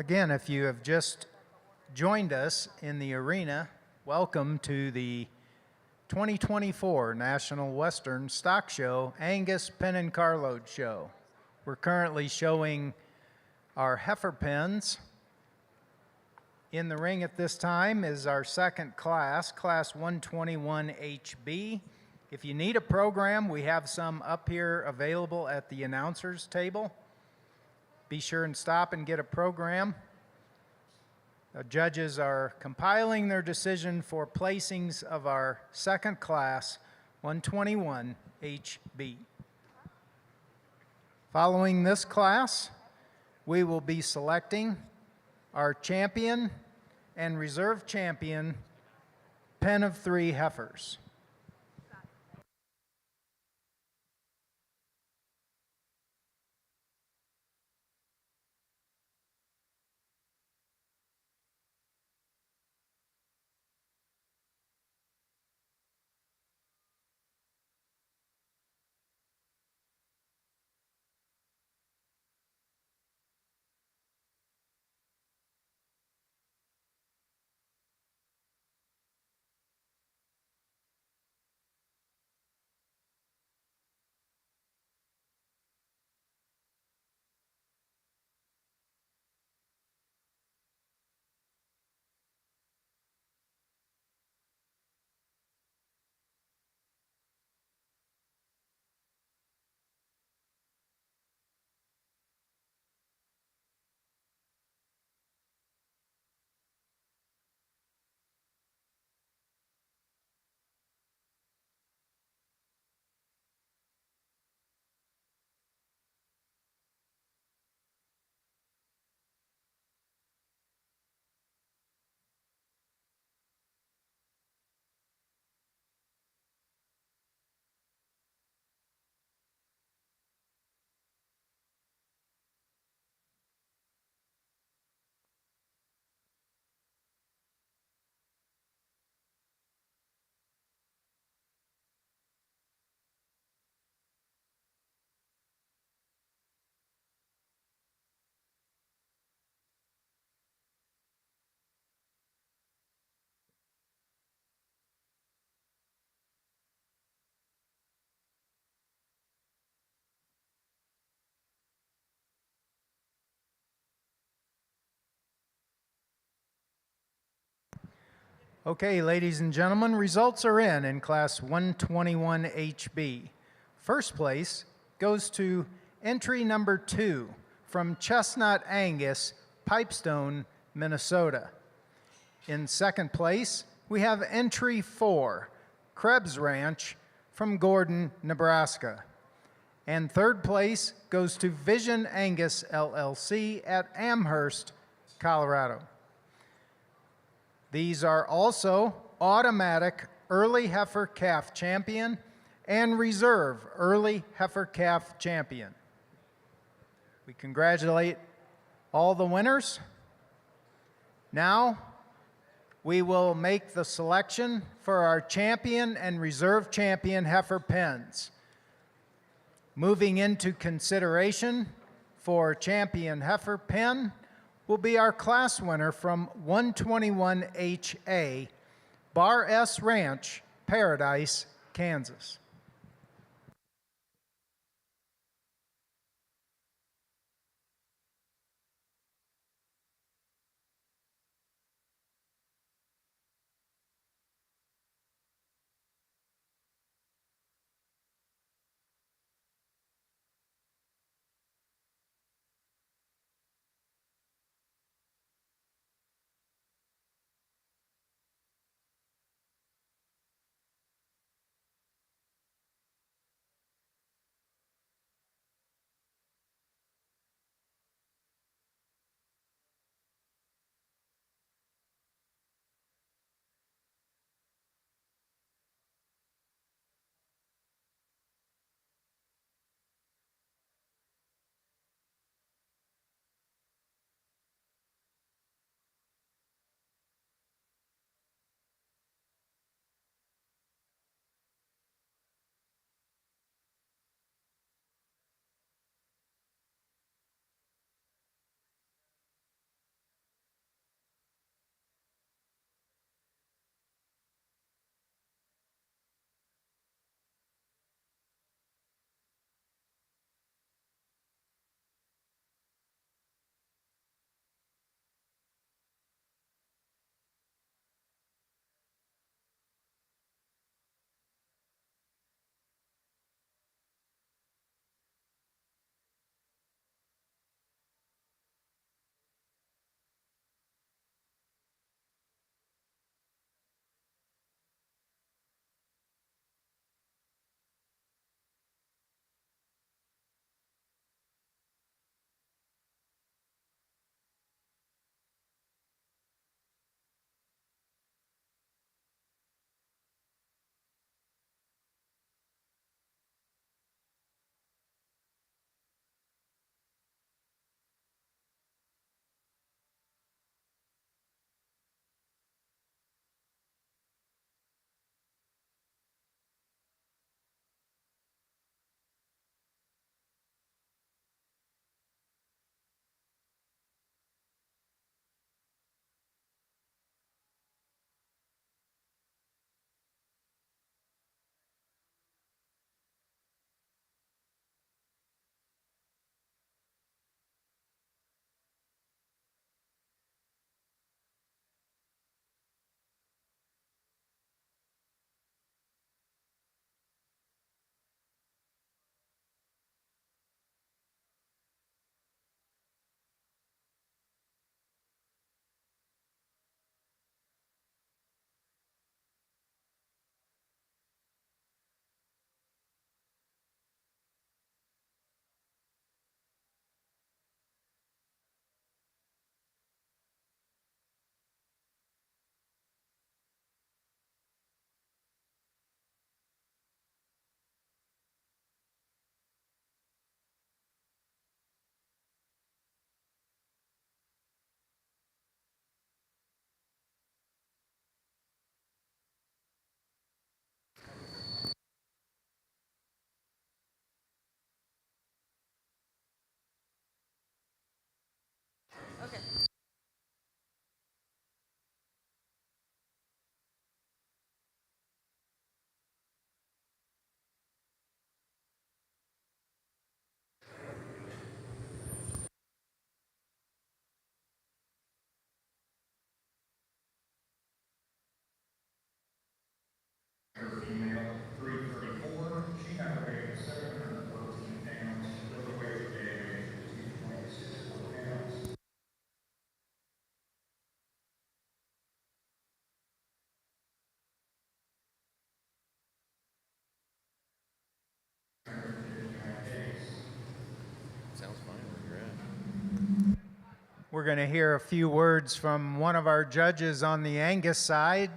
Again, if you have just joined us in the arena, welcome to the 2024 National Western Stock Show, Angus Pen and Carload Show. We're currently showing our heifer pens. In the ring at this time is our second class, Class 121HB. If you need a program, we have some up here available at the announcer's table. Be sure and stop and get a program. The judges are compiling their decision for placings of our second class, 121HB. Following this class, we will be selecting our champion and reserve champion pen of 3 heifers. Okay, ladies and gentlemen, results are in Class 121HB. First place goes to entry number 2 from Chestnut Angus, Pipestone, Minnesota. In second place, we have entry 4, Krebs Ranch from Gordon, Nebraska. And third place goes to Vision Angus LLC at Amherst, Colorado. These are also automatic early heifer calf champion and reserve early heifer calf champion. We congratulate all the winners. Now we will make the selection for our champion and reserve champion heifer pens. Moving into consideration for champion heifer pen will be our class winner from 121HA, Bar S Ranch, Paradise, Kansas. We're going to hear a few words from one of our judges on the Angus side.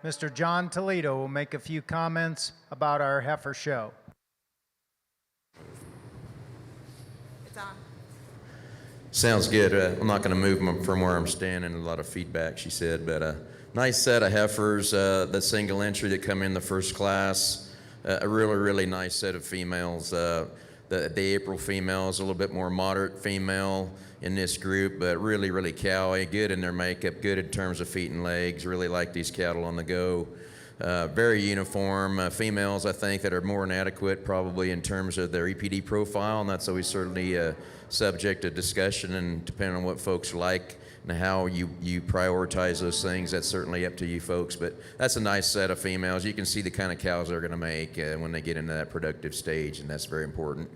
Mr. John Toledo will make a few comments about our heifer show. It's on. Sounds good. I'm not going to move from where I'm standing. A lot of feedback, she said, but nice set of heifers. The single entry that come in the first class. A really, really nice set of females. The April female is a little bit more moderate female in this group, but really, really cowy, good in their makeup, good in terms of feet and legs. Really like these cattle on the go. Very uniform. Females, I think, that are more than adequate probably in terms of their EPD profile, and that's always certainly subject to discussion, and depending on what folks like and how you prioritize those things, that's certainly up to you folks. But that's a nice set of females. You can see the kind of cows they're going to make when they get into that productive stage, and that's very important.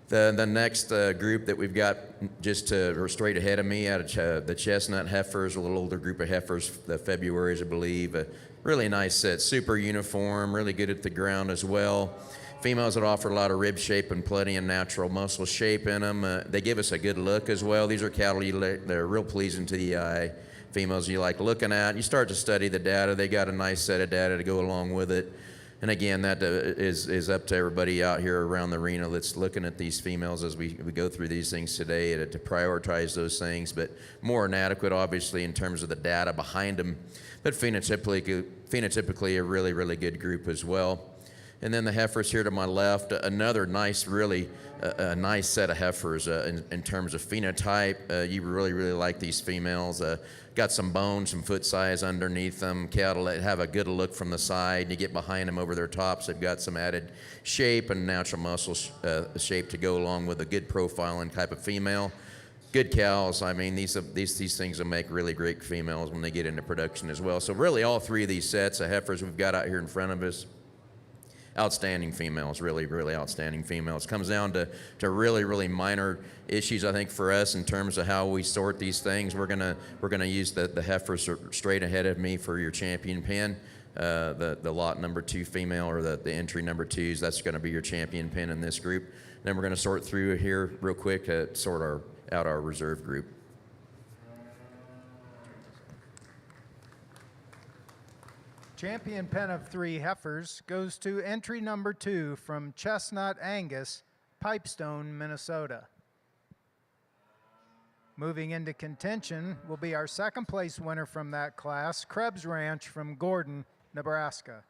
The next group that we've got just straight ahead of me out of the chestnut heifers, a little older group of heifers, the Februaries, I believe. Really nice set, super uniform, really good at the ground as well. Females that offer a lot of rib shape and plenty of natural muscle shape in them. They give us a good look as well. These are cattle they're real pleasing to the eye. Females you like looking at. You start to study the data. They got a nice set of data to go along with it. And again, that is up to everybody out here around the arena that's looking at these females as we go through these things today to prioritize those things, but more inadequate, obviously, in terms of the data behind them. But phenotypically a really, really good group as well. And then the heifers here to my left, another nice, really nice set of heifers in terms of phenotype. You really, really like these females. Got some bone, some foot size underneath them. Cattle that have a good look from the side. You get behind them over their tops, they've got some added shape and natural muscle shape to go along with a good profile and type of female. Good cows. I mean, these things will make really great females when they get into production as well. So really all three of these sets of heifers we've got out here in front of us, outstanding females, really, really outstanding females. Comes down to really, really minor issues, I think, for us in terms of how we sort these things. We're gonna use the heifers straight ahead of me for your champion pin. The lot number 2 female, or the entry number 2s, that's gonna be your champion pin in this group. Then we're gonna sort through here real quick to sort out our reserve group. Champion pen of 3 heifers goes to entry number 2 from Chestnut Angus, Pipestone, Minnesota. Moving into contention will be our second place winner from that class, Krebs Ranch from Gordon, Nebraska.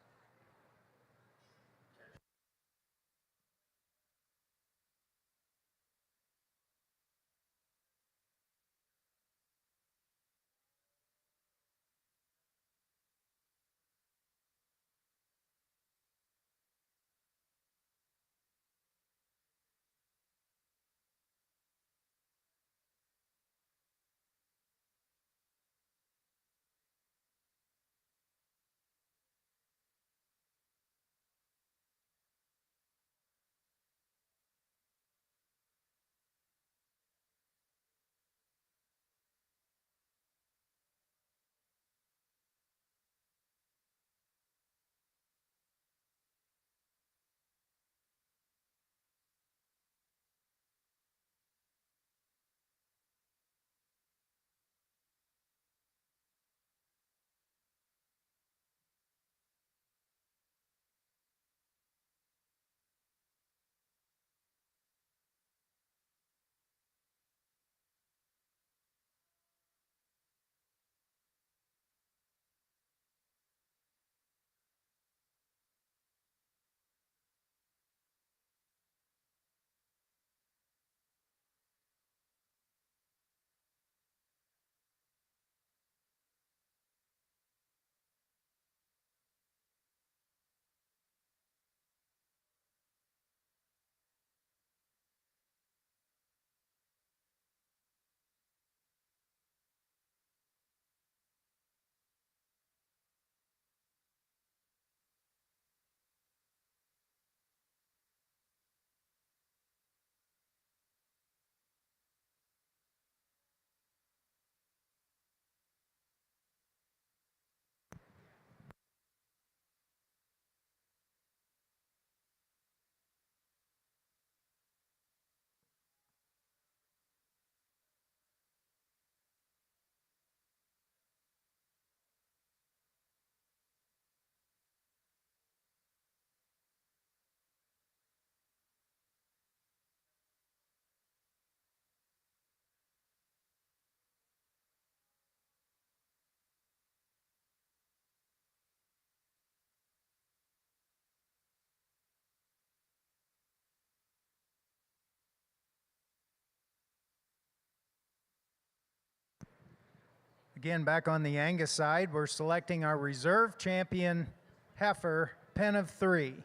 Again, back on the Angus side, we're selecting our reserve champion heifer, pen of 3.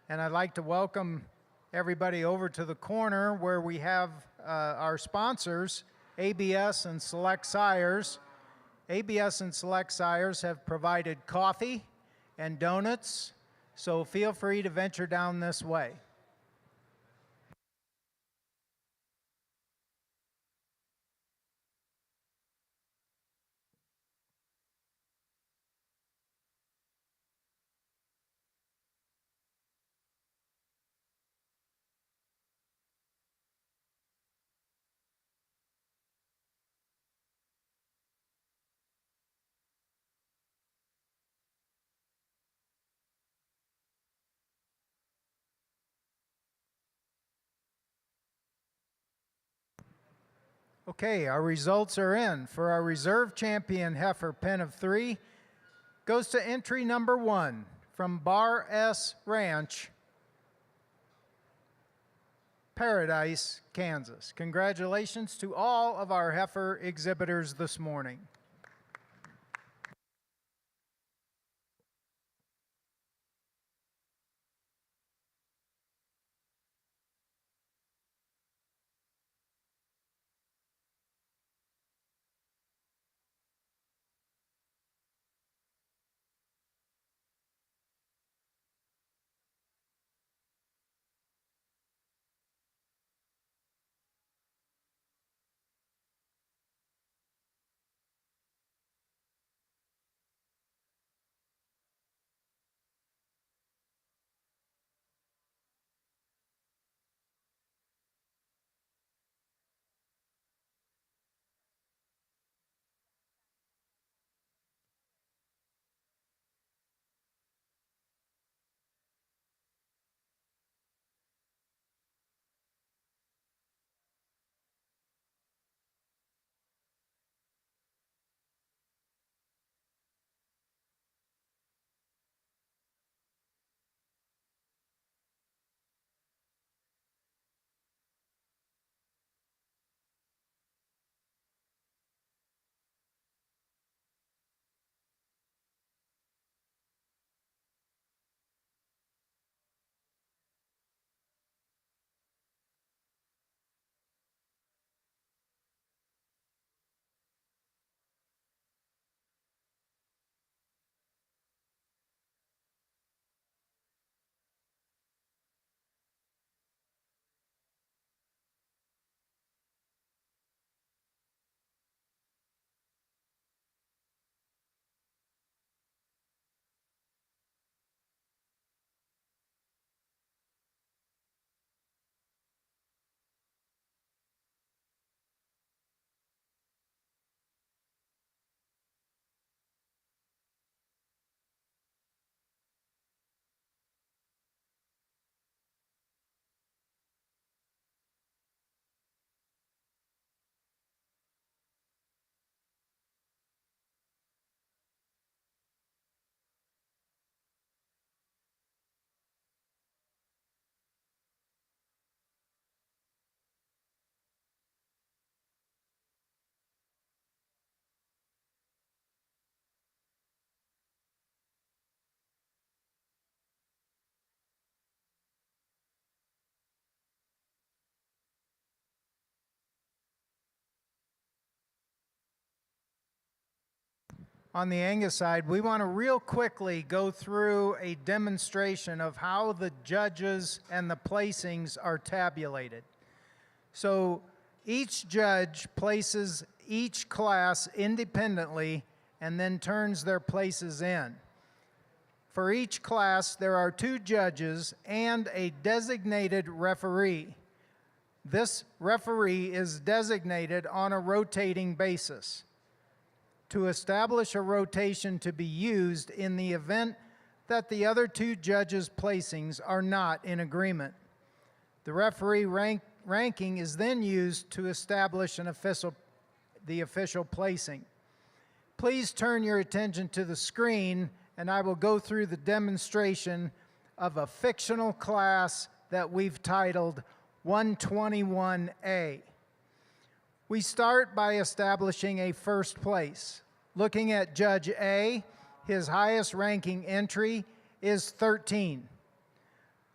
And I'd like to welcome everybody over to the corner where we have our sponsors, ABS and Select Sires. ABS and Select Sires have provided coffee and donuts, so feel free to venture down this way. Okay, our results are in. For our reserve champion heifer, pen of 3, goes to entry number 1 from Bar S Ranch, Paradise, Kansas. Congratulations to all of our heifer exhibitors this morning. On the Angus side, we want to real quickly go through a demonstration of how the judges and the placings are tabulated. So each judge places each class independently and then turns their places in. For each class, there are 2 judges and a designated referee. This referee is designated on a rotating basis to establish a rotation to be used in the event that the other 2 judges' placings are not in agreement. The referee ranking is then used to establish the official placing. Please turn your attention to the screen and I will go through the demonstration of a fictional class that we've titled 121A. We start by establishing a first place. Looking at Judge A, his highest ranking entry is 13.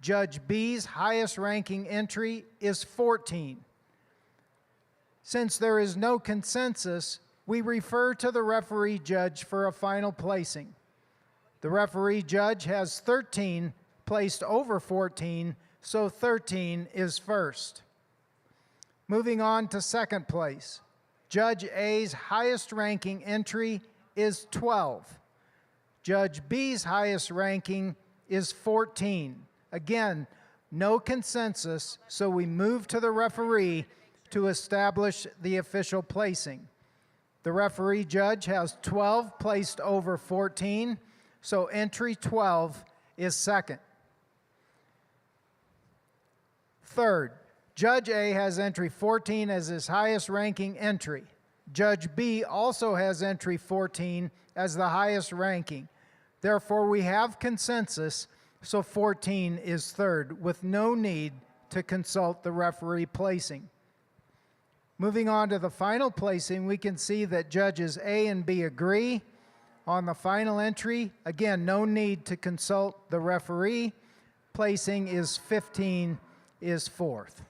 Judge B's highest ranking entry is 14. Since there is no consensus, we refer to the referee judge for a final placing. The referee judge has 13 placed over 14, so 13 is first. Moving on to second place. Judge A's highest ranking entry is 12. Judge B's highest ranking is 14. Again, no consensus, so we move to the referee to establish the official placing. The referee judge has 12 placed over 14, so entry 12 is second. Third, Judge A has entry 14 as his highest ranking entry. Judge B also has entry 14 as the highest ranking. Therefore, we have consensus, so 14 is third, with no need to consult the referee placing. Moving on to the final placing, we can see that Judges A and B agree on the final entry. Again, no need to consult the referee. Placing is 15 is fourth.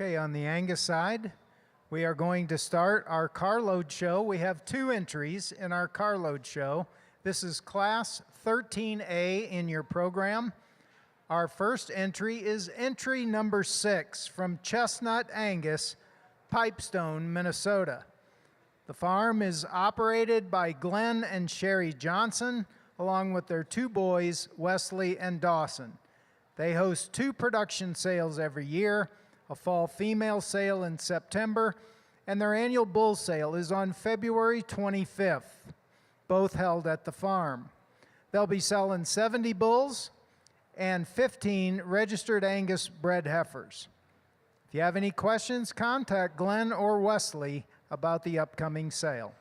Okay, on the Angus side, we are going to start our Carload show. We have 2 entries in our Carload show. This is Class 13A in your program. Our first entry is entry number 6 from Chestnut Angus, Pipestone, Minnesota. The farm is operated by Glenn and Sherry Johnson, along with their 2 boys, Wesley and Dawson. They host 2 production sales every year, a fall female sale in September, and their annual bull sale is on February 25th, both held at the farm. They'll be selling 70 bulls and 15 registered Angus bred heifers. If you have any questions, contact Glenn or Wesley about the upcoming sale.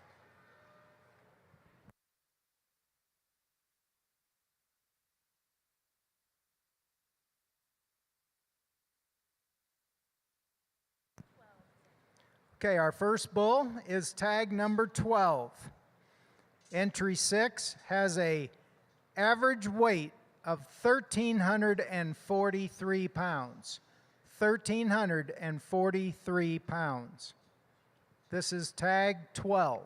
Okay, our first bull is tag number 12. Entry 6 has a average weight of 1,343 pounds. 1,343 pounds. This is tag 12.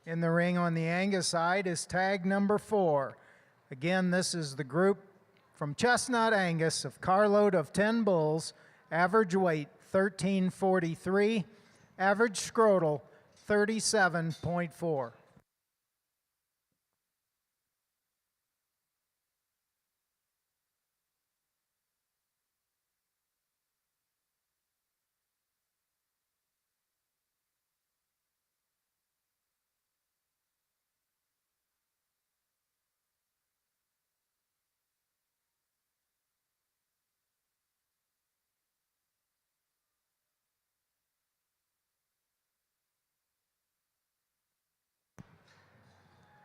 In the ring on the Angus side is tag number 4. Again, this is the group from Chestnut Angus of Carload of 10 bulls, average weight 1,343, average scrotal 37.4.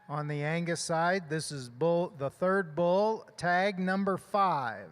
On the Angus side, this is the third bull, tag number 5.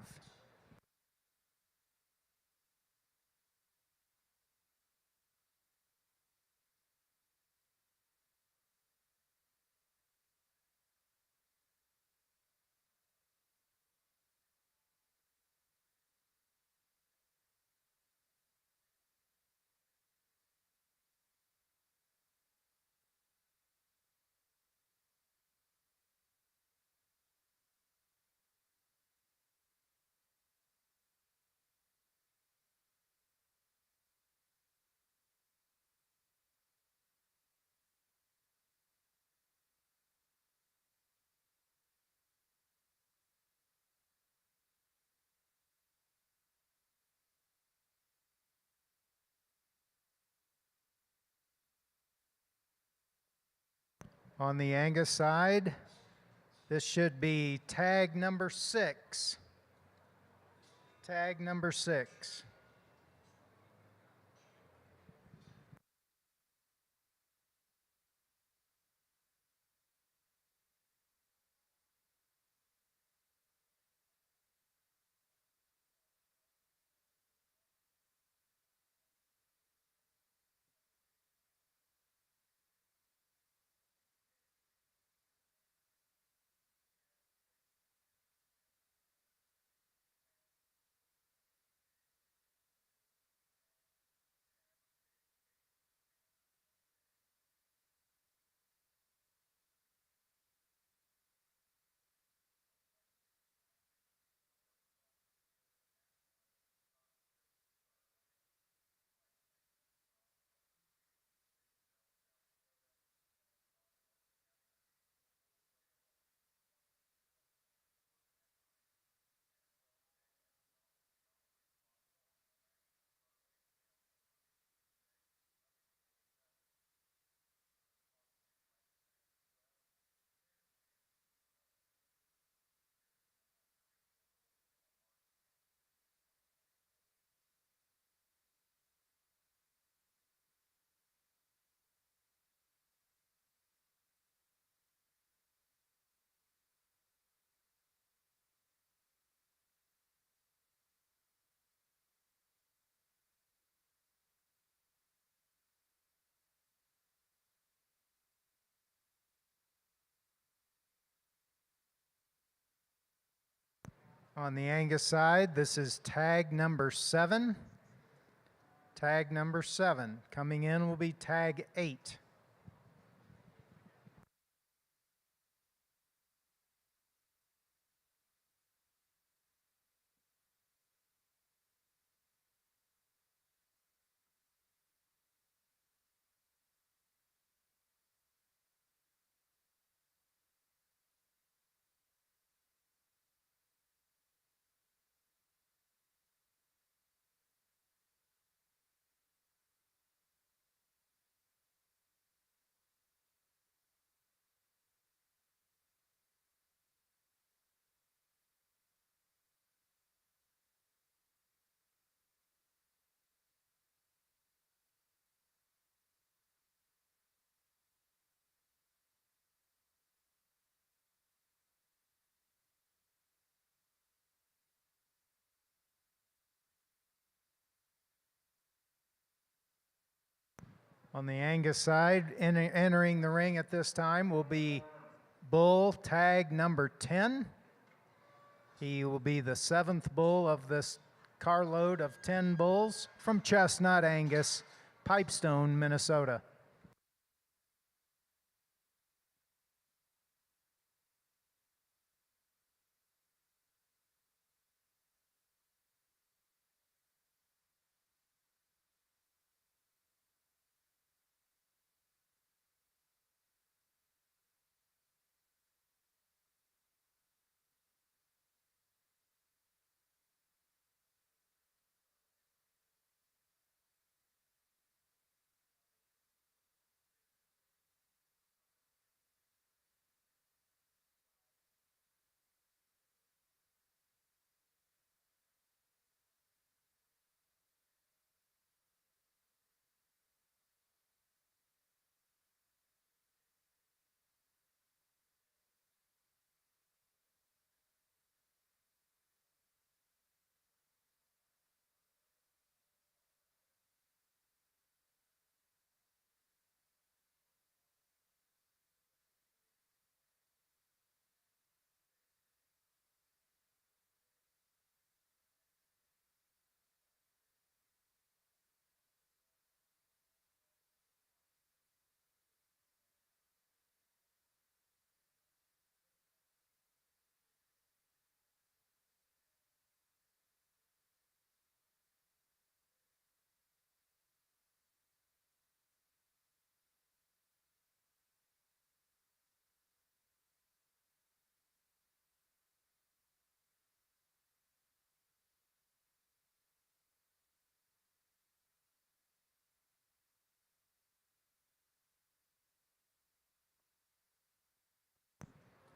On the Angus side, this should be tag number 6. Tag number 6. On the Angus side, this is tag number 7. Tag number 7. Coming in will be tag 8. On the Angus side, entering the ring at this time will be bull tag number 10. He will be the 7th bull of this carload of 10 bulls from Chestnut Angus, Pipestone, Minnesota.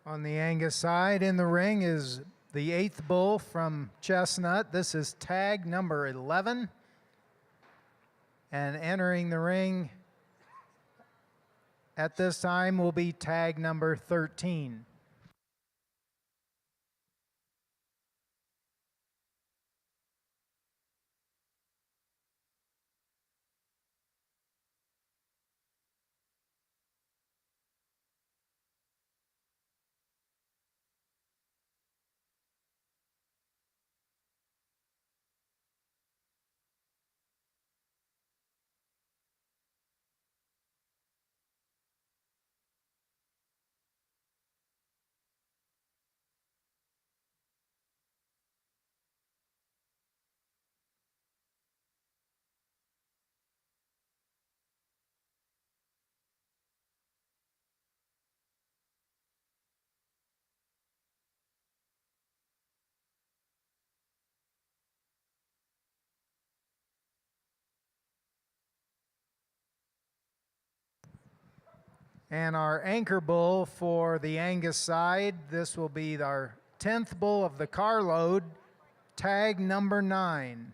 On the Angus side in the ring is the 8th bull from Chestnut. This is tag number 11. And entering the ring at this time will be tag number 13. And our anchor bull for the Angus side, this will be our 10th bull of the carload, tag number 9.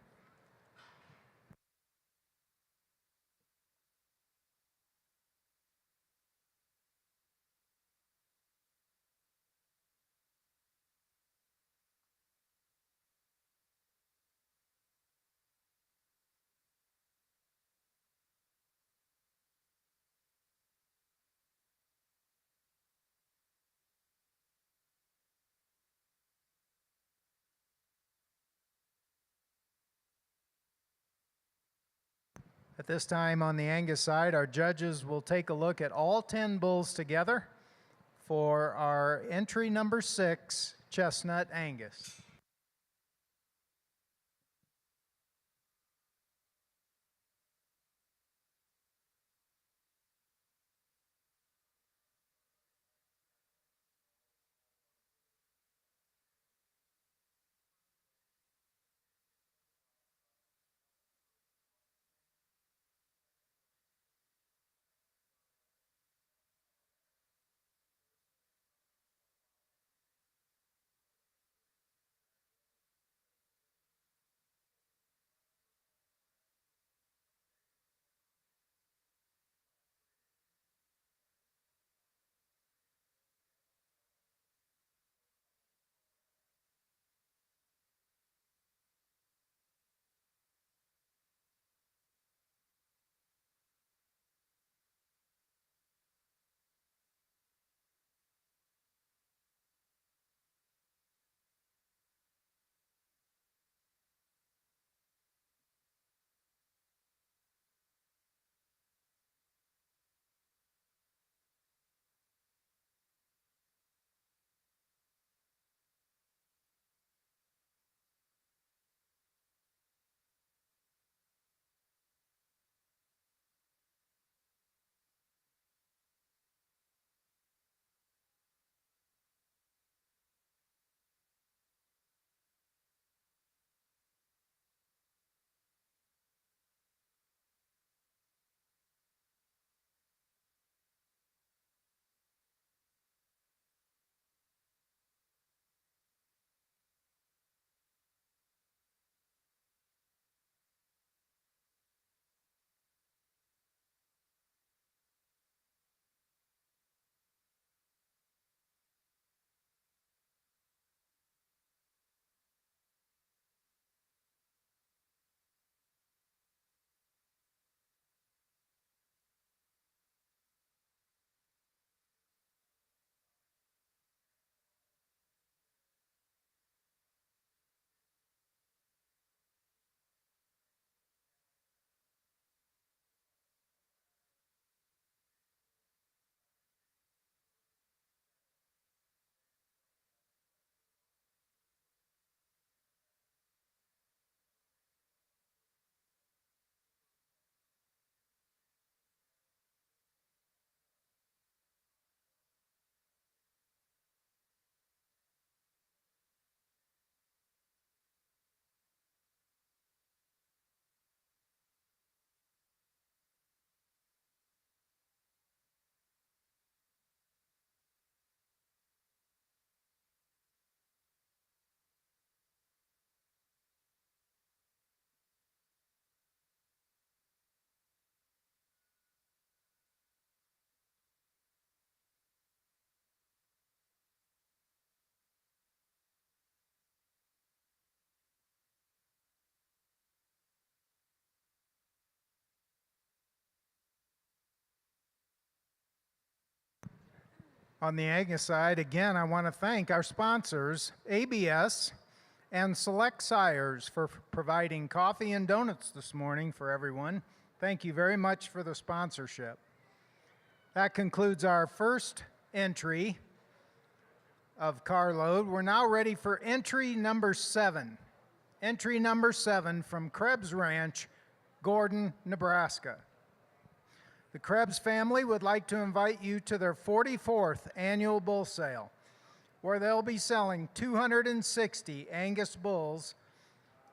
At this time on the Angus side, our judges will take a look at all 10 bulls together for our entry number 6, Chestnut Angus. On the Angus side, again, I want to thank our sponsors, ABS and Select Sires, for providing coffee and donuts this morning for everyone. Thank you very much for the sponsorship. That concludes our first entry of Carload. We're now ready for entry number 7. Entry number 7 from Krebs Ranch, Gordon, Nebraska. The Krebs family would like to invite you to their 44th annual bull sale, where they'll be selling 260 Angus bulls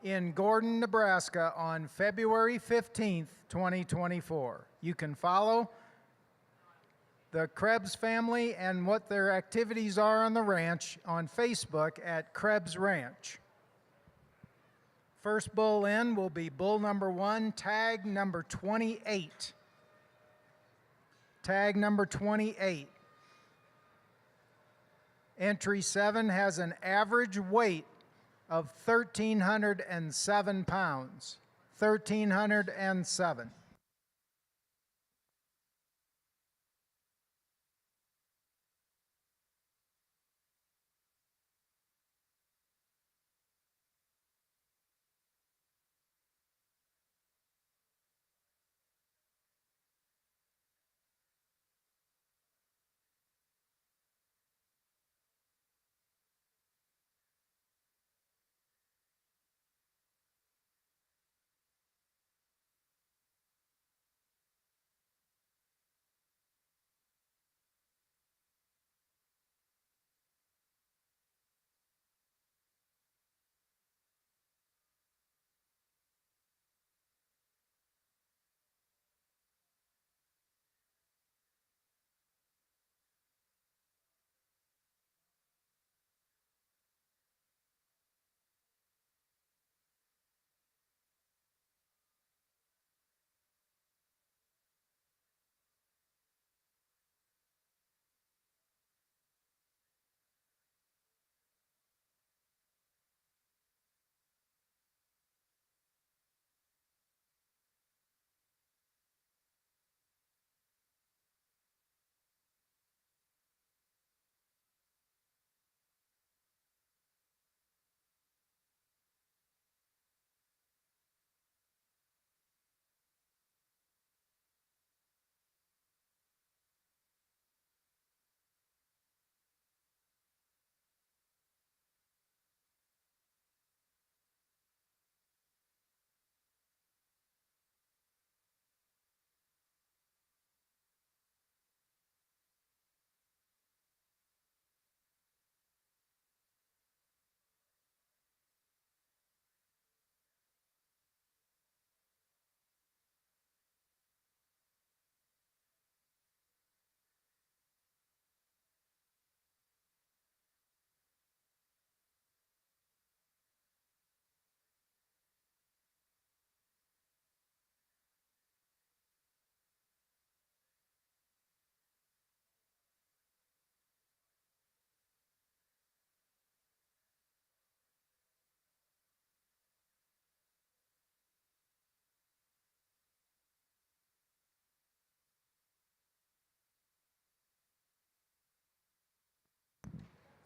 in Gordon, Nebraska on February 15th, 2024. You can follow the Krebs family and what their activities are on the ranch on Facebook at Krebs Ranch. First bull in will be bull number 1, tag number 28. Tag number 28. Entry 7 has an average weight of 1,307 pounds. 1,307.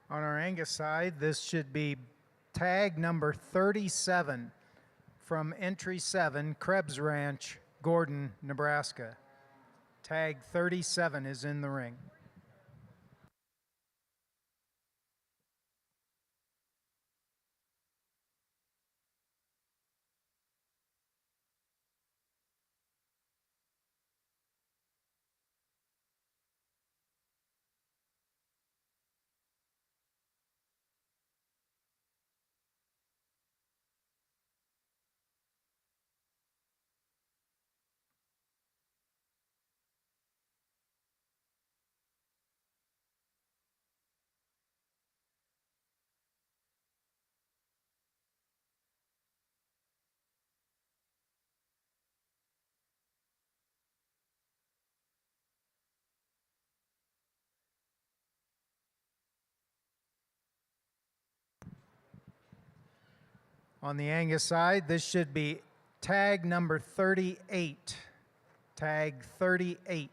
On our Angus side, this should be tag number 37 from entry 7, Krebs Ranch, Gordon, Nebraska. Tag 37 is in the ring. On the Angus side, this should be tag number 38. Tag 38.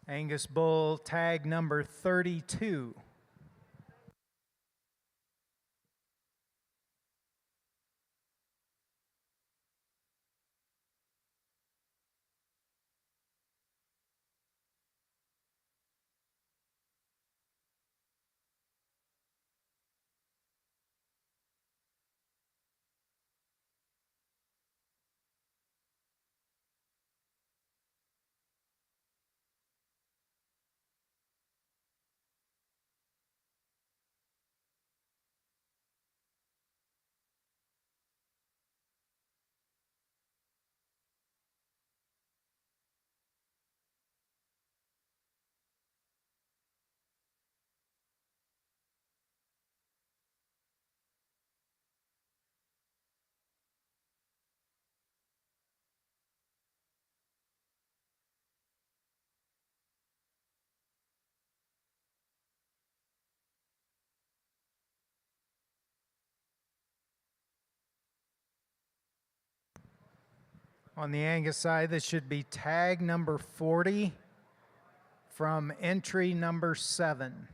Angus bull tag number 32. On the Angus side, this should be tag number 40 from entry number 7.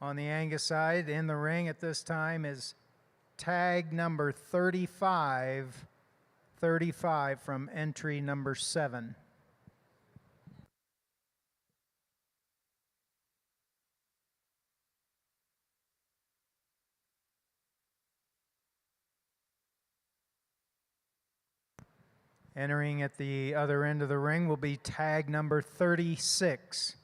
On the Angus side, in the ring at this time is tag number 35, 35 from entry number 7. Entering at the other end of the ring will be tag number 36.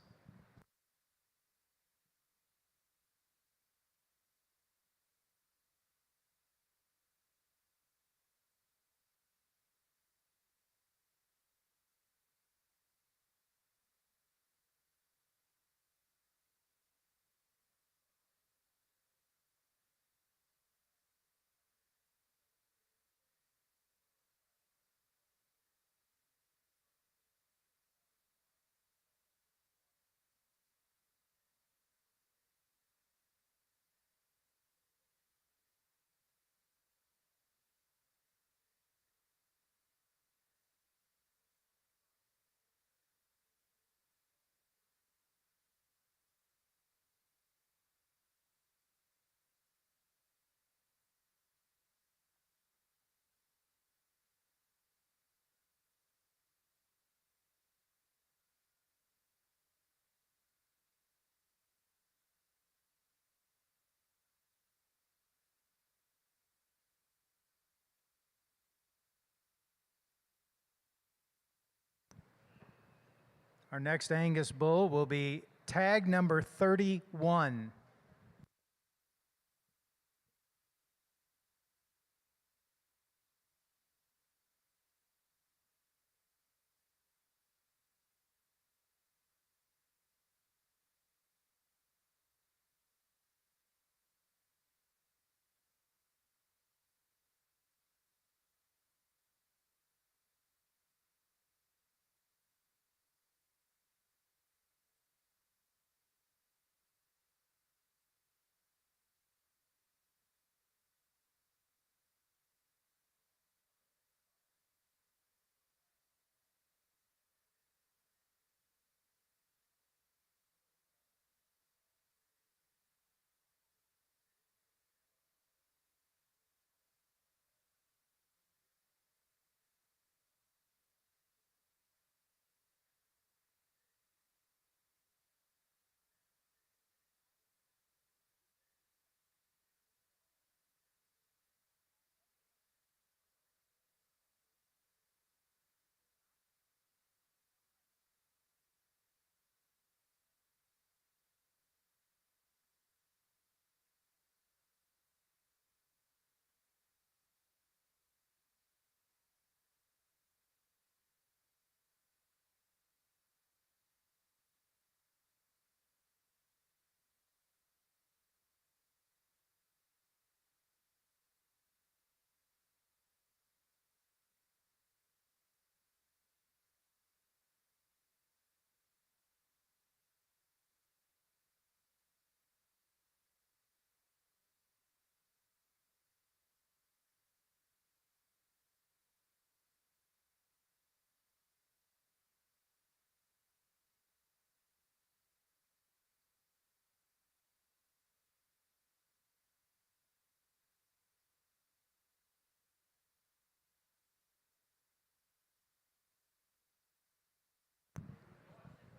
Our next Angus bull will be tag number 31.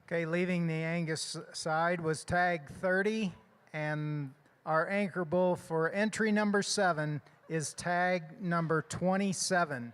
Okay, leaving the Angus side was tag 30, and our anchor bull for entry number 7 is tag number 27.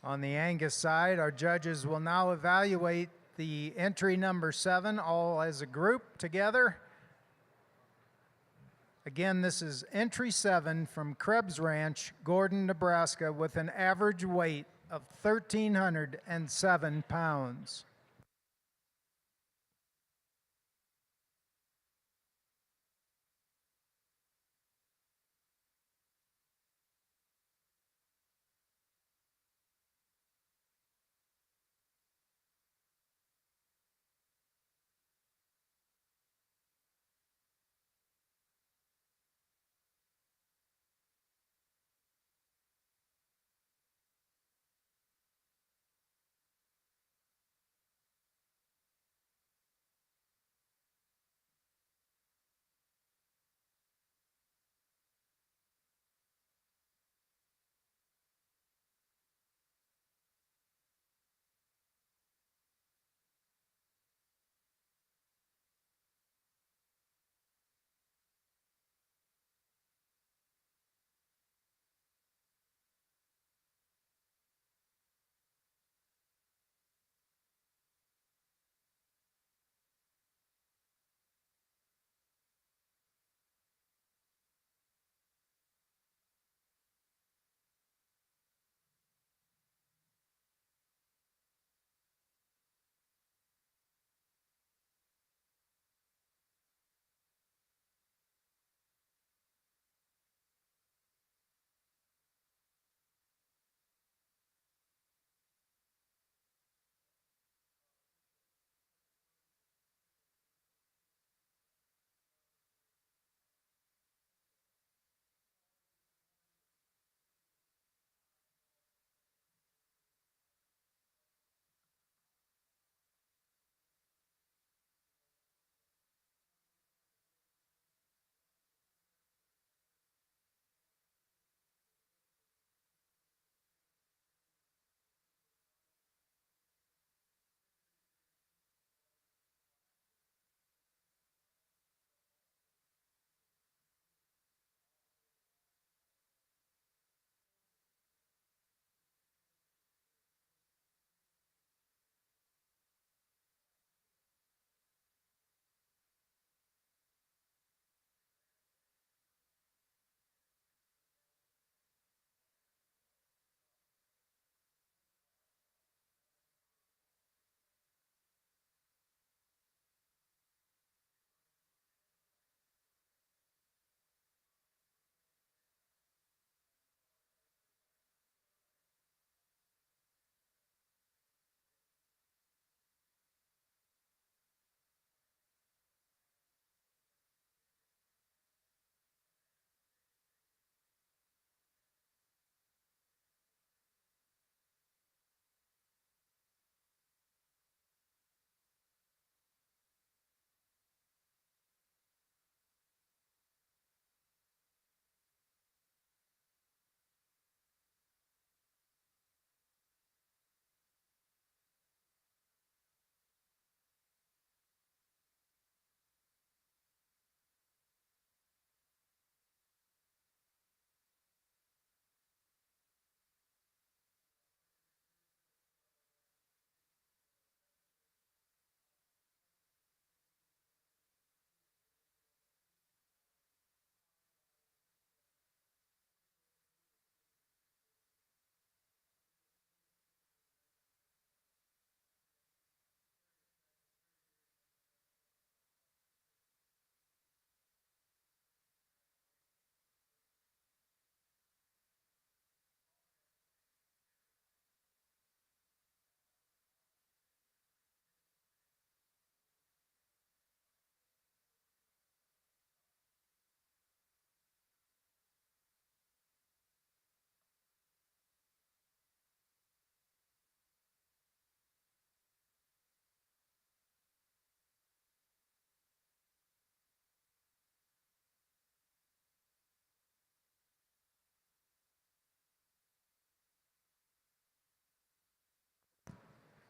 On the Angus side, our judges will now evaluate the entry number 7 all as a group together. Again, this is entry 7 from Krebs Ranch, Gordon, Nebraska, with an average weight of 1,307 pounds.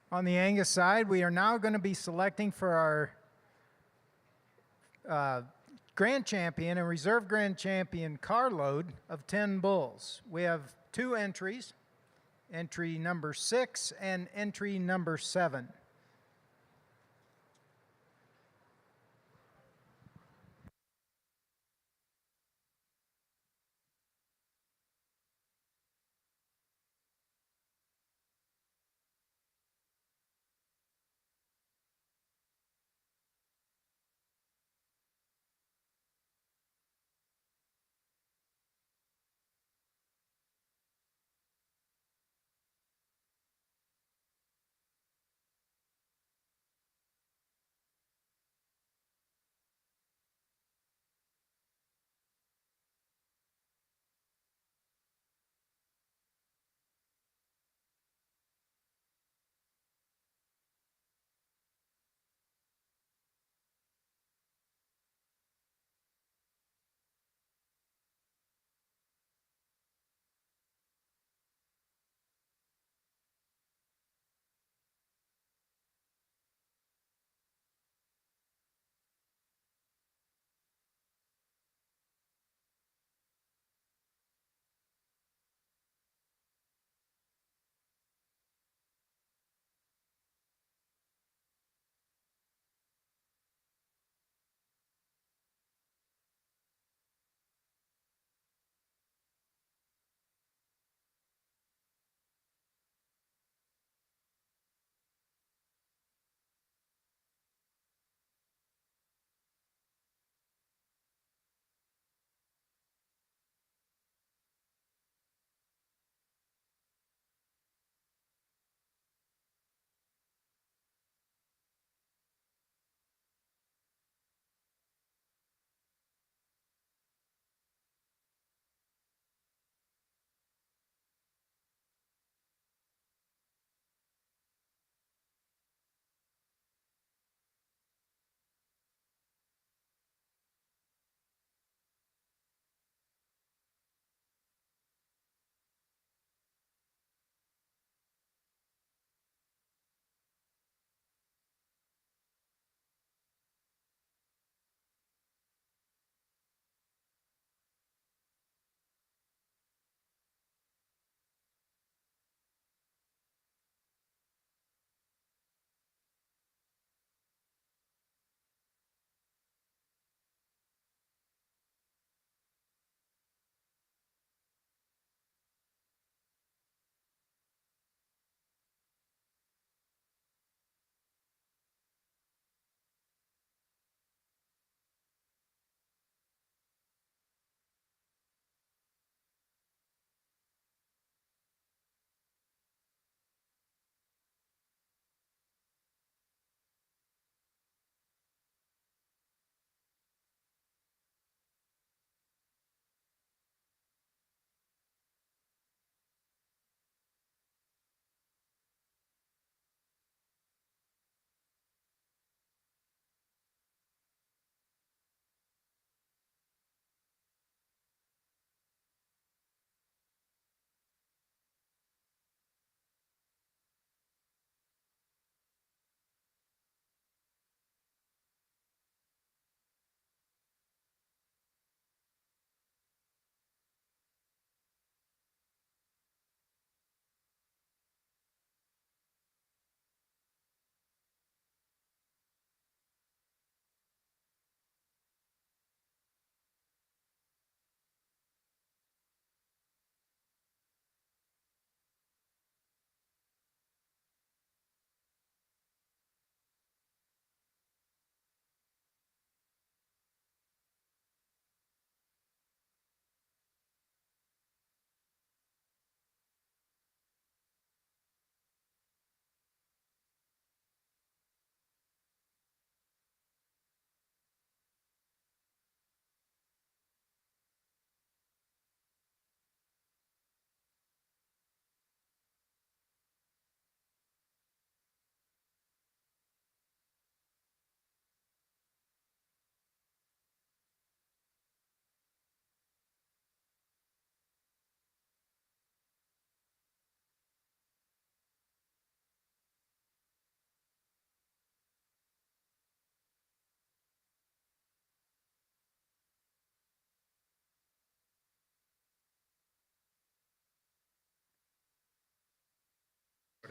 On the Angus side, we are now going to be selecting for our Grand Champion and Reserve Grand Champion Carload of 10 bulls. We have 2 entries, entry number 6 and entry number 7.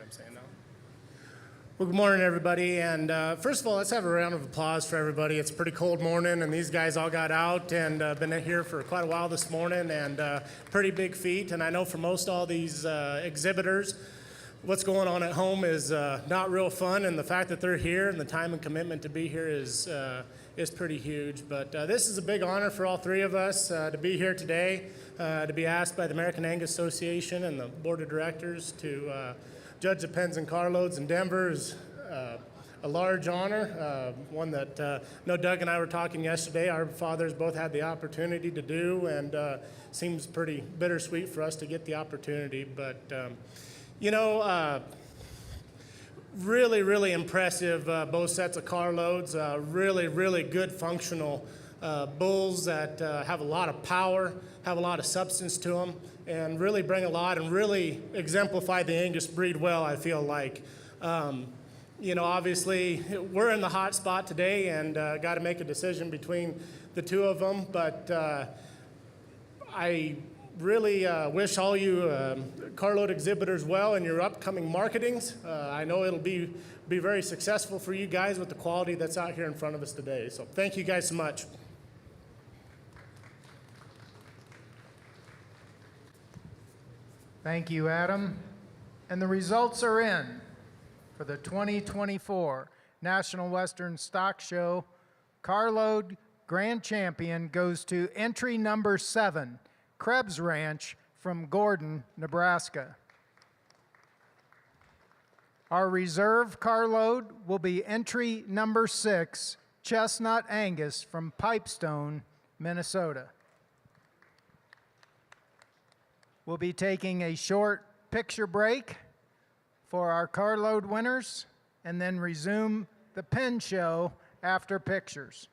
I'm saying now. Well, good morning, everybody. And first of all, let's have a round of applause for everybody. It's a pretty cold morning, and these guys all got out and been here for quite a while this morning, and pretty big feat. And I know for most all these exhibitors, what's going on at home is not real fun, and the fact that they're here and the time and commitment to be here is pretty huge. But this is a big honor for all three of us to be here today, to be asked by the American Angus Association and the Board of Directors to judge the pens and carloads in Denver is a large honor, one that no Doug and I were talking yesterday. Our fathers both had the opportunity to do, and seems pretty bittersweet for us to get the opportunity. But really, really impressive, both sets of carloads. Really, really good functional bulls that have a lot of power, have a lot of substance to them, and really bring a lot and really exemplify the Angus breed well, I feel like. Obviously, we're in the hot spot today and got to make a decision between the two of them, but I really wish all you carload exhibitors well in your upcoming marketings. I know it'll be very successful for you guys with the quality that's out here in front of us today. So thank you guys so much. Thank you, Adam. And the results are in for the 2024 National Western Stock Show. Carload Grand Champion goes to entry number 7, Krebs Ranch from Gordon, Nebraska. Our reserve carload will be entry number 6, Chestnut Angus from Pipestone, Minnesota. We'll be taking a short picture break for our carload winners and then resume the pen show after pictures.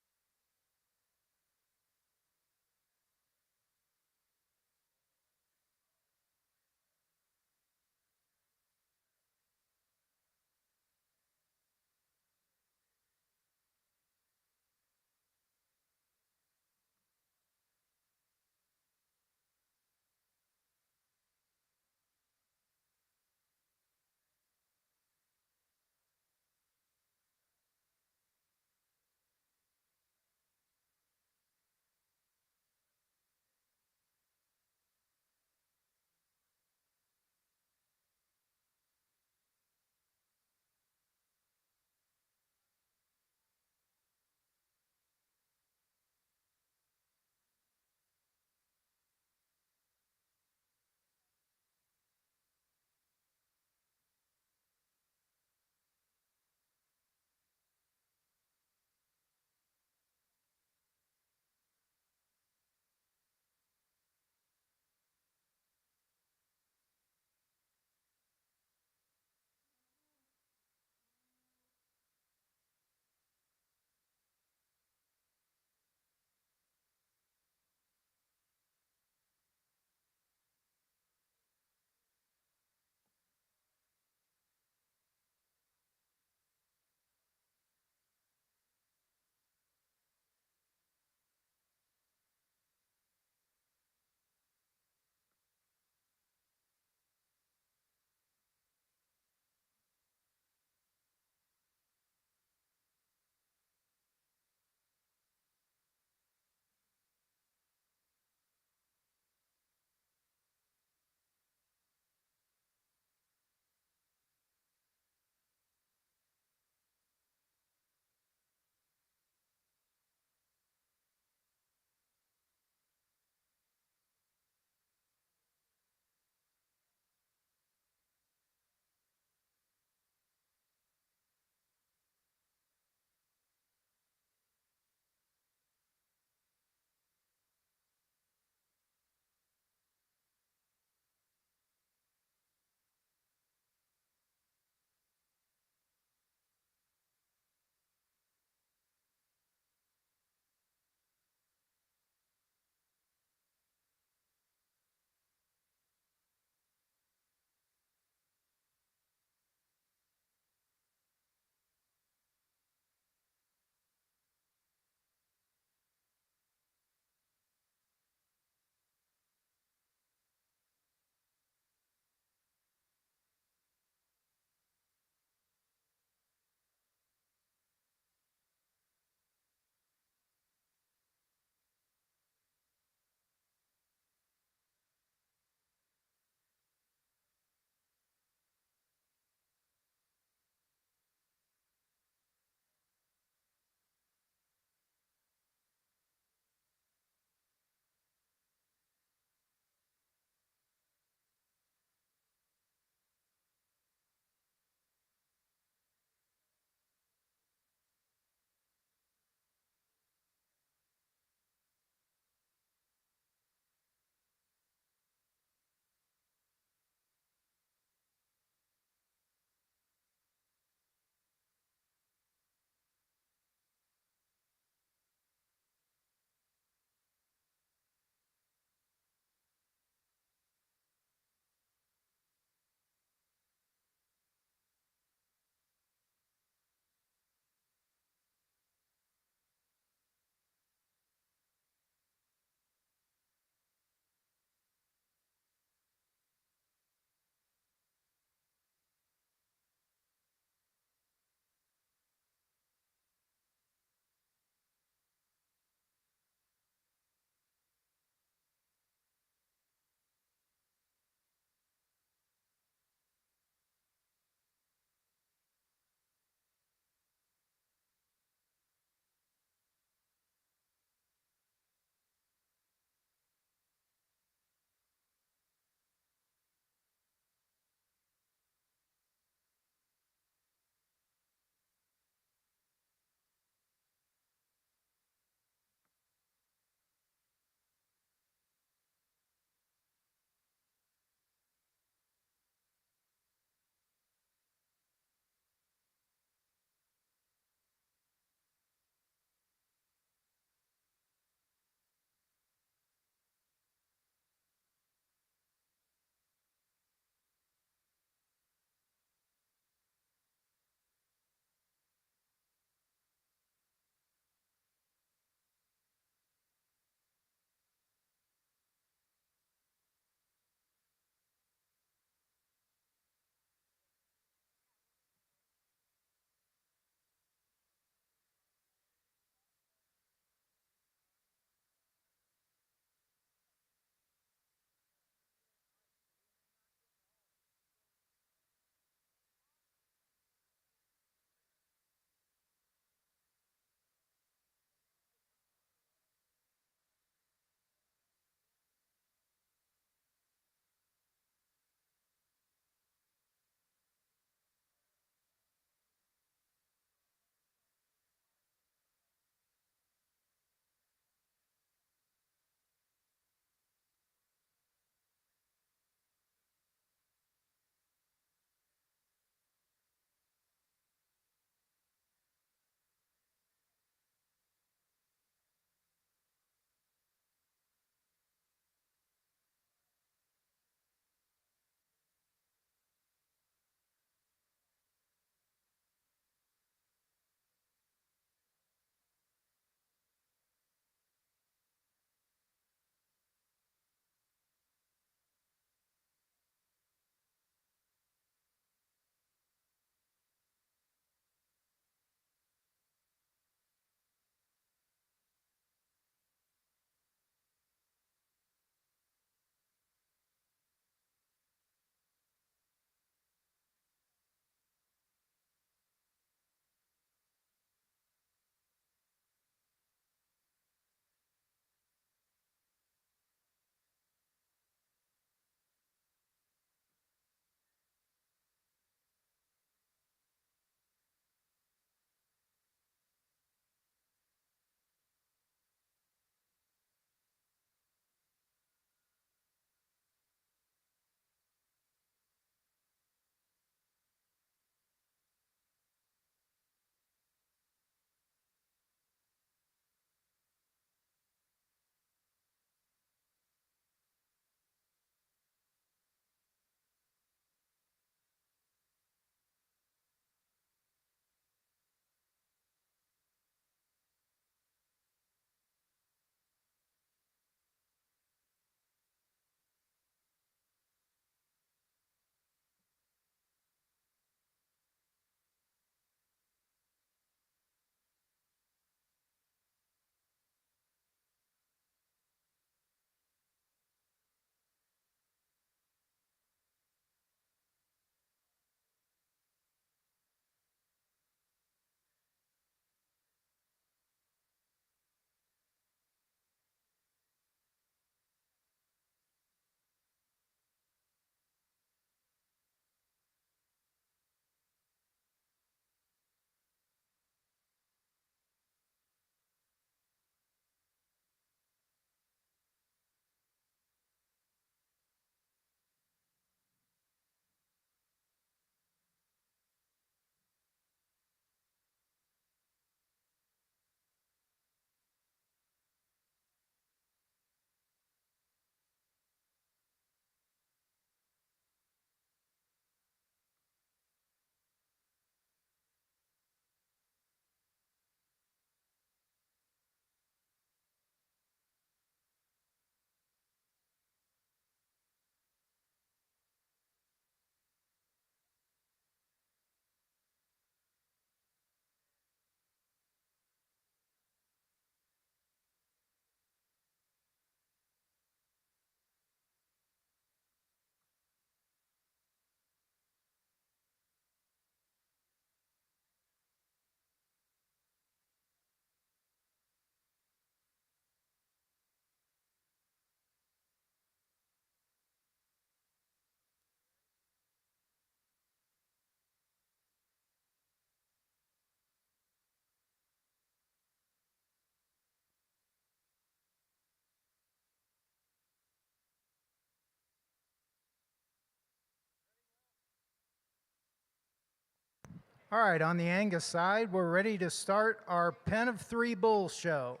All right, on the Angus side, we're ready to start our Pen of Three Bulls show.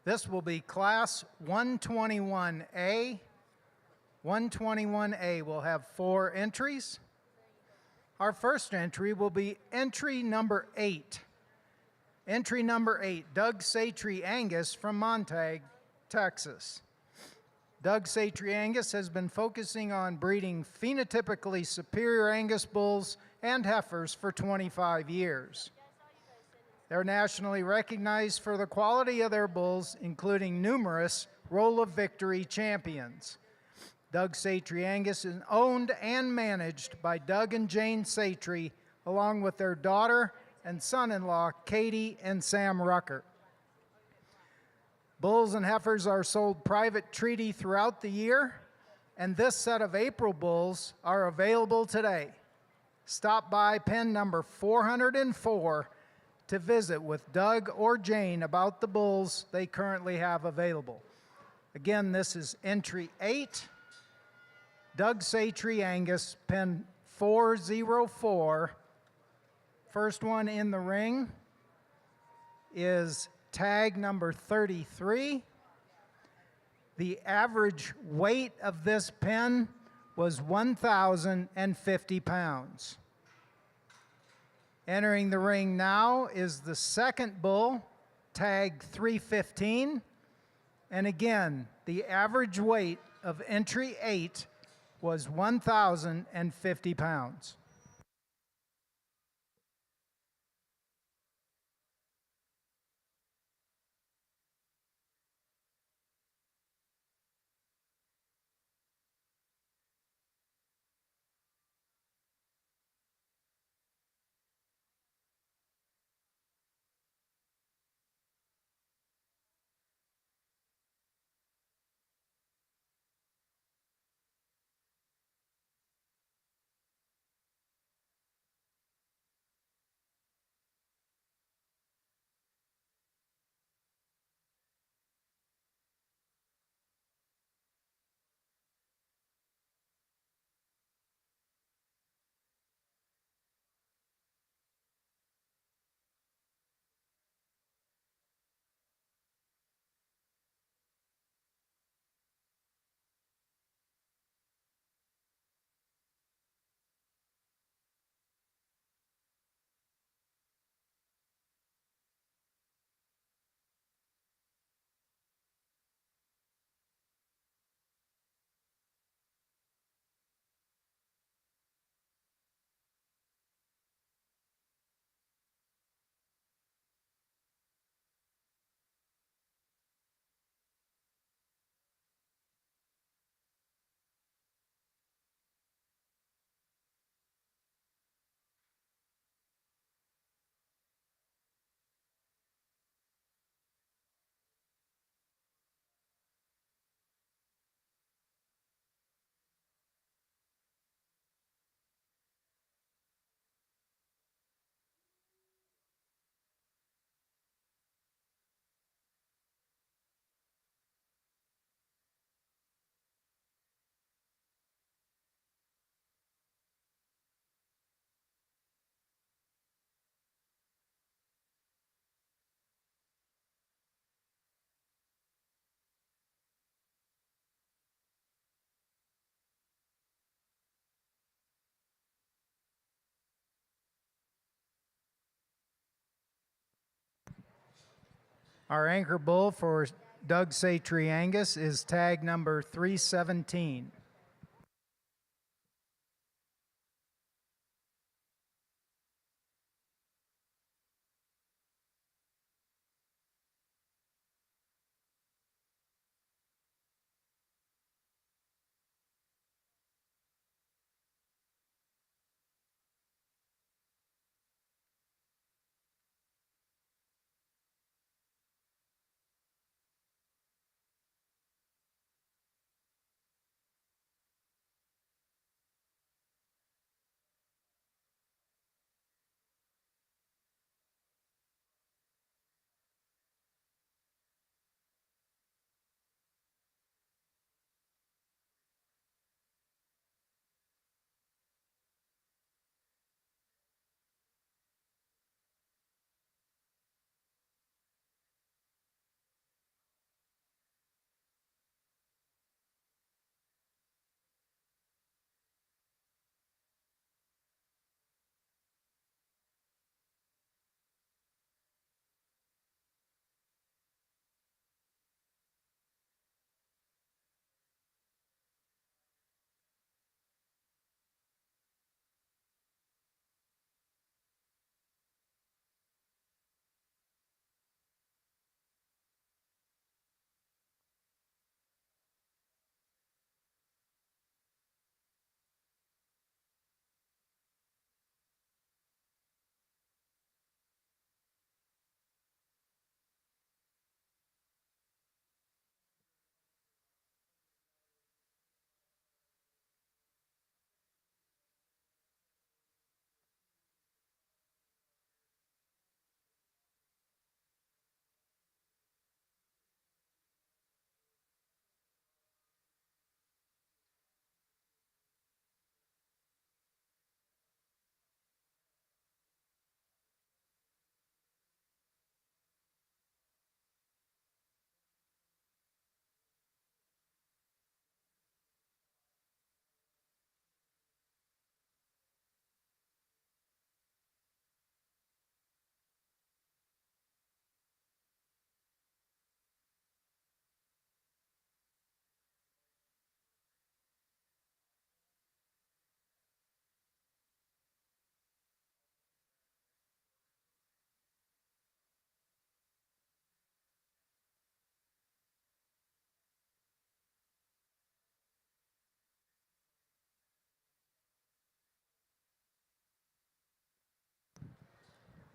This will be Class 121A. 121A will have 4 entries. Our first entry will be entry number 8. Entry number 8, Doug Satry Angus from Montague, Texas. Doug Satry Angus has been focusing on breeding phenotypically superior Angus bulls and heifers for 25 years. They're nationally recognized for the quality of their bulls, including numerous Roll of Victory champions. Doug Satry Angus is owned and managed by Doug and Jane Satry, along with their daughter and son-in-law, Katie and Sam Rucker. Bulls and heifers are sold private treaty throughout the year, and this set of April bulls are available today. Stop by pen number 404 to visit with Doug or Jane about the bulls they currently have available. Again, this is entry 8, Doug Satry Angus, pen 404. First one in the ring is tag number 33. The average weight of this pen was 1,050 pounds. Entering the ring now is the second bull, tag 315. And again, the average weight of entry 8 was 1,050 pounds. Our anchor bull for Doug Satry Angus is tag number 317.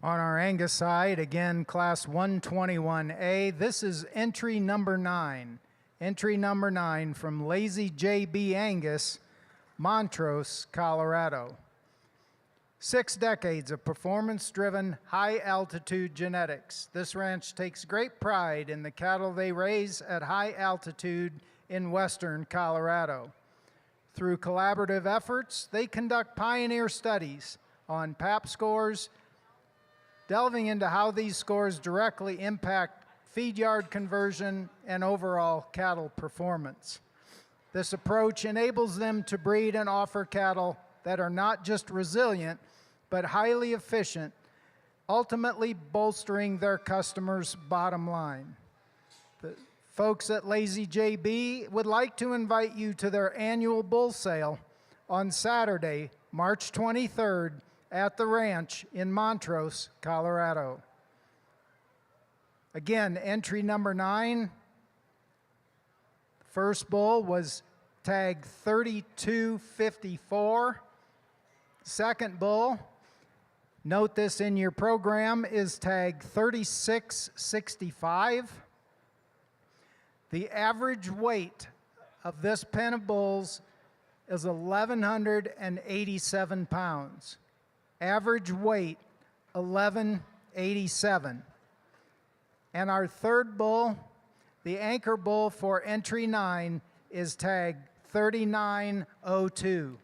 On our Angus side, again, Class 121A, this is entry number 9. Entry number 9 from Lazy JB Angus, Montrose, Colorado. 6 decades of performance-driven, high-altitude genetics. This ranch takes great pride in the cattle they raise at high altitude in western Colorado. Through collaborative efforts, they conduct pioneer studies on PAP scores, delving into how these scores directly impact feed yard conversion and overall cattle performance. This approach enables them to breed and offer cattle that are not just resilient, but highly efficient, ultimately bolstering their customers' bottom line. The folks at Lazy JB would like to invite you to their annual bull sale on Saturday, March 23rd, at the ranch in Montrose, Colorado. Again, entry number 9. First bull was tag 3254. Second bull, note this in your program, is tag 3665. The average weight of this pen of bulls is 1,187 pounds. Average weight, 1187. And our third bull, the anchor bull for entry 9, is tag 3902.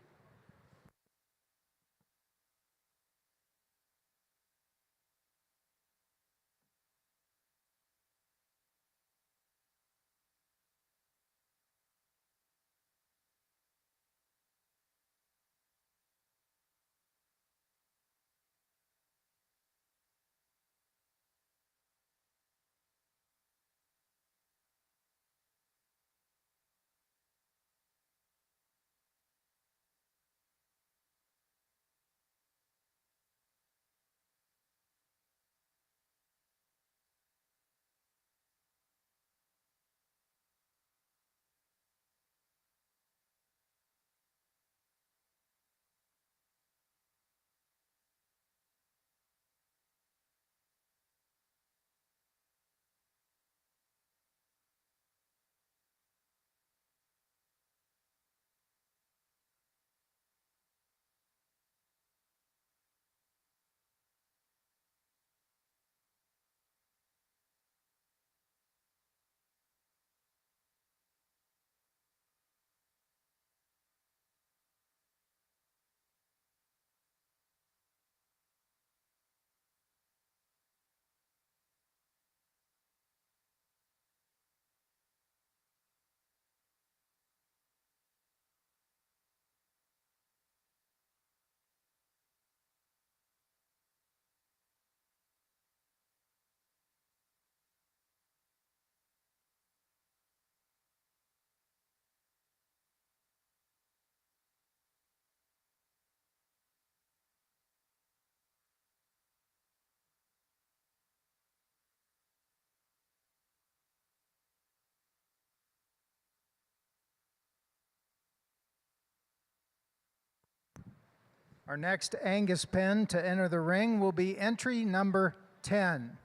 Our next Angus pen to enter the ring will be entry number 10.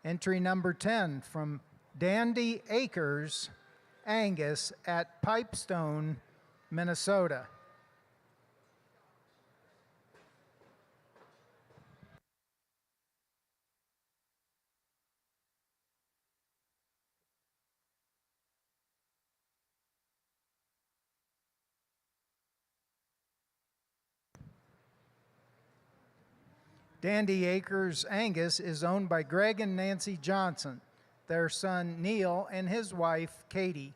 Entry number 10 from Dandy Acres, Angus at Pipestone, Minnesota. Dandy Acres Angus is owned by Greg and Nancy Johnson, their son Neil, and his wife Katie.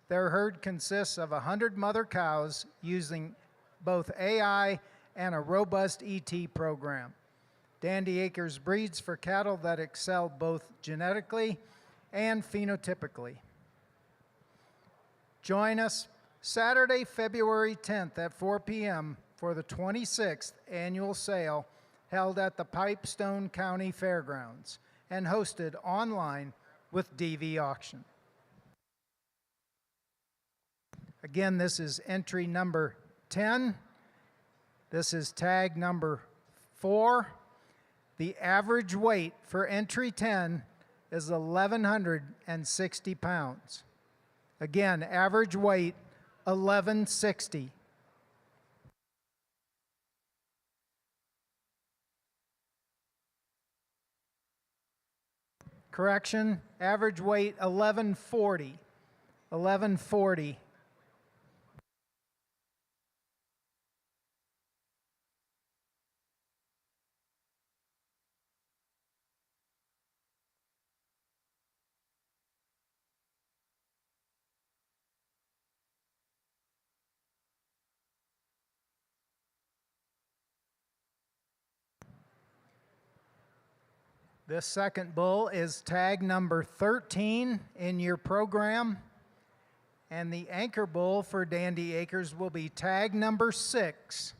Their herd consists of 100 mother cows using both AI and a robust ET program. Dandy Acres breeds for cattle that excel both genetically and phenotypically. Join us Saturday, February 10th at 4 p.m. for the 26th annual sale held at the Pipestone County Fairgrounds and hosted online with DV Auction. Again, this is entry number 10. This is tag number 4. The average weight for entry 10 is 1,160 pounds. Again, average weight 1160. Correction, average weight 1140. 1140. This second bull is tag number 13 in your program, and the anchor bull for Dandy Acres will be tag number 6.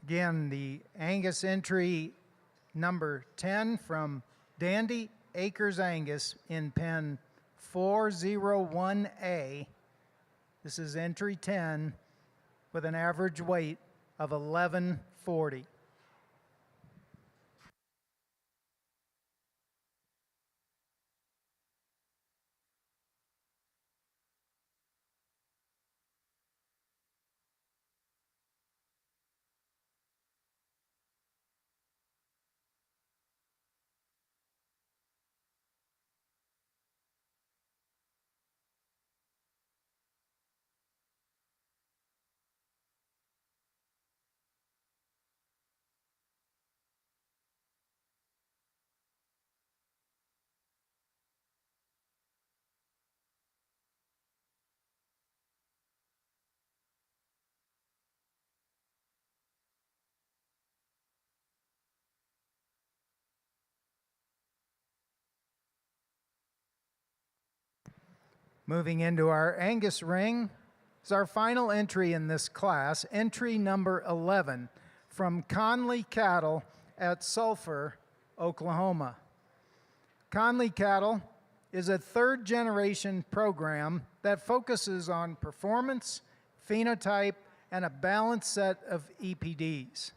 Again, the Angus entry number 10 from Dandy Acres Angus in pen 401A. This is entry 10 with an average weight of 1140. Moving into our Angus ring is our final entry in this class, entry number 11 from Conley Cattle at Sulphur, Oklahoma. Conley Cattle is a third-generation program that focuses on performance, phenotype, and a balanced set of EPDs.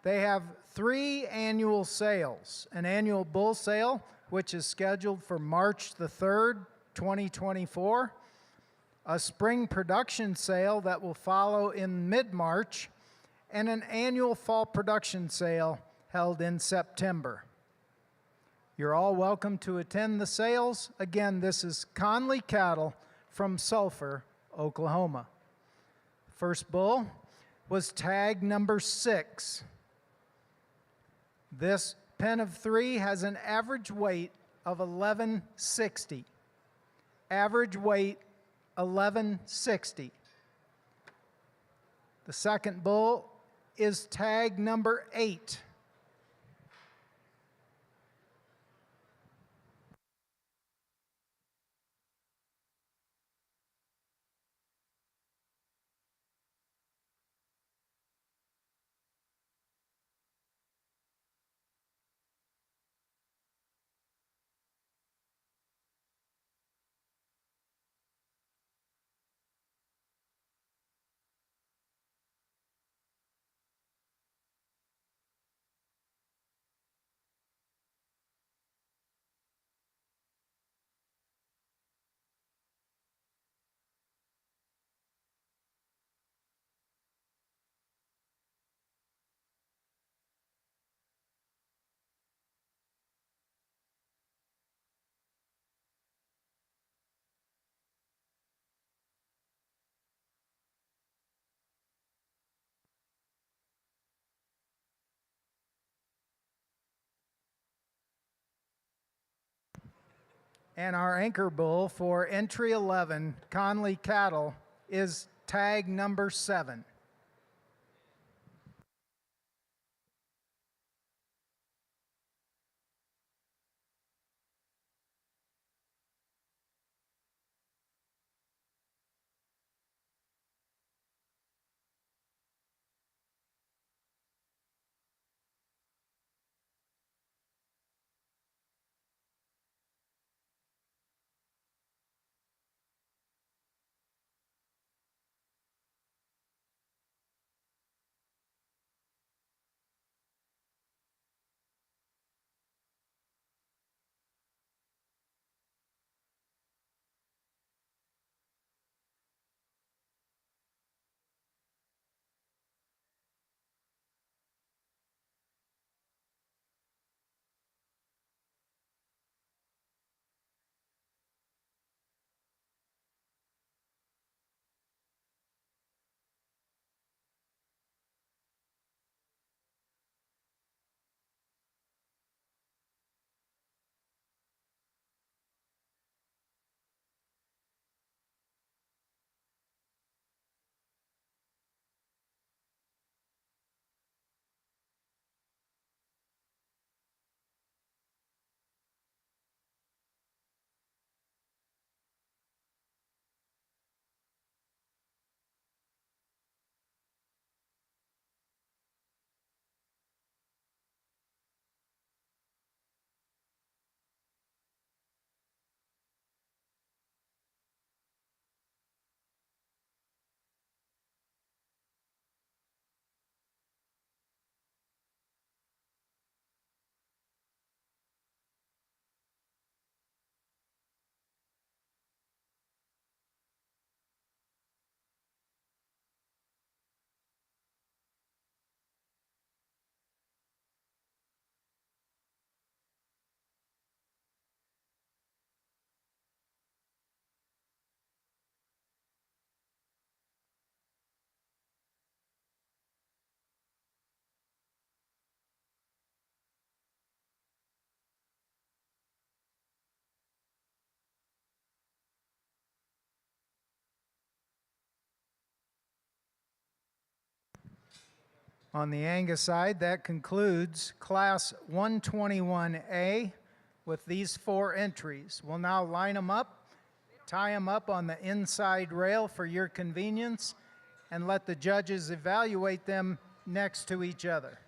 They have 3 annual sales, an annual bull sale, which is scheduled for March the 3rd, 2024, a spring production sale that will follow in mid-March, and an annual fall production sale held in September. You're all welcome to attend the sales. Again, this is Conley Cattle from Sulphur, Oklahoma. First bull was tag number 6. This pen of 3 has an average weight of 1160. Average weight 1160. The second bull is tag number 8. And our anchor bull for entry 11, Conley Cattle, is tag number 7. On the Angus side, that concludes Class 121A with these 4 entries. We'll now line them up, tie them up on the inside rail for your convenience, and let the judges evaluate them next to each other.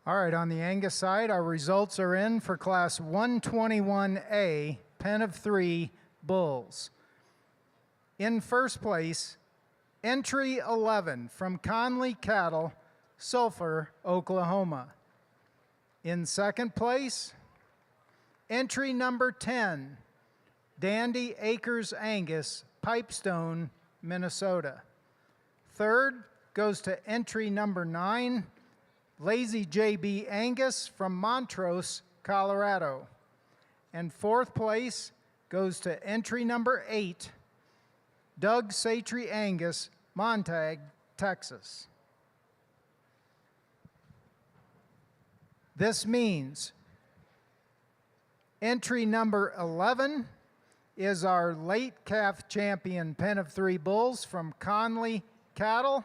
All right, on the Angus side, our results are in for Class 121A, pen of 3 bulls. In first place, entry 11 from Conley Cattle, Sulphur, Oklahoma. In second place, entry number 10, Dandy Acres Angus, Pipestone, Minnesota. Third goes to entry number 9, Lazy JB Angus from Montrose, Colorado. And fourth place goes to entry number 8, Doug Satry Angus, Montague, Texas. This means entry number 11 is our late calf champion pen of 3 bulls from Conley Cattle,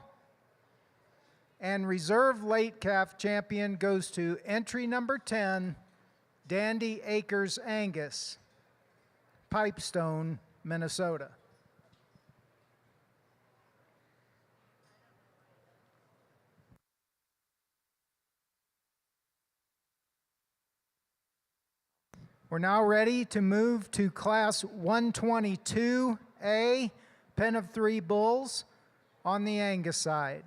and reserve late calf champion goes to entry number 10, Dandy Acres Angus, Pipestone, Minnesota. We're now ready to move to Class 122A, pen of 3 bulls on the Angus side.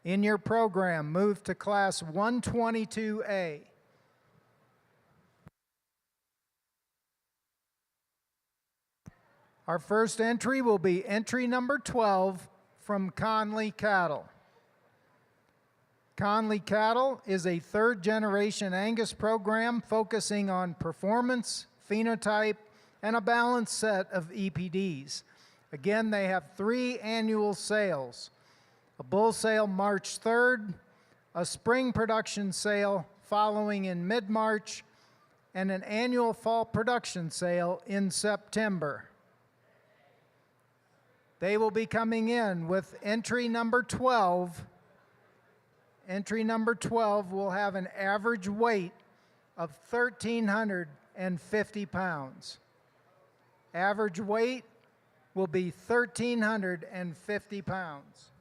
In your program, move to Class 122A. Our first entry will be entry number 12 from Conley Cattle. Conley Cattle is a third-generation Angus program focusing on performance, phenotype, and a balanced set of EPDs. Again, they have 3 annual sales: a bull sale March 3rd, a spring production sale following in mid-March, and an annual fall production sale in September. They will be coming in with entry number 12. Entry number 12 will have an average weight of 1,350 pounds. Average weight will be 1,350 pounds.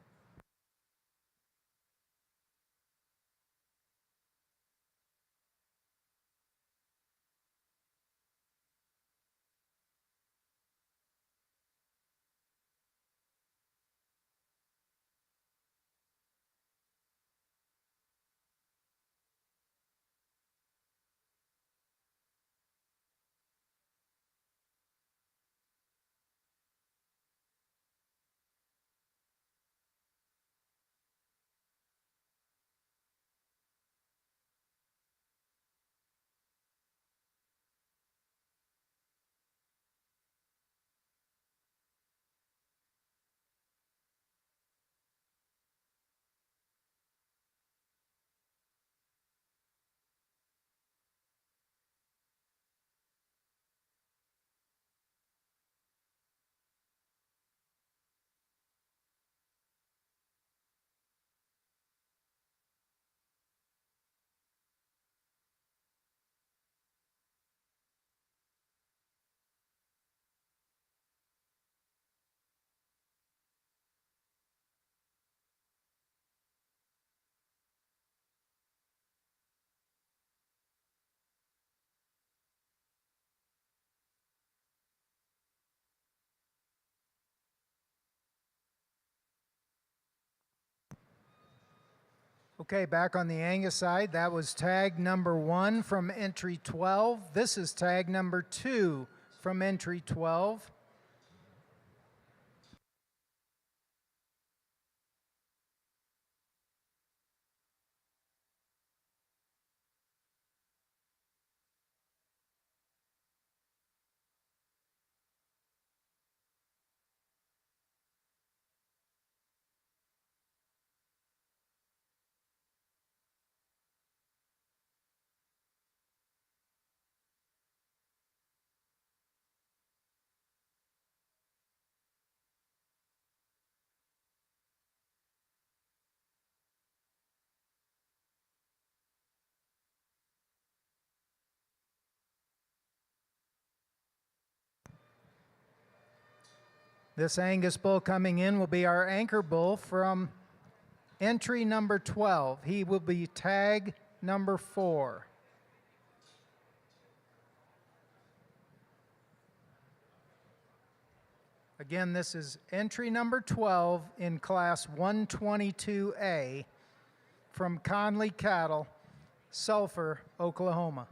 Okay, back on the Angus side, that was tag number 1 from entry 12. This is tag number 2 from entry 12. This Angus bull coming in will be our anchor bull from entry number 12. He will be tag number 4. Again, this is entry number 12 in Class 122A from Conley Cattle, Sulphur, Oklahoma.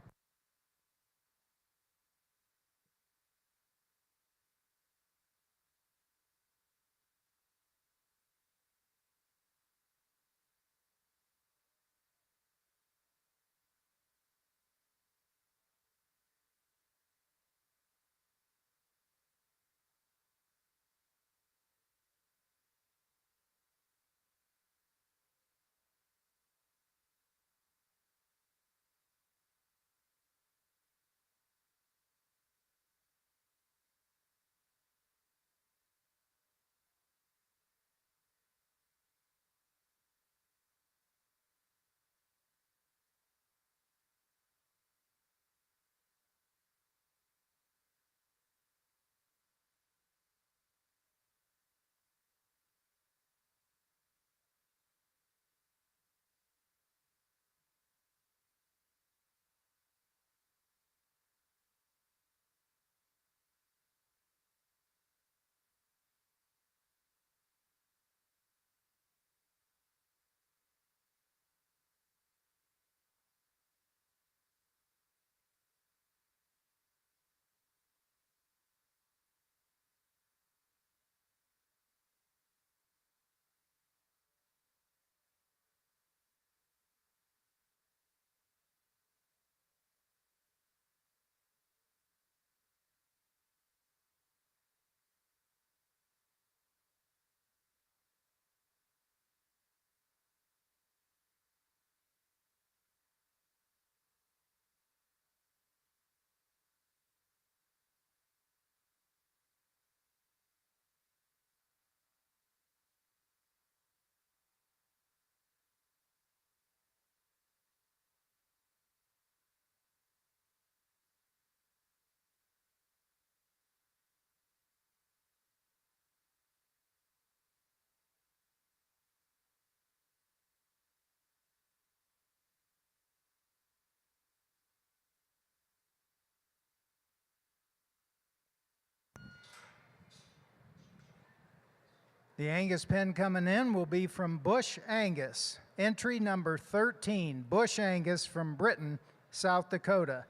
The Angus pen coming in will be from Bush Angus. Entry number 13, Bush Angus from Britain, South Dakota.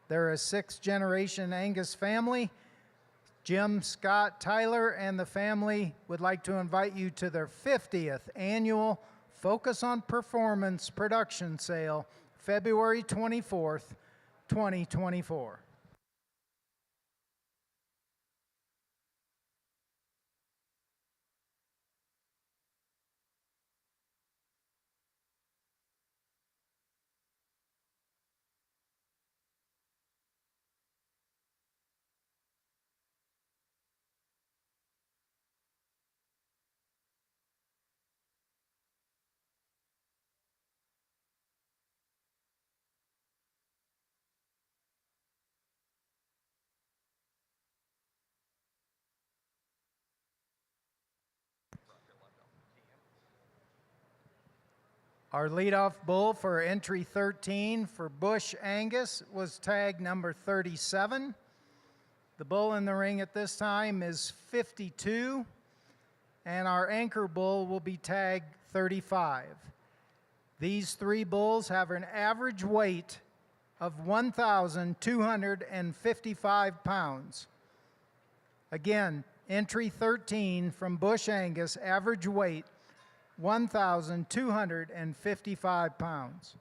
They're a 6th-generation Angus family. Jim, Scott, Tyler, and the family would like to invite you to their 50th annual Focus on Performance production sale, February 24th, 2024. Our leadoff bull for entry 13 for Bush Angus was tag number 37. The bull in the ring at this time is 52, and our anchor bull will be tag 35. These 3 bulls have an average weight of 1,255 pounds. Again, entry 13 from Bush Angus, average weight 1,255 pounds.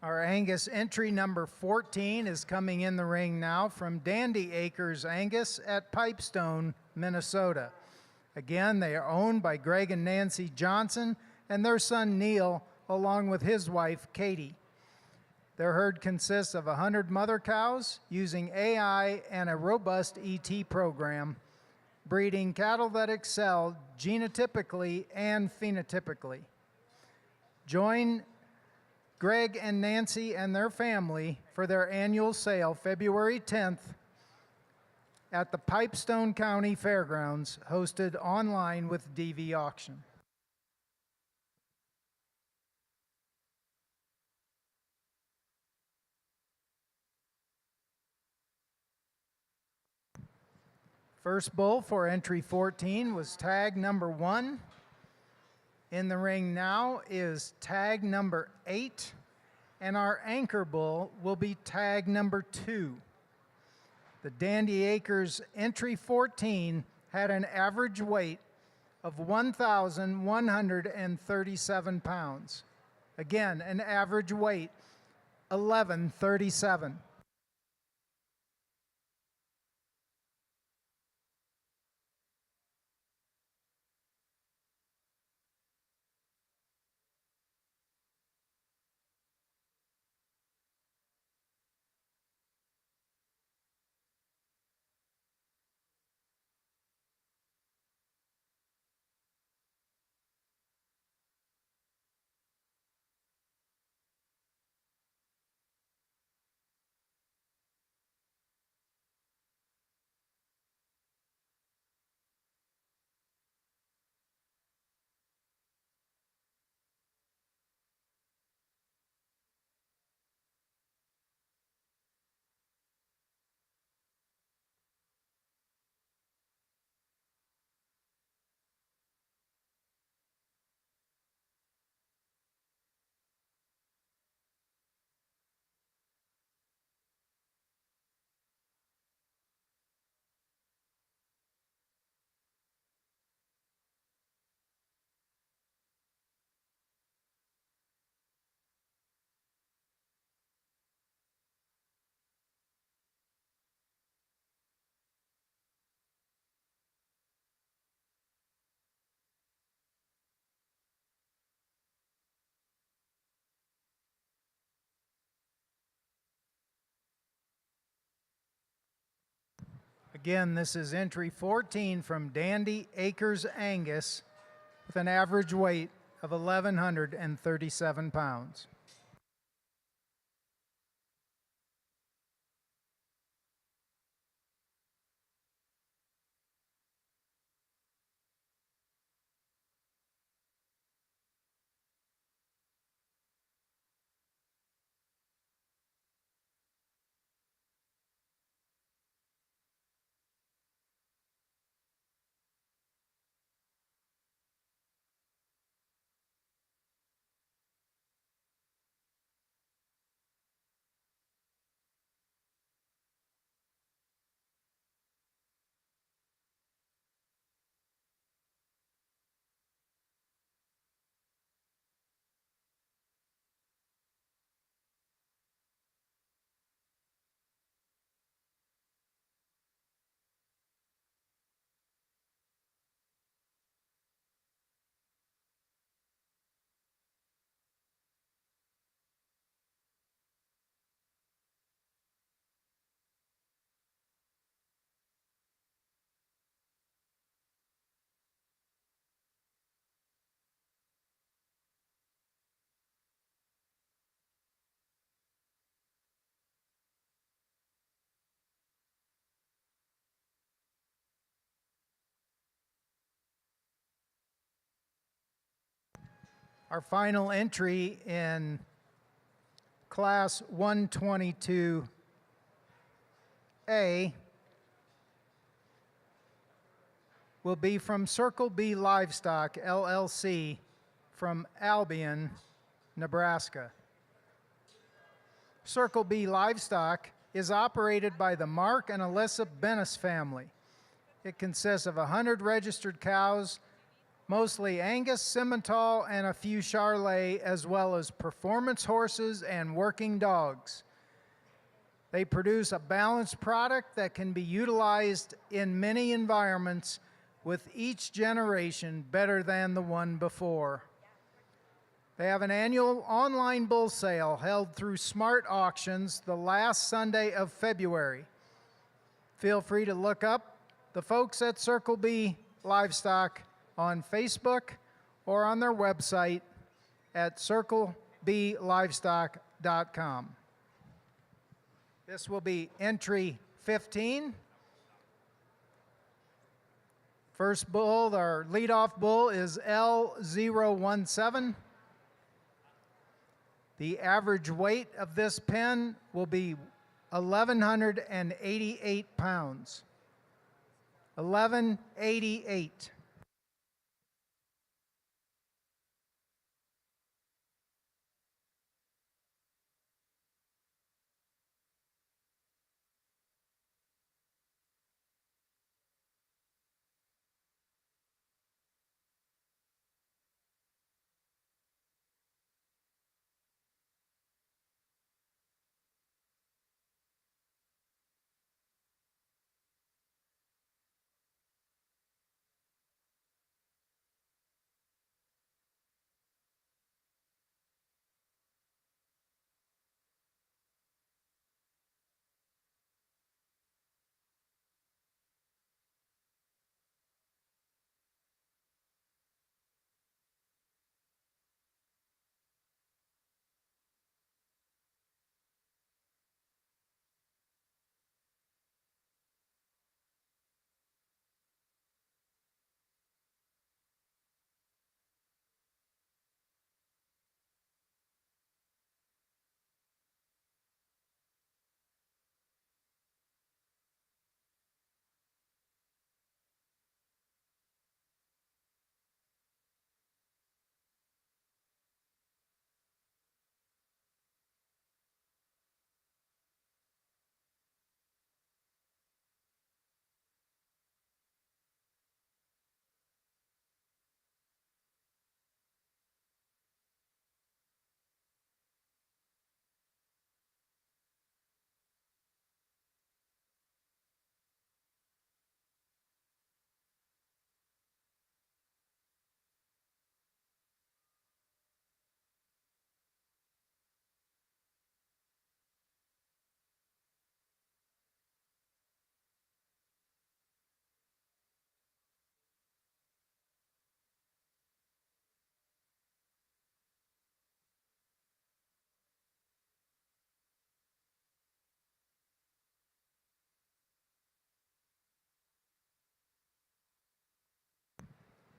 Our Angus entry number 14 is coming in the ring now from Dandy Acres Angus at Pipestone, Minnesota. Again, they are owned by Greg and Nancy Johnson and their son Neil, along with his wife Katie. Their herd consists of 100 mother cows using AI and a robust ET program, breeding cattle that excel genotypically and phenotypically. Join Greg and Nancy and their family for their annual sale February 10th at the Pipestone County Fairgrounds, hosted online with DV Auction. First bull for entry 14 was tag number 1. In the ring now is tag number 8, and our anchor bull will be tag number 2. The Dandy Acres entry 14 had an average weight of 1,137 pounds. Again, an average weight 1137. Again, this is entry 14 from Dandy Acres Angus with an average weight of 1,137 pounds. Our final entry in Class 122A will be from Circle B Livestock, LLC, from Albion, Nebraska. Circle B Livestock is operated by the Mark and Alyssa Bennis family. It consists of 100 registered cows mostly Angus, Simmental, and a few Charolais, as well as performance horses and working dogs. They produce a balanced product that can be utilized in many environments, with each generation better than the one before. They have an annual online bull sale held through Smart Auctions the last Sunday of February. Feel free to look up the folks at Circle B Livestock on Facebook or on their website at circleblivestock.com. This will be entry 15. First bull, our leadoff bull, is L017. The average weight of this pen will be 1,188 pounds. 1188.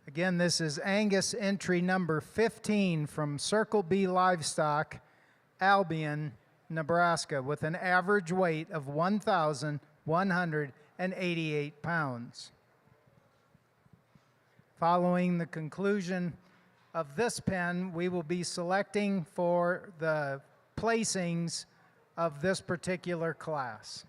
Again, this is Angus entry number 15 from Circle B Livestock, Albion, Nebraska, with an average weight of 1,188 pounds. Following the conclusion of this pen, we will be selecting for the placings of this particular class.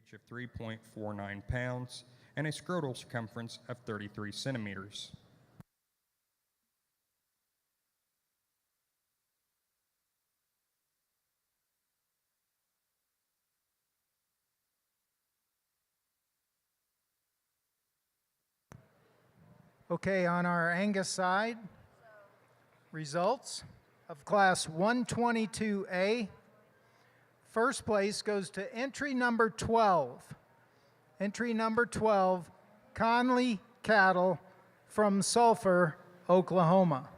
age of 3.49 pounds and a scrotal circumference of 33 centimeters. Okay, on our Angus side, results of Class 122A. First place goes to entry number 12. Entry number 12, Conley Cattle from Sulphur, Oklahoma.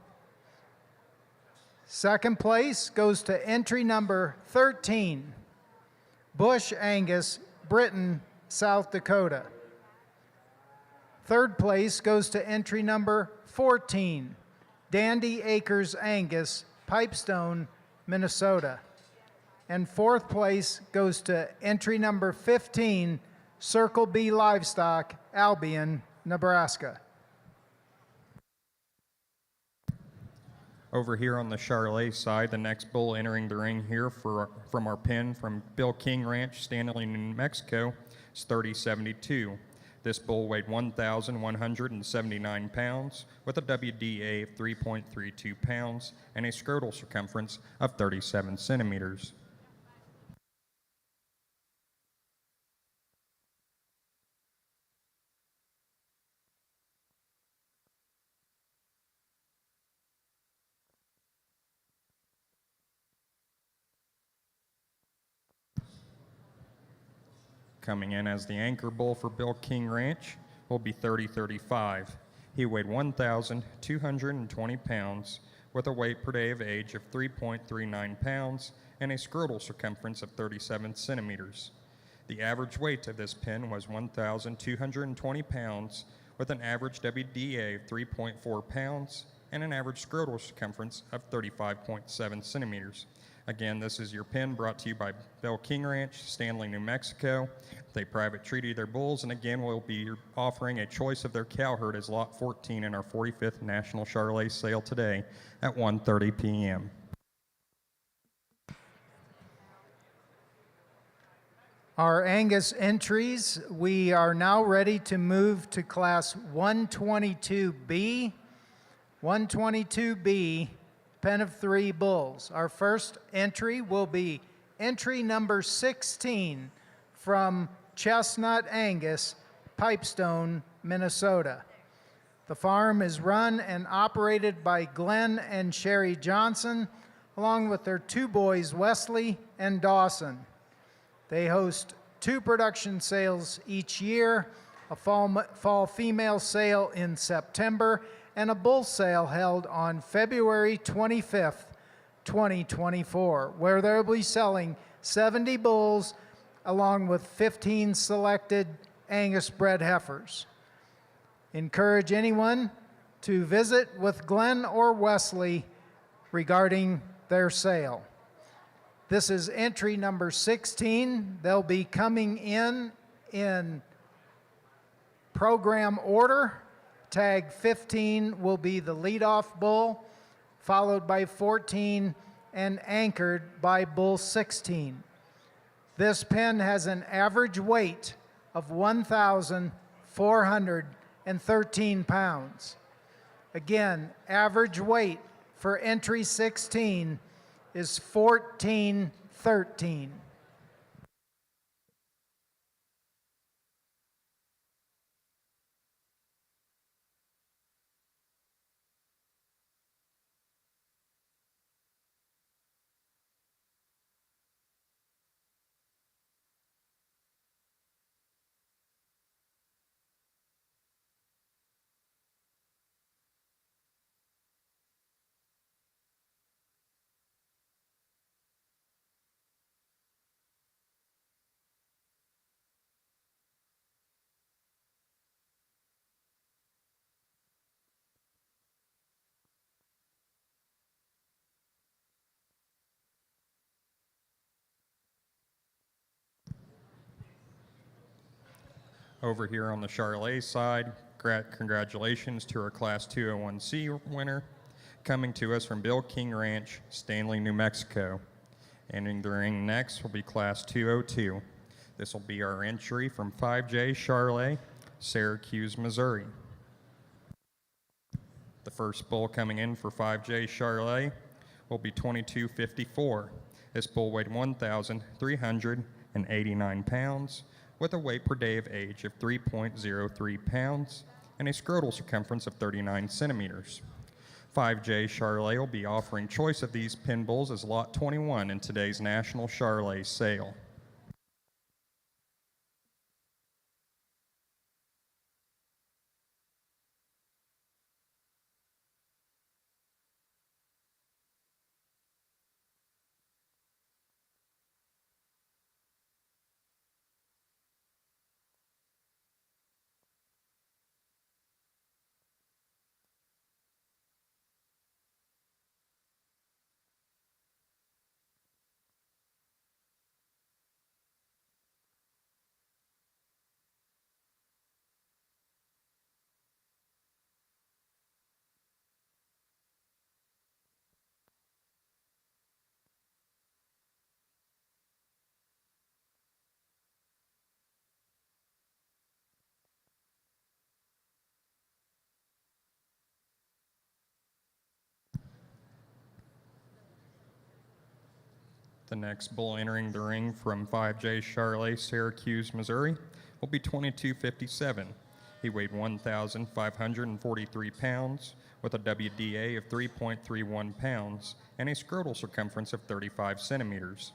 Second place goes to entry number 13, Bush Angus, Britain, South Dakota. Third place goes to entry number 14, Dandy Acres Angus, Pipestone, Minnesota. And fourth place goes to entry number 15, Circle B Livestock, Albion, Nebraska. Over here on the Charolais side, the next bull entering the ring here from our pen from Bill King Ranch, Stanley, New Mexico, is 3072. This bull weighed 1,179 pounds with a WDA of 3.32 pounds and a scrotal circumference of 37 centimeters. Coming in as the anchor bull for Bill King Ranch will be 3035. He weighed 1,220 pounds with a weight per day of age of 3.39 pounds and a scrotal circumference of 37 centimeters. The average weight of this pen was 1,220 pounds with an average WDA of 3.4 pounds and an average scrotal circumference of 35.7 centimeters. Again, this is your pen brought to you by Bill King Ranch, Stanley, New Mexico. They private treaty their bulls, and again, we'll be offering a choice of their cow herd as Lot 14 in our 45th National Charolais sale today at 1:30 p.m. Our Angus entries, we are now ready to move to Class 122B. 122B, pen of 3 bulls. Our first entry will be entry number 16 from Chestnut Angus, Pipestone, Minnesota. The farm is run and operated by Glenn and Sherry Johnson, along with their 2 boys, Wesley and Dawson. They host 2 production sales each year, a fall female sale in September, and a bull sale held on February 25th, 2024, where they'll be selling 70 bulls along with 15 selected Angus bred heifers. Encourage anyone to visit with Glenn or Wesley regarding their sale. This is entry number 16. They'll be coming in program order. Tag 15 will be the leadoff bull, followed by 14 and anchored by bull 16. This pen has an average weight of 1,413 pounds. Again, average weight for entry 16 is 1413. Over here on the Charolais side, congratulations to our Class 201C winner, coming to us from Bill King Ranch, Stanley, New Mexico. Entering the ring next will be Class 202. This will be our entry from 5J Charlet, Syracuse, Missouri. The first bull coming in for 5J Charlet will be 2254. This bull weighed 1,389 pounds with a weight per day of age of 3.03 pounds and a scrotal circumference of 39 centimeters. 5J Charlet will be offering choice of these pin bulls as lot 21 in today's National Charlet sale. The next bull entering the ring from 5J Charlet, Syracuse, Missouri, will be 2257. He weighed 1,543 pounds with a WDA of 3.31 pounds and a scrotal circumference of 35 centimeters.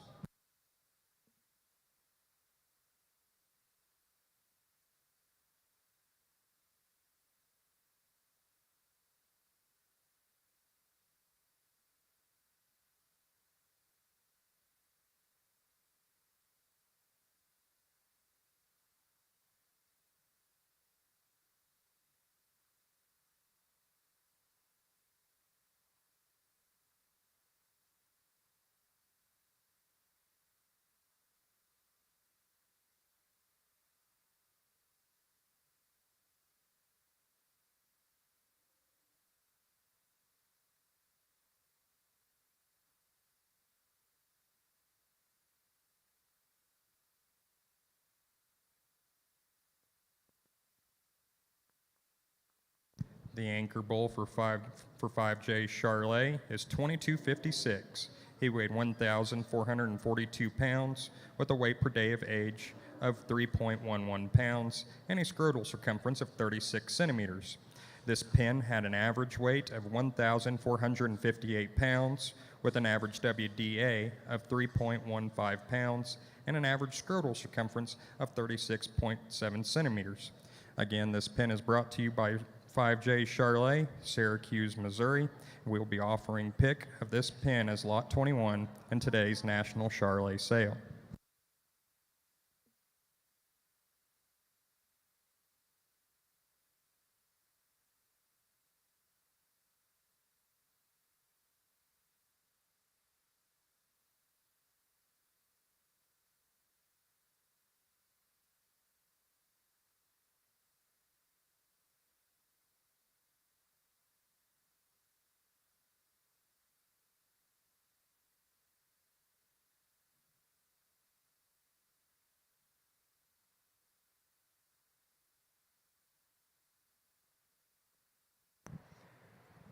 The anchor bull for 5J Charlet is 2256. He weighed 1,442 pounds with a weight per day of age of 3.11 pounds and a scrotal circumference of 36 centimeters. This pin had an average weight of 1,458 pounds with an average WDA of 3.15 pounds and an average scrotal circumference of 36.7 centimeters. Again, this pin is brought to you by 5J Charlet, Syracuse, Missouri. We will be offering pick of this pin as lot 21 in today's National Charlet sale.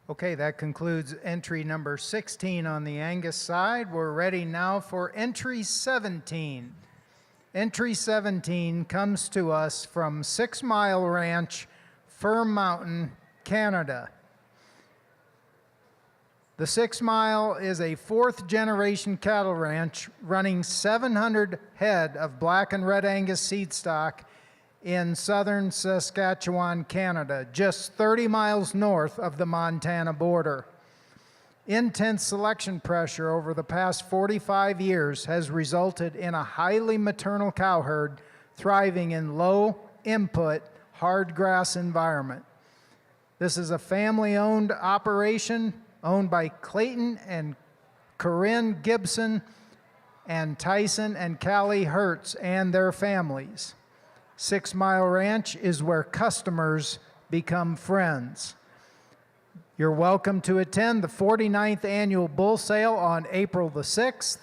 Okay, that concludes entry number 16 on the Angus side. We're ready now for entry 17. Entry 17 comes to us from 6 Mile Ranch, Fir Mountain, Canada. The 6 Mile is a 4th generation cattle ranch running 700 head of black and red Angus seed stock in southern Saskatchewan, Canada, just 30 miles north of the Montana border. Intense selection pressure over the past 45 years has resulted in a highly maternal cow herd thriving in low input, hard grass environment. This is a family-owned operation owned by Clayton and Corinne Gibson and Tyson and Callie Hertz and their families. 6 Mile Ranch is where customers become friends. You're welcome to attend the 49th Annual Bull Sale on April the 6th.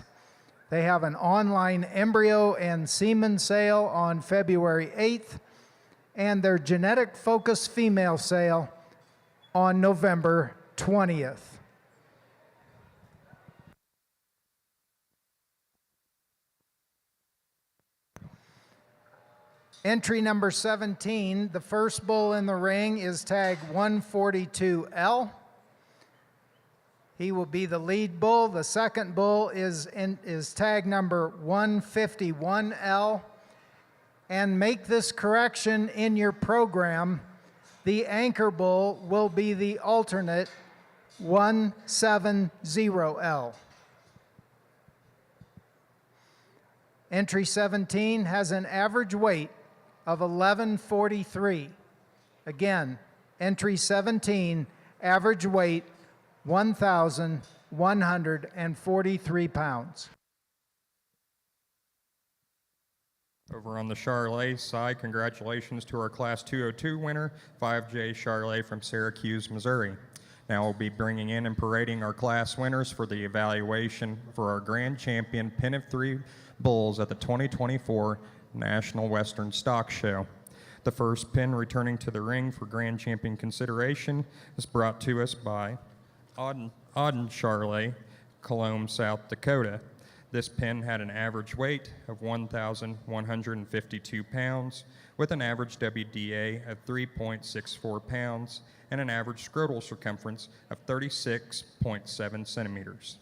They have an online embryo and semen sale on February 8th, and their genetic focus female sale on November 20th. Entry number 17, the first bull in the ring is tag 142L. He will be the lead bull. The second bull is tag number 151L. And make this correction in your program. The anchor bull will be the alternate 170L. Entry 17 has an average weight of 1143. Again, entry 17, average weight 1,143 pounds. Over on the Charolais side, congratulations to our Class 202 winner, 5J Charolais from Syracuse, Missouri. Now we'll be bringing in and parading our class winners for the evaluation for our grand champion Pin of 3 bulls at the 2024 National Western Stock Show. The first pin returning to the ring for grand champion consideration is brought to us by Auden Charolais, Cologne, South Dakota. This pin had an average weight of 1,152 pounds with an average WDA of 3.64 pounds and an average scrotal circumference of 36.7 centimeters.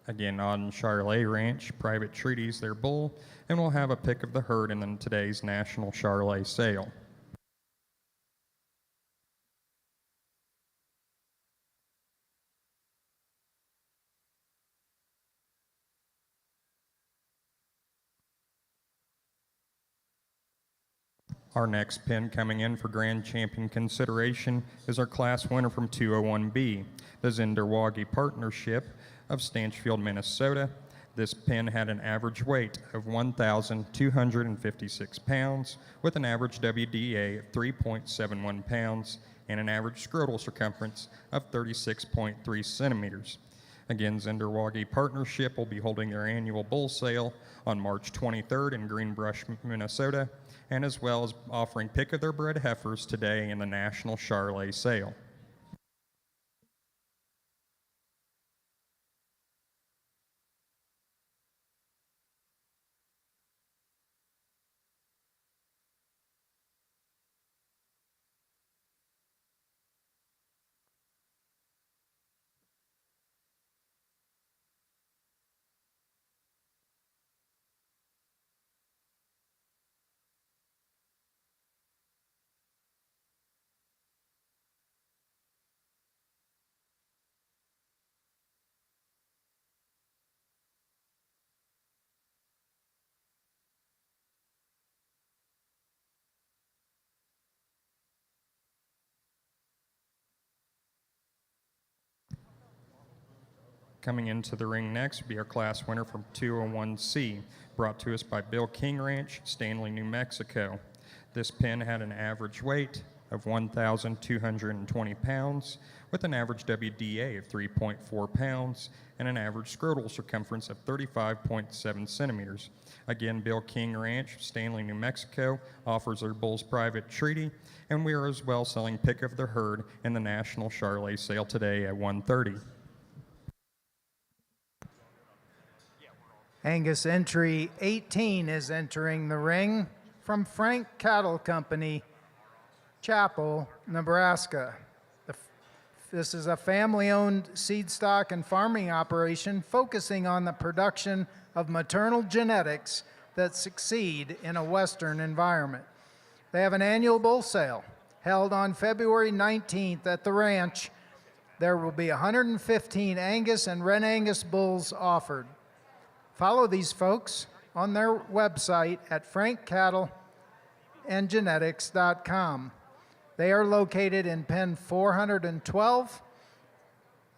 Again, on Charolais Ranch, private treaties their bull, and we'll have a pick of the herd in today's National Charolais sale. Our next pin coming in for grand champion consideration is our class winner from 201B, the Zinderwagi Partnership of Stanchfield, Minnesota. This pin had an average weight of 1,256 pounds with an average WDA of 3.71 pounds and an average scrotal circumference of 36.3 centimeters. Again, Zinderwagi Partnership will be holding their annual bull sale on March 23rd in Greenbrush, Minnesota, and as well as offering pick of their bred heifers today in the National Charolais sale. Coming into the ring next will be our class winner from 201C, brought to us by Bill King Ranch, Stanley, New Mexico. This pin had an average weight of 1,220 pounds with an average WDA of 3.4 pounds and an average scrotal circumference of 35.7 centimeters. Again, Bill King Ranch, Stanley, New Mexico, offers their bulls private treaty, and we are as well selling pick of the herd in the National Charolais sale today at 1:30. Angus entry 18 is entering the ring from Frank Cattle Company, Chapel, Nebraska. This is a family-owned seed stock and farming operation focusing on the production of maternal genetics that succeed in a Western environment. They have an annual bull sale held on February 19th at the ranch. There will be 115 Angus and Red Angus bulls offered. Follow these folks on their website at frankcattleandgenetics.com. They are located in pen 412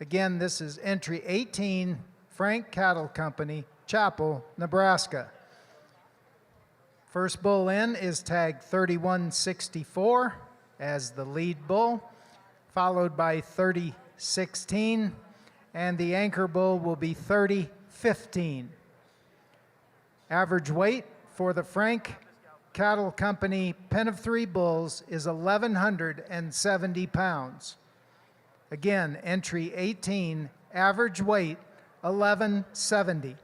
Again, this is entry 18, Frank Cattle Company, Chapel, Nebraska. First bull in is tag 3164 as the lead bull, followed by 3016, and the anchor bull will be 3015. Average weight for the Frank Cattle Company pen of 3 bulls is 1,170 pounds. Again, entry 18, average weight 1170.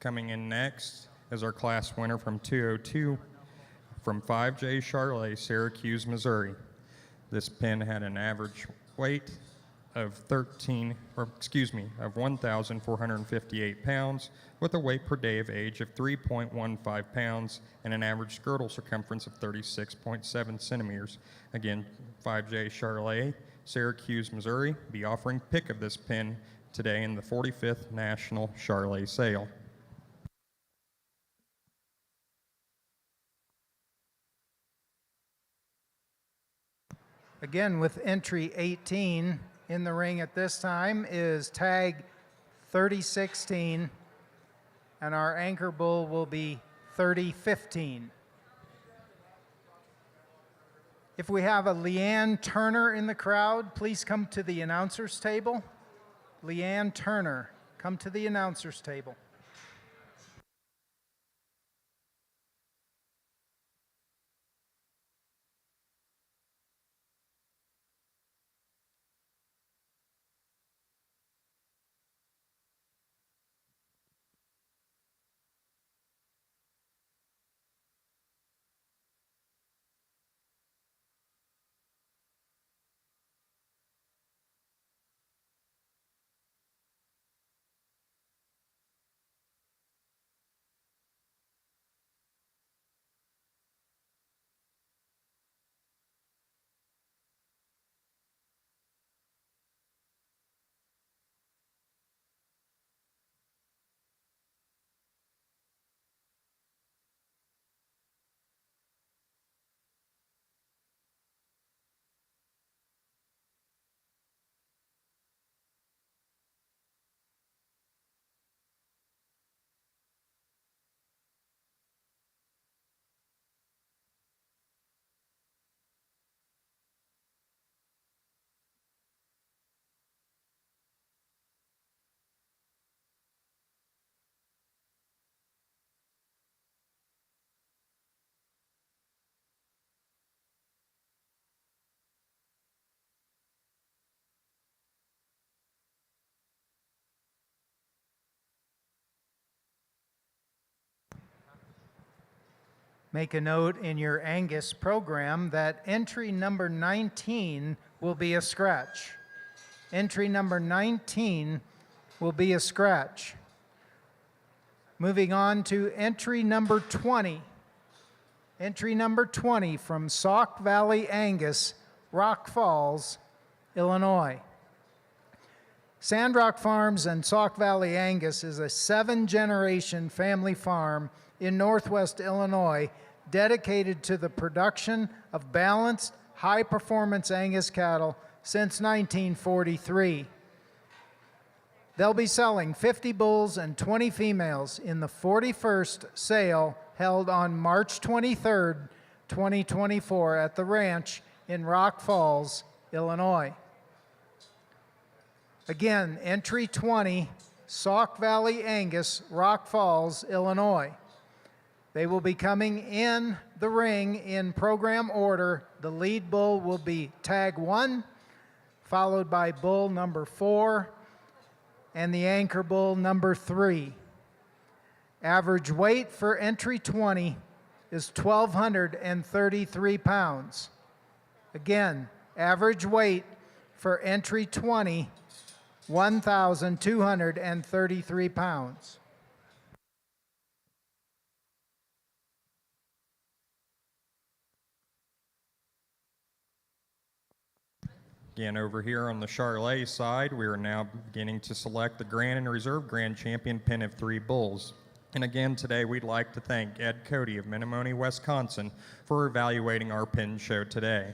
Coming in next is our class winner from 202 from 5J Charlet, Syracuse, Missouri. This pen had an average weight of 1,458 pounds with a weight per day of age of 3.15 pounds and an average girdle circumference of 36.7 centimeters. Again, 5J Charlet, Syracuse, Missouri, be offering pick of this pen today in the 45th National Charlet Sale. Again, with entry 18 in the ring at this time is tag 3016, and our anchor bull will be 3015. If we have a Leanne Turner in the crowd, please come to the announcer's table. Leanne Turner, come to the announcer's table. Make a note in your Angus program that entry number 19 will be a scratch. Entry number 19 will be a scratch. Moving on to entry number 20. Entry number 20 from Sauk Valley Angus, Rock Falls, Illinois. Sandrock Farms and Sauk Valley Angus is a 7-generation family farm in northwest Illinois dedicated to the production of balanced, high-performance Angus cattle since 1943. They'll be selling 50 bulls and 20 females in the 41st sale held on March 23rd, 2024 at the ranch in Rock Falls, Illinois. Again, entry 20, Sauk Valley Angus, Rock Falls, Illinois. They will be coming in the ring in program order. The lead bull will be tag 1, followed by bull number 4, and the anchor bull number 3. Average weight for entry 20 is 1,233 pounds. Again, average weight for entry 20, 1,233 pounds. Again, over here on the Charlet side, we are now beginning to select the Grand and Reserve Grand Champion Pin of 3 Bulls. And again, today we'd like to thank Ed Cody of Menomonee, Wisconsin, for evaluating our pin show today.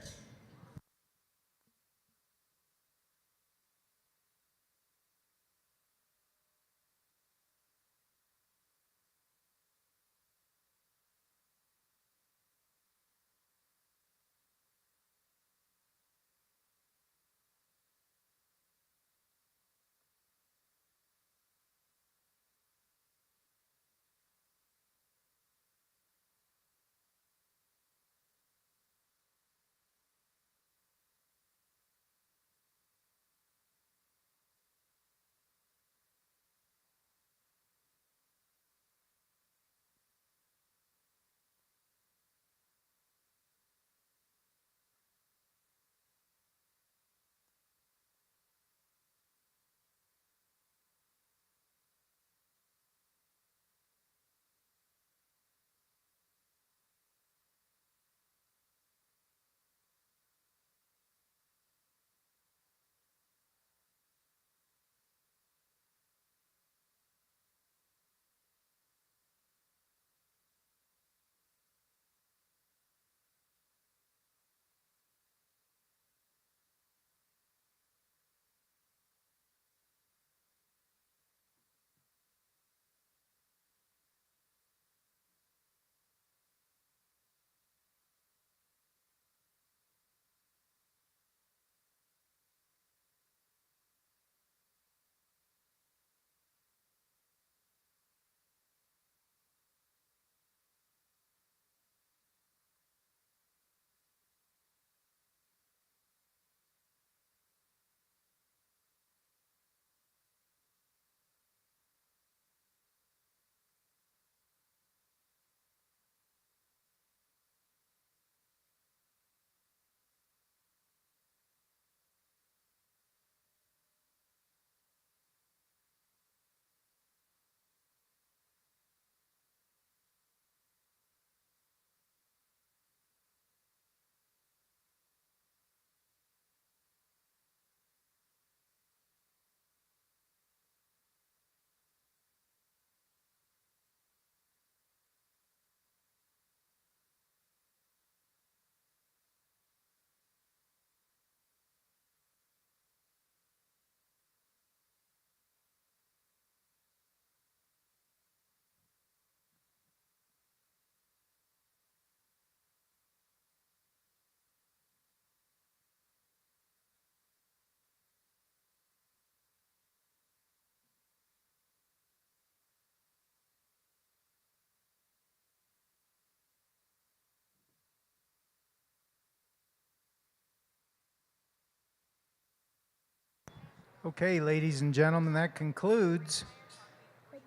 Okay, ladies and gentlemen, that concludes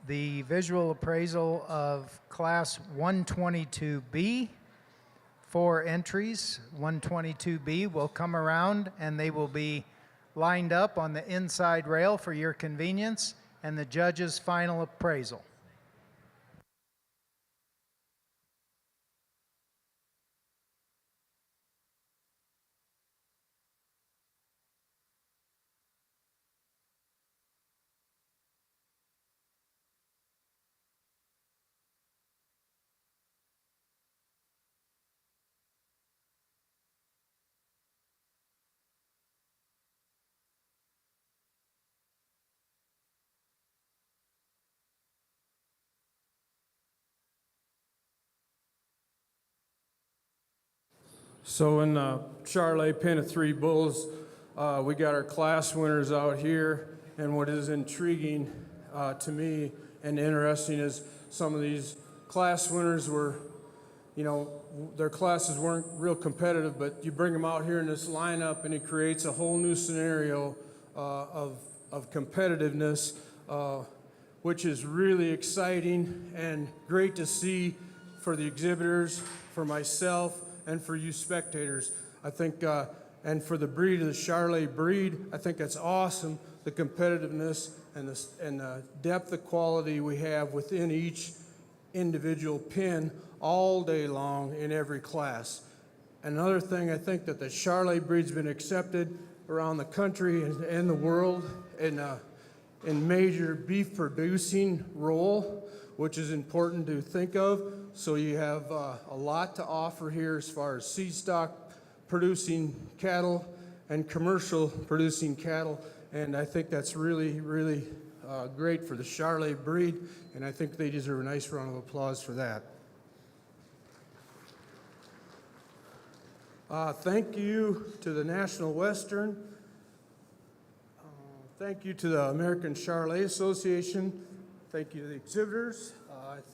the visual appraisal of Class 122B. 4 entries. 122B will come around and they will be lined up on the inside rail for your convenience and the judge's final appraisal. So in the Charlet Pin of 3 Bulls, we got our class winners out here, and what is intriguing to me and interesting is some of these class winners were, you know, their classes weren't real competitive, but you bring them out here in this lineup and it creates a whole new scenario of competitiveness. which is really exciting and great to see for the exhibitors, for myself, and for you spectators. I think, and for the breed of the Charolais breed, I think that's awesome, the competitiveness and the depth of quality we have within each individual pin all day long in every class. Another thing, I think that the Charolais breed's been accepted around the country and the world in major beef producing role, which is important to think of. So you have a lot to offer here as far as seed stock producing cattle and commercial producing cattle. And I think that's really, really great for the Charolais breed. And I think they deserve a nice round of applause for that. Thank you to the National Western. Thank you to the American Charolais Association. Thank you to the exhibitors.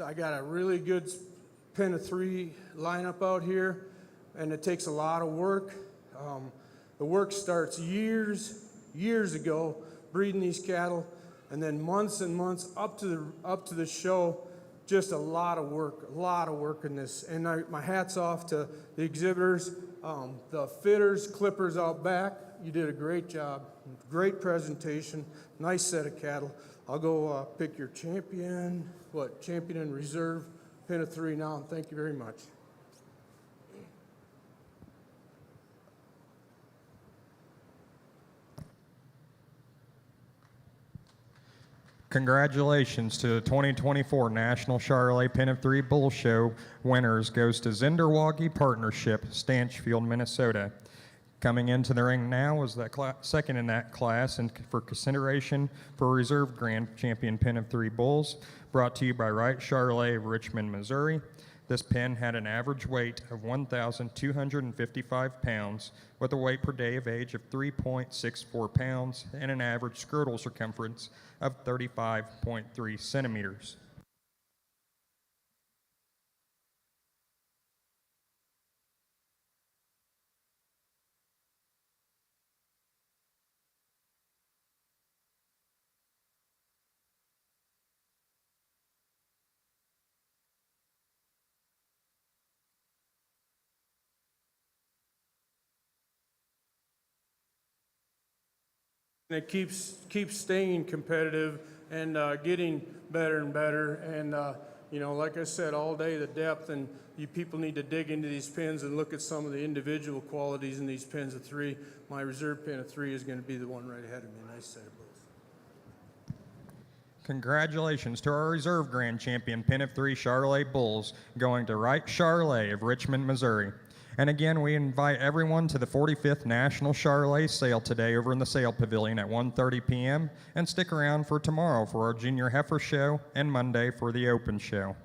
I got a really good pen of 3 lineup out here, and it takes a lot of work. The work starts years ago, breeding these cattle, and then months and months up to the show. Just a lot of work in this. And my hat's off to the exhibitors, the fitters, clippers out back. You did a great job, great presentation, nice set of cattle. I'll go pick your champion and reserve pen of 3 now, and thank you very much. Congratulations to the 2024 National Charolais Pen of 3 Bull Show winners goes to Zinderwagi Partnership, Stanchfield, Minnesota. Coming into the ring now is that second in that class, and for consideration for Reserve Grand Champion Pen of 3 Bulls, brought to you by Wright Charolais of Richmond, Missouri. This pen had an average weight of 1,255 pounds, with a weight per day of age of 3.64 pounds and an average scrotal circumference of 35.3 centimeters. And it keeps staying competitive and getting better and better. And like I said, all day the depth, and you people need to dig into these pins and look at some of the individual qualities in these pins of 3. My reserve pin of 3 is going to be the one right ahead of me. Nice set of both. Congratulations to our Reserve Grand Champion Pen of 3 Charolais Bulls, going to Wright Charolais of Richmond, Missouri. And again, we invite everyone to the 45th National Charolais Sale today over in the Sale Pavilion at 1:30 p.m. And stick around for tomorrow for our Junior Heifer Show and Monday for the Open Show.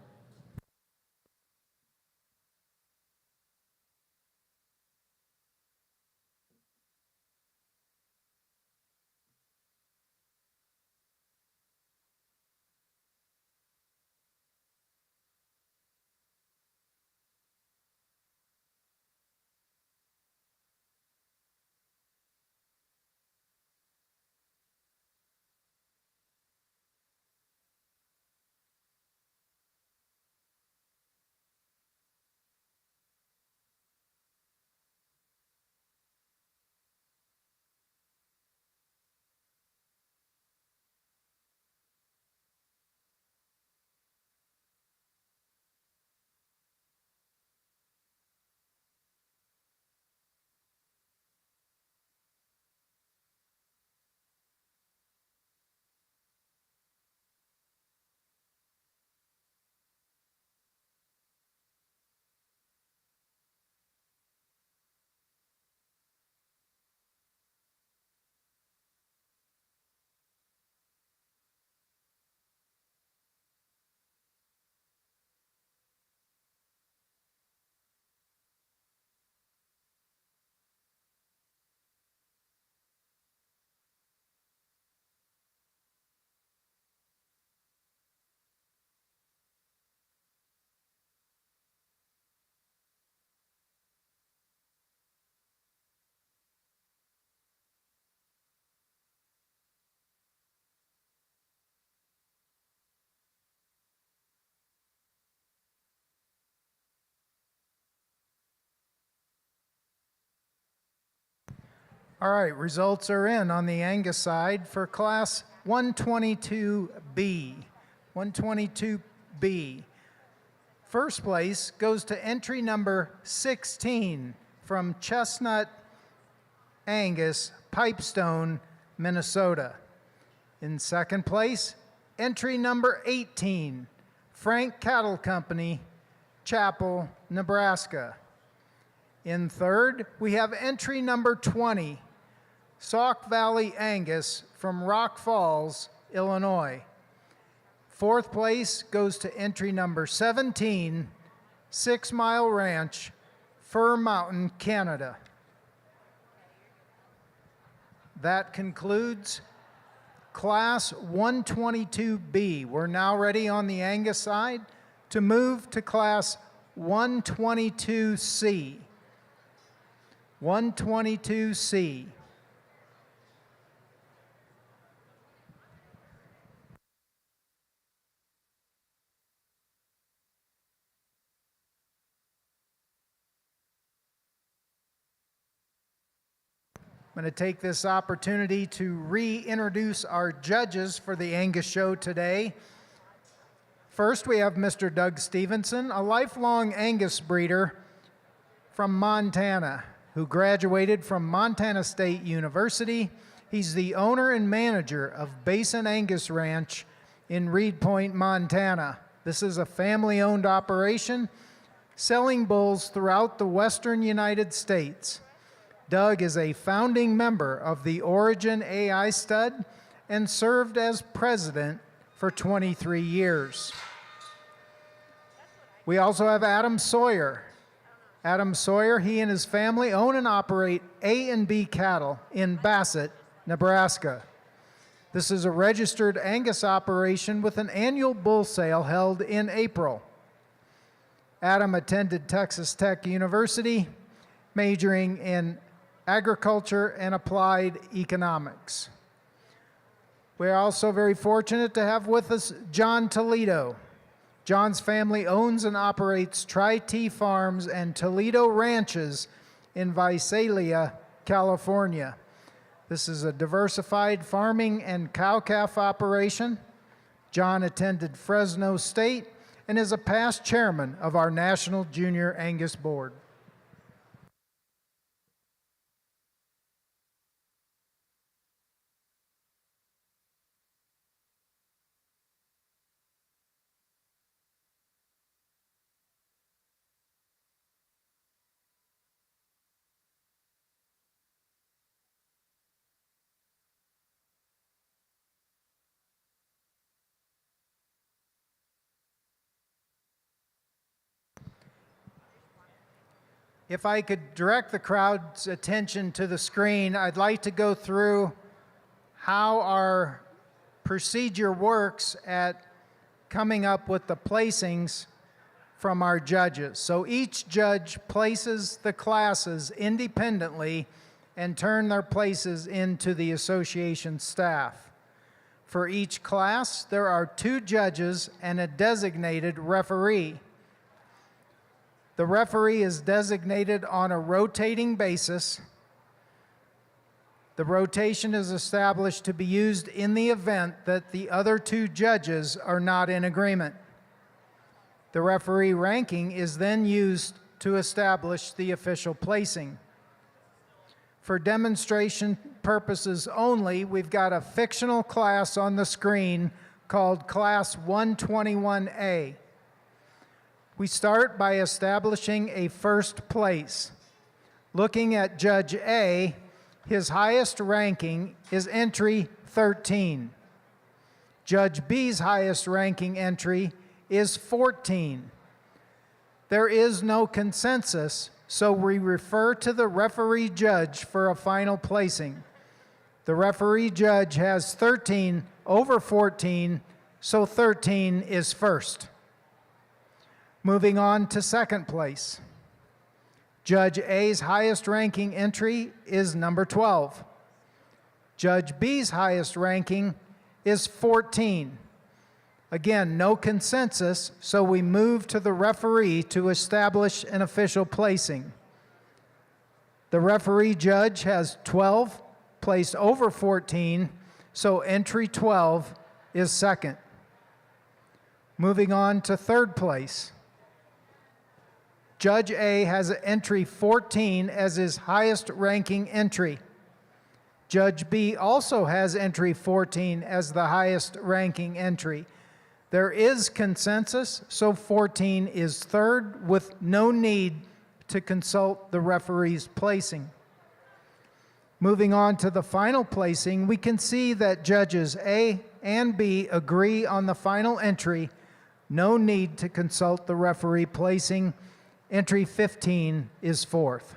All right, results are in on the Angus side for Class 122B. 122B. First place goes to entry number 16 from Chestnut Angus, Pipestone, Minnesota. In second place, entry number 18, Frank Cattle Company, Chapel, Nebraska. In third, we have entry number 20, Sauk Valley Angus from Rock Falls, Illinois. Fourth place goes to entry number 17, 6 Mile Ranch, Fir Mountain, Canada. That concludes Class 122B. We're now ready on the Angus side to move to Class 122C. 122C. I'm going to take this opportunity to reintroduce our judges for the Angus show today. First, we have Mr. Doug Stevenson, a lifelong Angus breeder from Montana, who graduated from Montana State University. He's the owner and manager of Basin Angus Ranch in Reed Point, Montana. This is a family-owned operation selling bulls throughout the western United States. Doug is a founding member of the Origin AI Stud and served as president for 23 years. We also have Adam Sawyer. Adam Sawyer, he and his family own and operate A and B cattle in Bassett, Nebraska. This is a registered Angus operation with an annual bull sale held in April. Adam attended Texas Tech University, majoring in agriculture and applied economics. We are also very fortunate to have with us John Toledo. John's family owns and operates Tri-T Farms and Toledo Ranches in Visalia, California. This is a diversified farming and cow-calf operation. John attended Fresno State and is a past chairman of our National Junior Angus Board. If I could direct the crowd's attention to the screen, I'd like to go through how our procedure works at coming up with the placings from our judges. So each judge places the classes independently and turn their places into the association staff. For each class, there are 2 judges and a designated referee. The referee is designated on a rotating basis. The rotation is established to be used in the event that the other 2 judges are not in agreement. The referee ranking is then used to establish the official placing. For demonstration purposes only, we've got a fictional class on the screen called Class 121A. We start by establishing a first place. Looking at Judge A, his highest ranking is entry 13. Judge B's highest ranking entry is 14. There is no consensus, so we refer to the referee judge for a final placing. The referee judge has 13 over 14, so 13 is first. Moving on to second place. Judge A's highest ranking entry is number 12. Judge B's highest ranking is 14. Again, no consensus, so we move to the referee to establish an official placing. The referee judge has 12 placed over 14, so entry 12 is second. Moving on to third place. Judge A has entry 14 as his highest ranking entry. Judge B also has entry 14 as the highest ranking entry. There is consensus, so 14 is third with no need to consult the referee's placing. Moving on to the final placing, we can see that judges A and B agree on the final entry. No need to consult the referee placing. Entry 15 is fourth.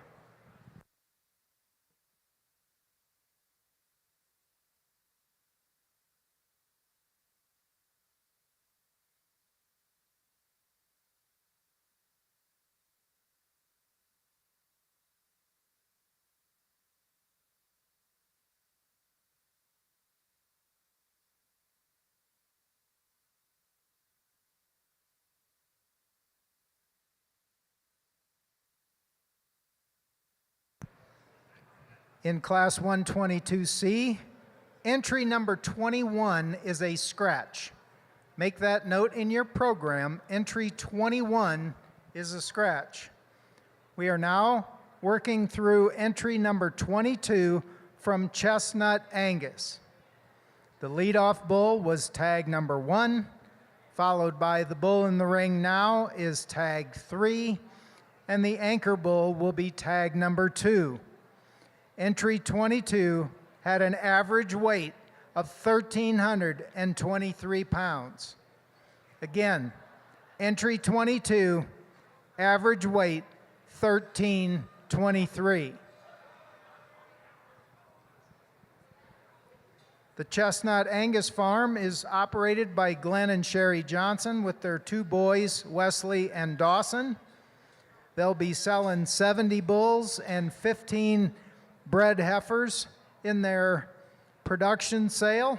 In Class 122C, entry number 21 is a scratch. Make that note in your program. Entry 21 is a scratch. We are now working through entry number 22 from Chestnut Angus. The leadoff bull was tag number 1, followed by the bull in the ring now is tag 3, and the anchor bull will be tag number 2. Entry 22 had an average weight of 1,323 pounds. Again, entry 22, average weight 1,323. The Chestnut Angus farm is operated by Glenn and Sherry Johnson with their 2 boys, Wesley and Dawson. They'll be selling 70 bulls and 15 bred heifers in their production sale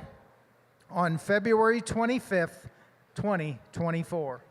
on February 25th, 2024.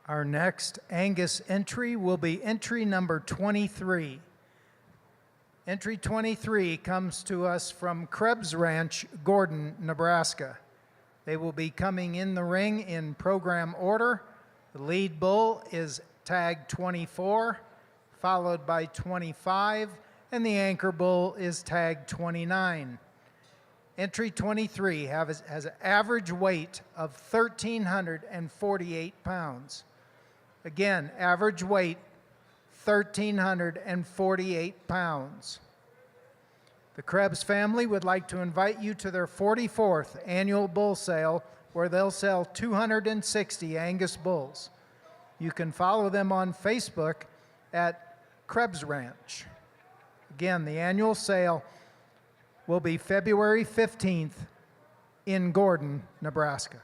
Our next Angus entry will be entry number 23. Entry 23 comes to us from Krebs Ranch, Gordon, Nebraska. They will be coming in the ring in program order. The lead bull is tag 24, followed by 25, and the anchor bull is tag 29. Entry 23 has an average weight of 1,348 pounds. Again, average weight 1,348 pounds. The Krebs family would like to invite you to their 44th annual bull sale, where they'll sell 260 Angus bulls. You can follow them on Facebook at Krebs Ranch. Again, the annual sale will be February 15th in Gordon, Nebraska.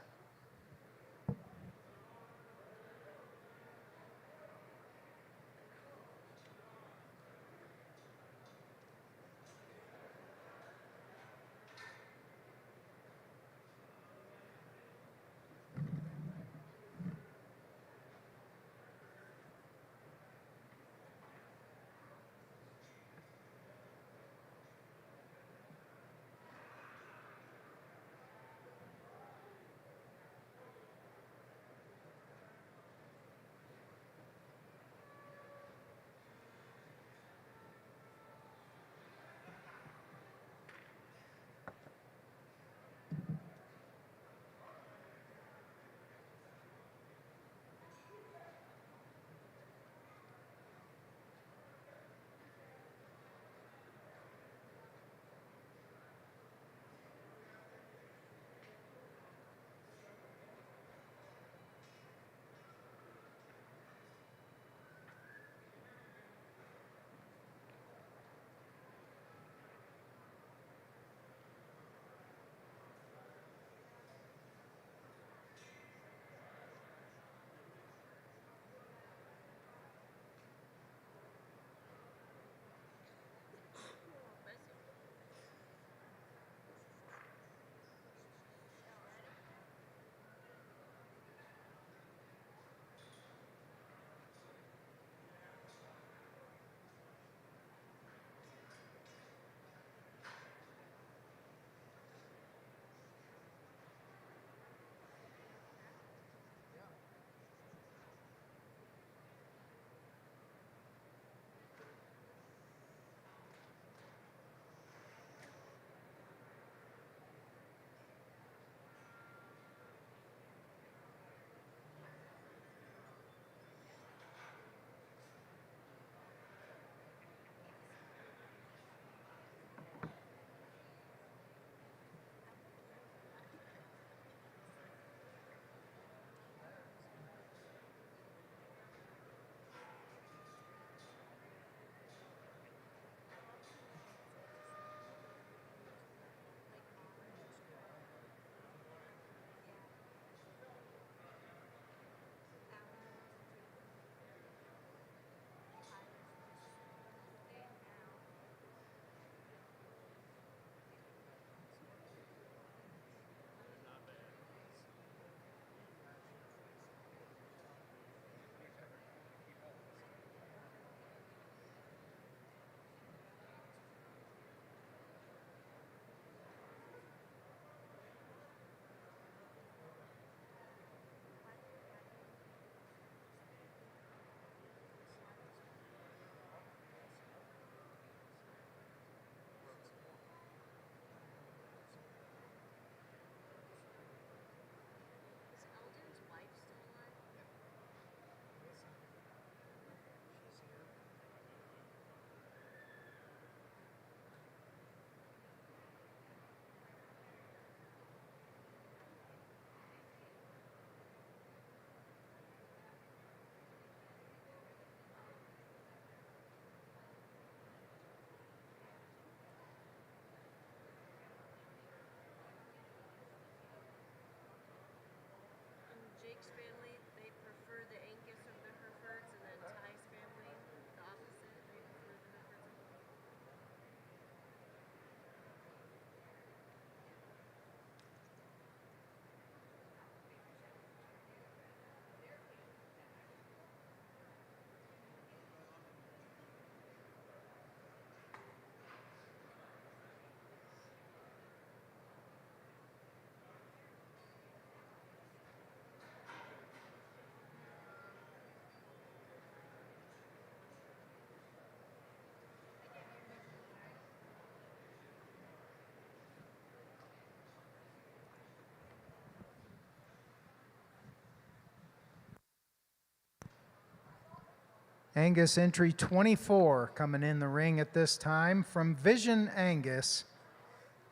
Angus entry 24 coming in the ring at this time from Vision Angus,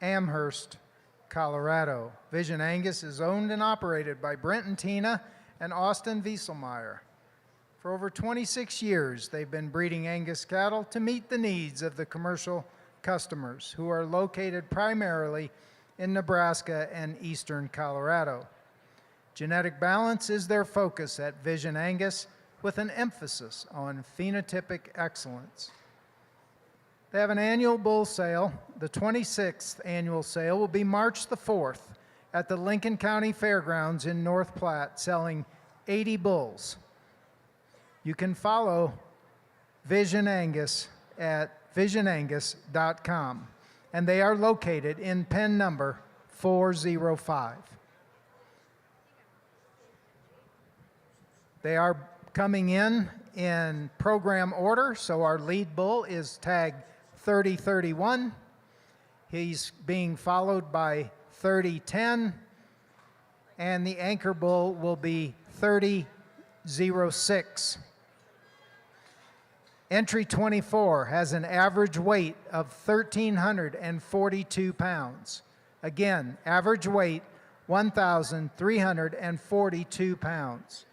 Amherst, Colorado. Vision Angus is owned and operated by Brent and Tina and Austin Wieselmeyer. For over 26 years, they've been breeding Angus cattle to meet the needs of the commercial customers who are located primarily in Nebraska and eastern Colorado. Genetic balance is their focus at Vision Angus, with an emphasis on phenotypic excellence. They have an annual bull sale. The 26th annual sale will be March the 4th at the Lincoln County Fairgrounds in North Platte, selling 80 bulls. You can follow Vision Angus at visionangus.com, and they are located in pen number 405. They are coming in program order, so our lead bull is tag 3031. He's being followed by 3010, and the anchor bull will be 3006. Entry 24 has an average weight of 1,342 pounds. Again, average weight 1,342 pounds.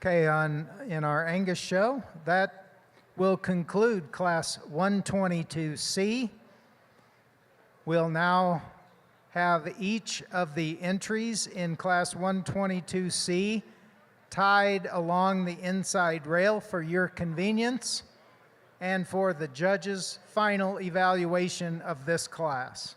Okay, in our Angus show, that will conclude Class 122C. We'll now have each of the entries in Class 122C tied along the inside rail for your convenience and for the judge's final evaluation of this class.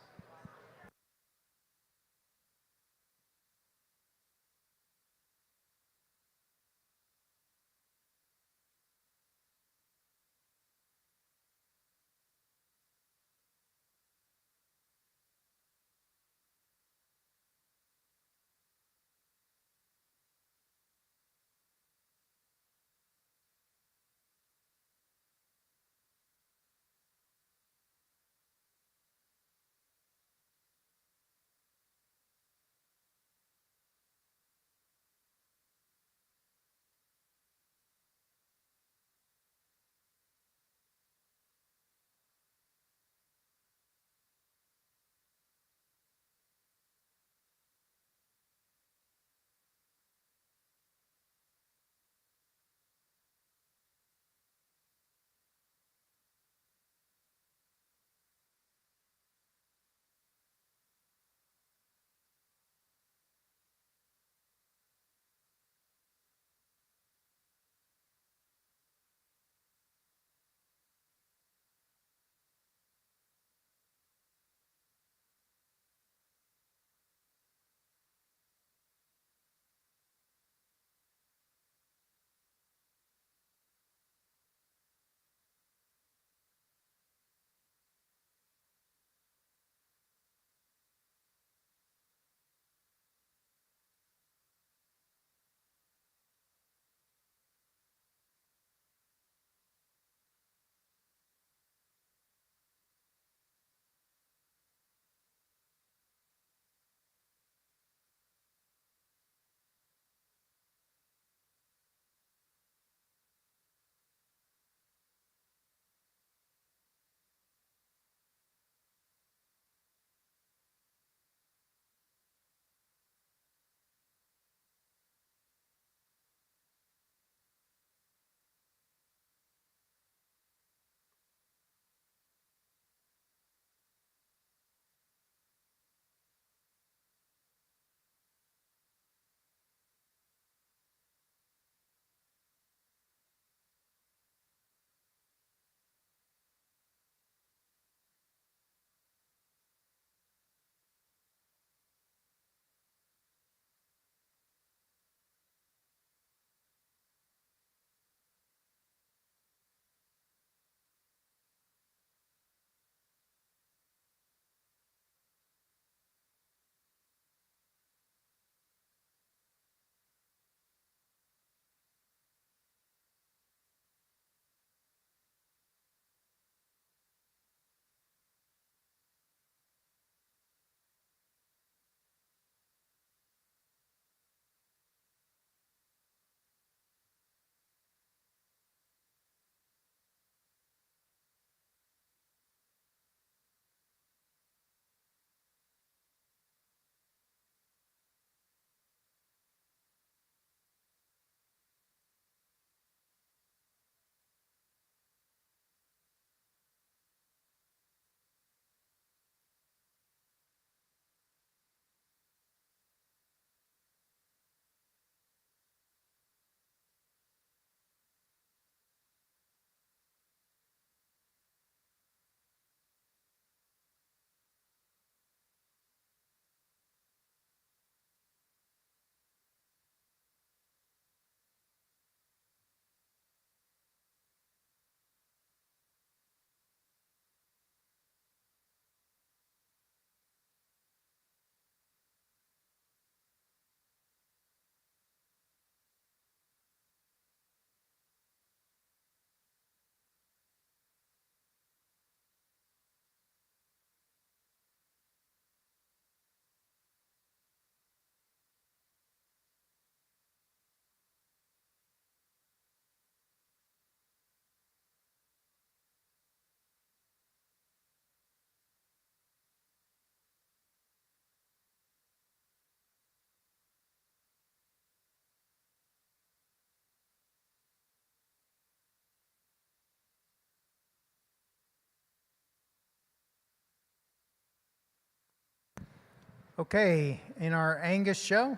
Okay, in our Angus show,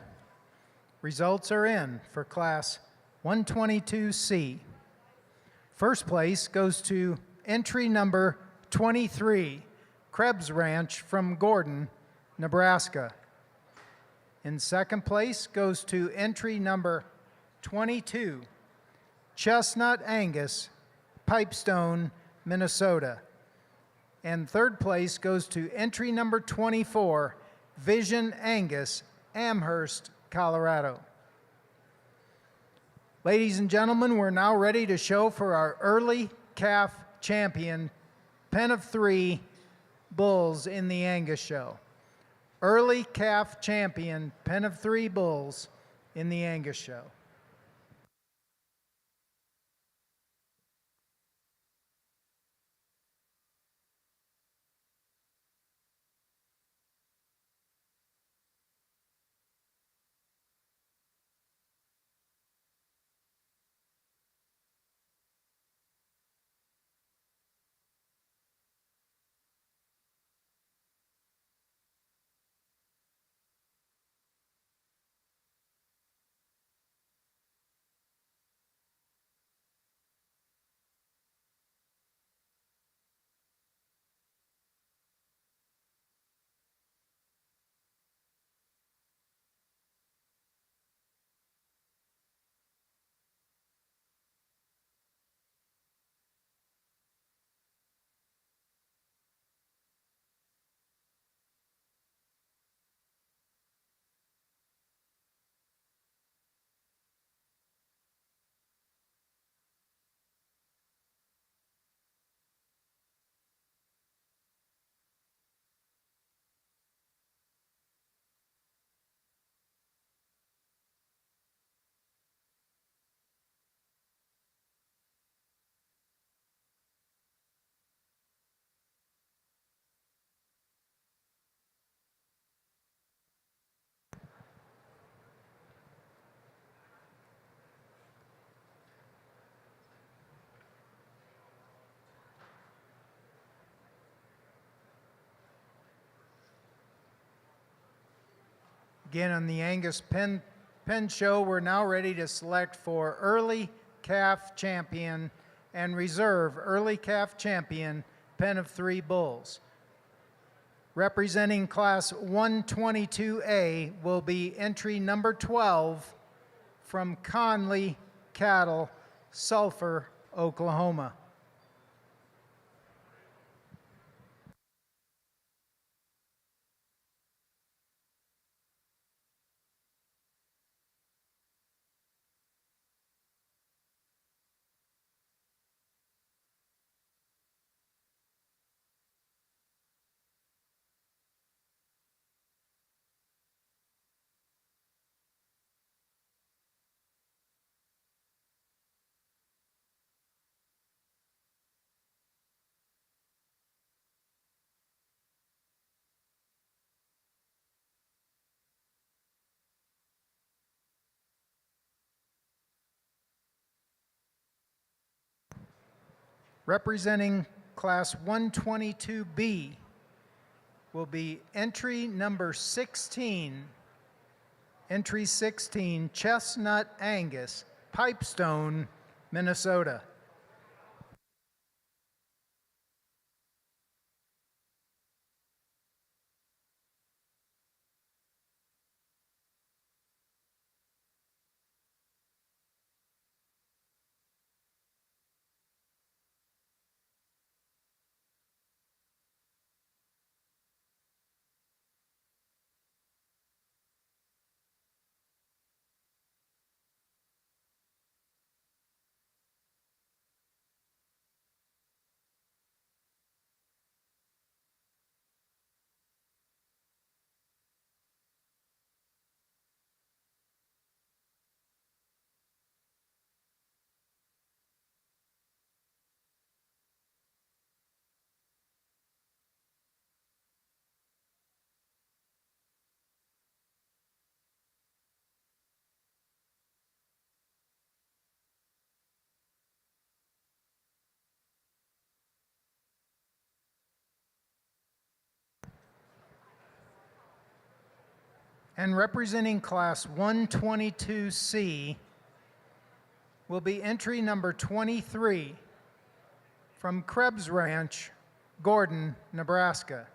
Results are in for Class 122C. First place goes to entry number 23, Krebs Ranch from Gordon, Nebraska. In second place goes to entry number 22, Chestnut Angus, Pipestone, Minnesota. And third place goes to entry number 24, Vision Angus, Amherst, Colorado. Ladies and gentlemen, we're now ready to show for our early calf champion, pen of 3 bulls in the Angus show. Early calf champion, pen of 3 bulls in the Angus show. Again, on the Angus Pen Show, we're now ready to select for early calf champion and reserve early calf champion, pen of 3 bulls. Representing Class 122A will be entry number 12 from Conley Cattle, Sulphur, Oklahoma. Representing Class 122B will be entry number 16, entry 16, Chestnut Angus, Pipestone, Minnesota. And representing Class 122C will be entry number 23 from Krebs Ranch, Gordon, Nebraska.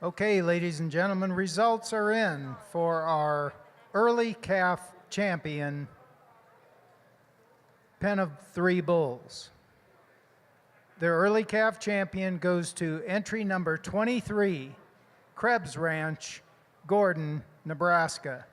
Okay, ladies and gentlemen, results are in for our early calf champion, Pen of Three Bulls. The early calf champion goes to entry number 23 Krebs Ranch, Gordon, Nebraska.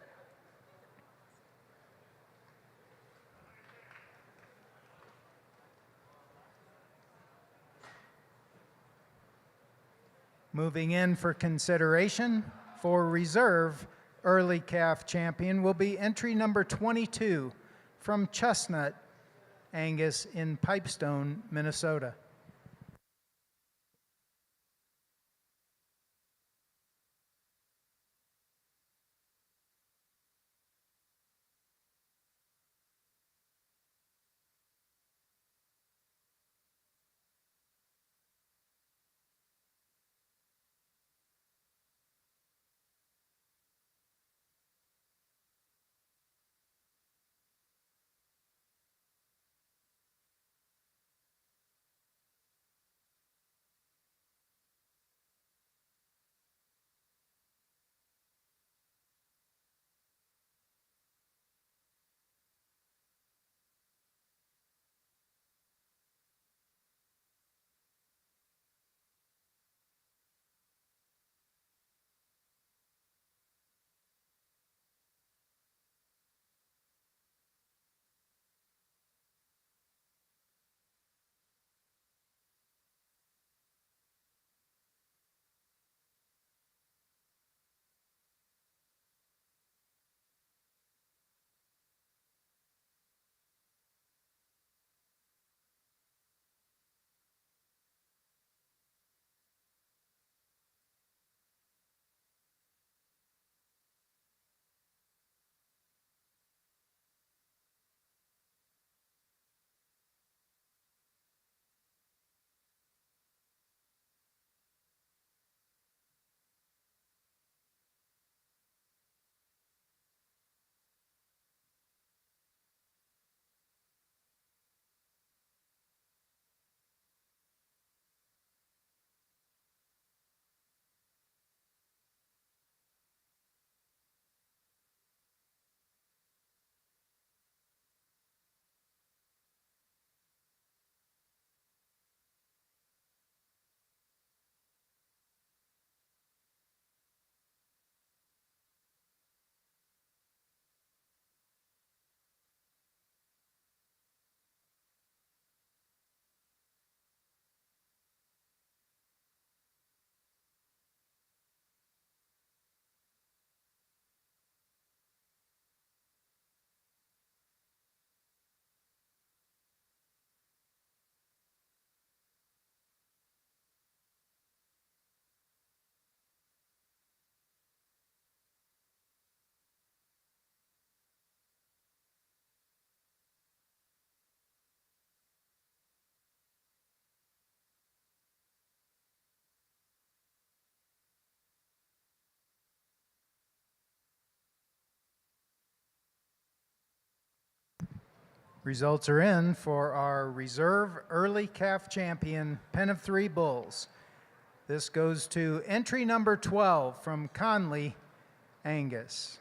Moving in for consideration for reserve early calf champion will be entry number 22 from Chestnut, Angus in Pipestone, Minnesota. Results are in for our reserve early calf champion pen of 3 bulls. This goes to entry number 12 from Conley, Angus.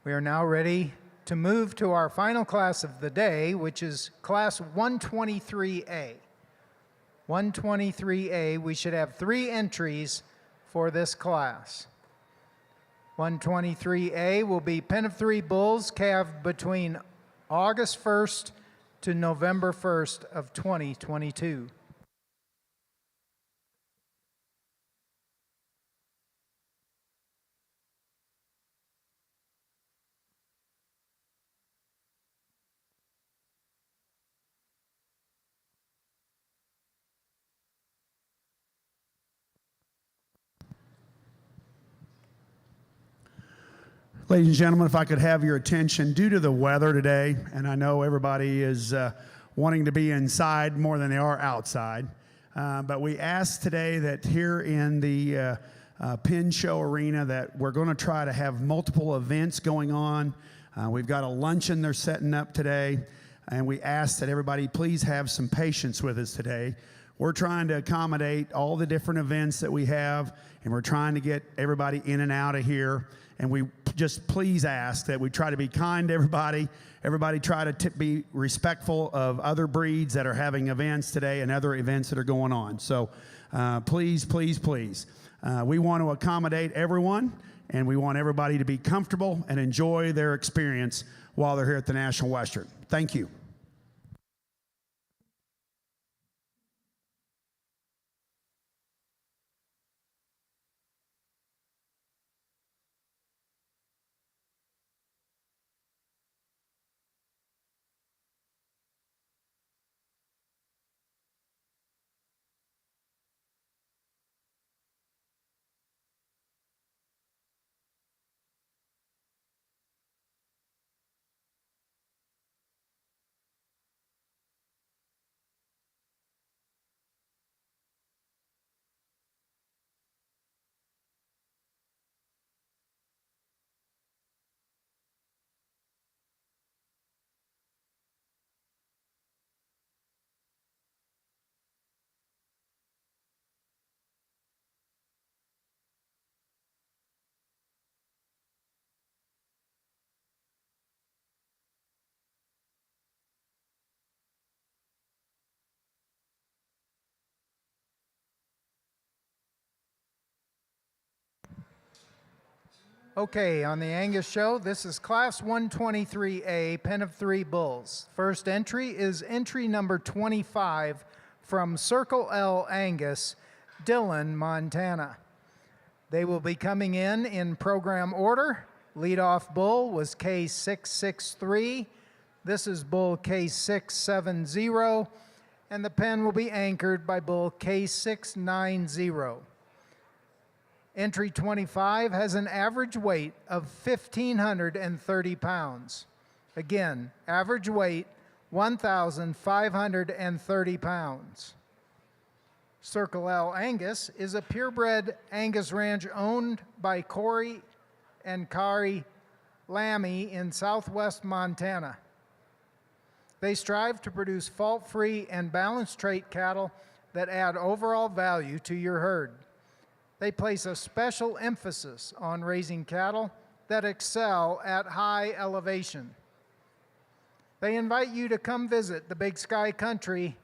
We are now ready to move to our final class of the day, which is Class 123A. 123A, we should have 3 entries for this class. 123A will be pen of 3 bulls calved between August 1st to November 1st of 2022. Ladies and gentlemen, if I could have your attention, due to the weather today, and I know everybody is wanting to be inside more than they are outside, but we asked today that here in the Pin Show Arena that we're going to try to have multiple events going on. We've got a luncheon they're setting up today, and we asked that everybody please have some patience with us today. we're trying to accommodate all the different events that we have, and we're trying to get everybody in and out of here. And we just please ask that we try to be kind to everybody. Everybody try to be respectful of other breeds that are having events today and other events that are going on. So please, please, please. We want to accommodate everyone, and we want everybody to be comfortable and enjoy their experience while they're here at the National Western. Thank you. Okay, on the Angus show, this is Class 123A, Pen of 3 Bulls. First entry is entry number 25 from Circle L Angus, Dillon, Montana. They will be coming in program order. Leadoff bull was K663. This is bull K670, and the pen will be anchored by bull K690. Entry 25 has an average weight of 1,530 pounds. Again, average weight 1,530 pounds. Circle L Angus is a purebred Angus ranch owned by Corey and Kari Lammy in southwest Montana. They strive to produce fault-free and balanced trait cattle that add overall value to your herd. They place a special emphasis on raising cattle that excel at high elevation. They invite you to come visit the Big Sky Country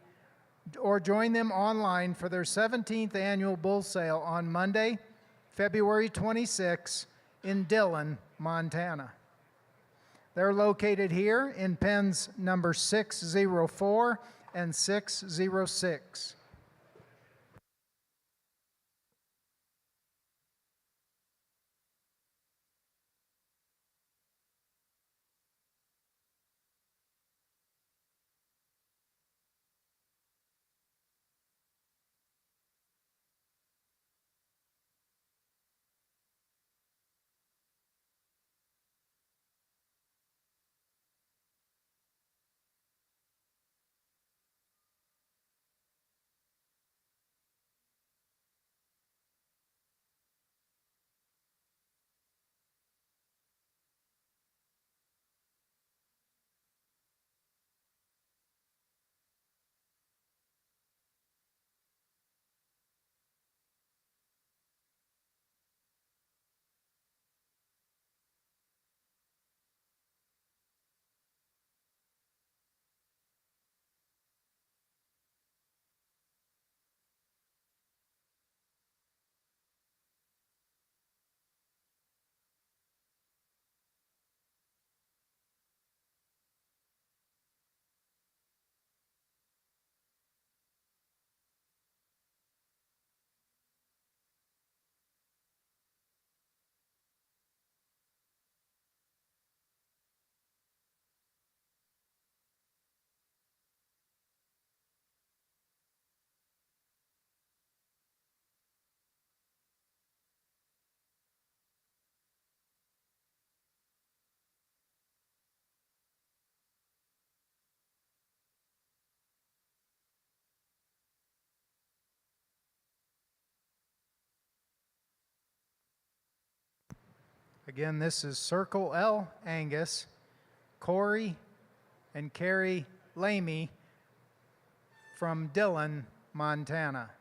or join them online for their 17th annual bull sale on Monday, February 26 in Dillon, Montana. They're located here in pens number 604 and 606. Again, this is Circle L Angus, Corey and Carrie Lamey from Dillon, Montana.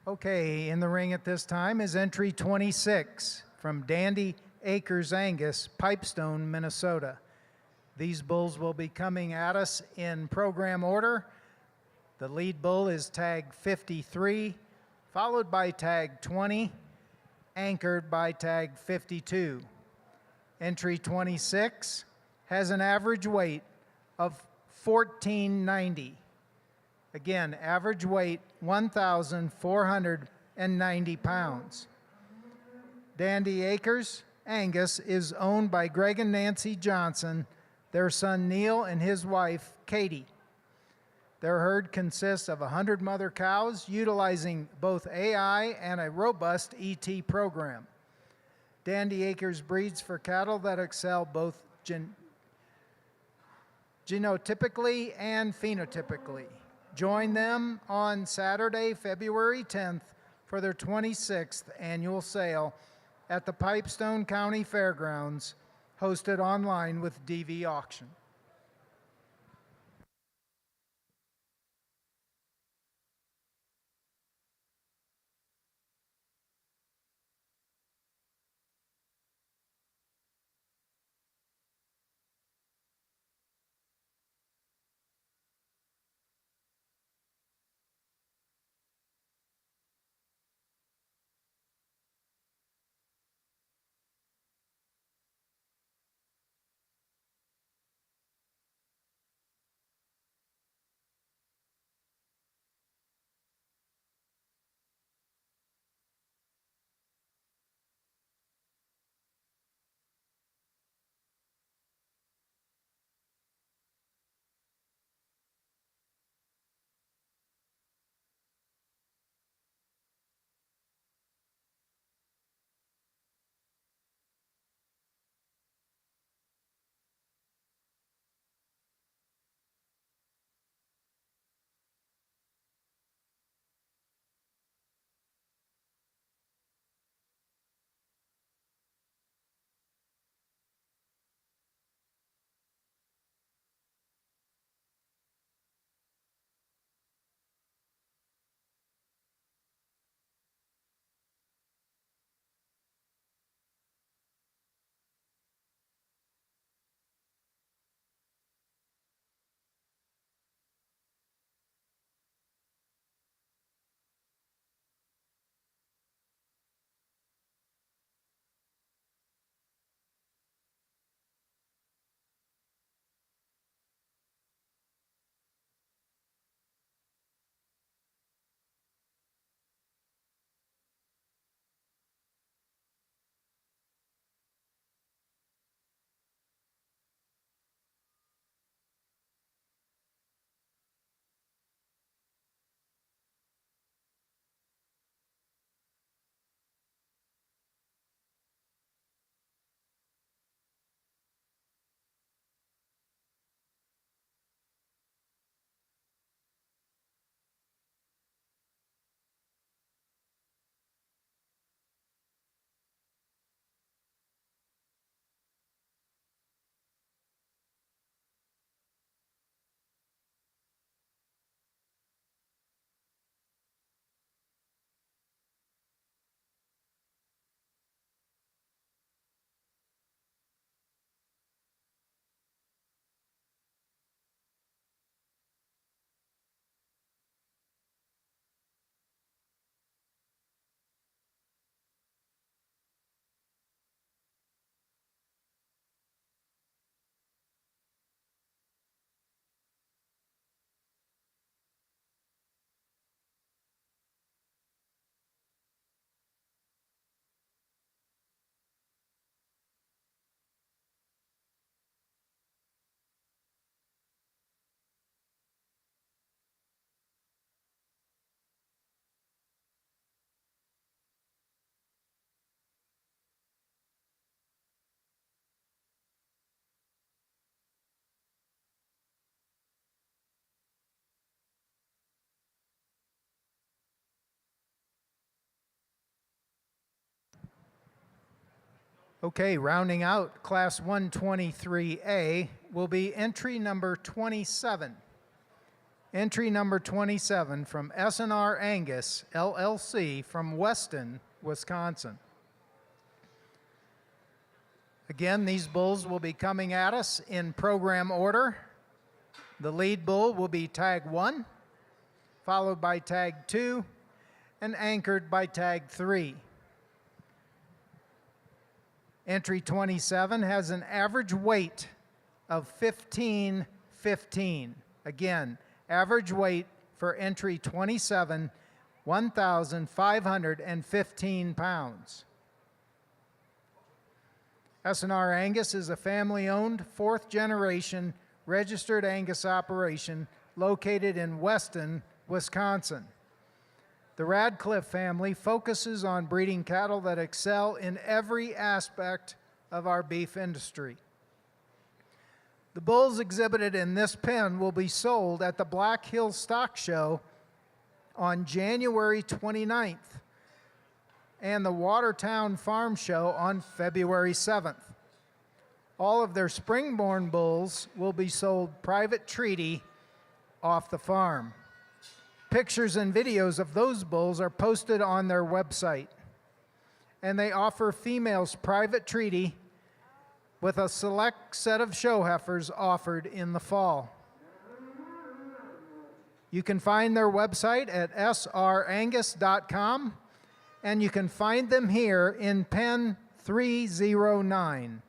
Okay, in the ring at this time is entry 26 from Dandy Acres Angus, Pipestone, Minnesota. These bulls will be coming at us in program order. The lead bull is tag 53, followed by tag 20, anchored by tag 52. Entry 26 has an average weight of 1490. Again, average weight 1,490 pounds. Dandy Acres Angus is owned by Greg and Nancy Johnson, their son Neil and his wife Katie. Their herd consists of 100 mother cows utilizing both AI and a robust ET program. Dandy Acres breeds for cattle that excel both genotypically and phenotypically. Join them on Saturday, February 10th for their 26th annual sale at the Pipestone County Fairgrounds, hosted online with DV Auction. Okay, rounding out Class 123A will be entry number 27. Entry number 27 from S&R Angus, LLC from Weston, Wisconsin. Again, these bulls will be coming at us in program order. The lead bull will be tag 1, followed by tag 2, and anchored by tag 3. Entry 27 has an average weight of 1515. Again, average weight for entry 27, 1,515 pounds. S&R Angus is a family-owned, fourth-generation registered Angus operation located in Weston, Wisconsin. The Radcliffe family focuses on breeding cattle that excel in every aspect of our beef industry. The bulls exhibited in this pen will be sold at the Black Hills Stock Show on January 29th and the Watertown Farm Show on February 7th. All of their springborn bulls will be sold private treaty off the farm. Pictures and videos of those bulls are posted on their website, and they offer females private treaty with a select set of show heifers offered in the fall. You can find their website at srangus.com, and you can find them here in pen 309.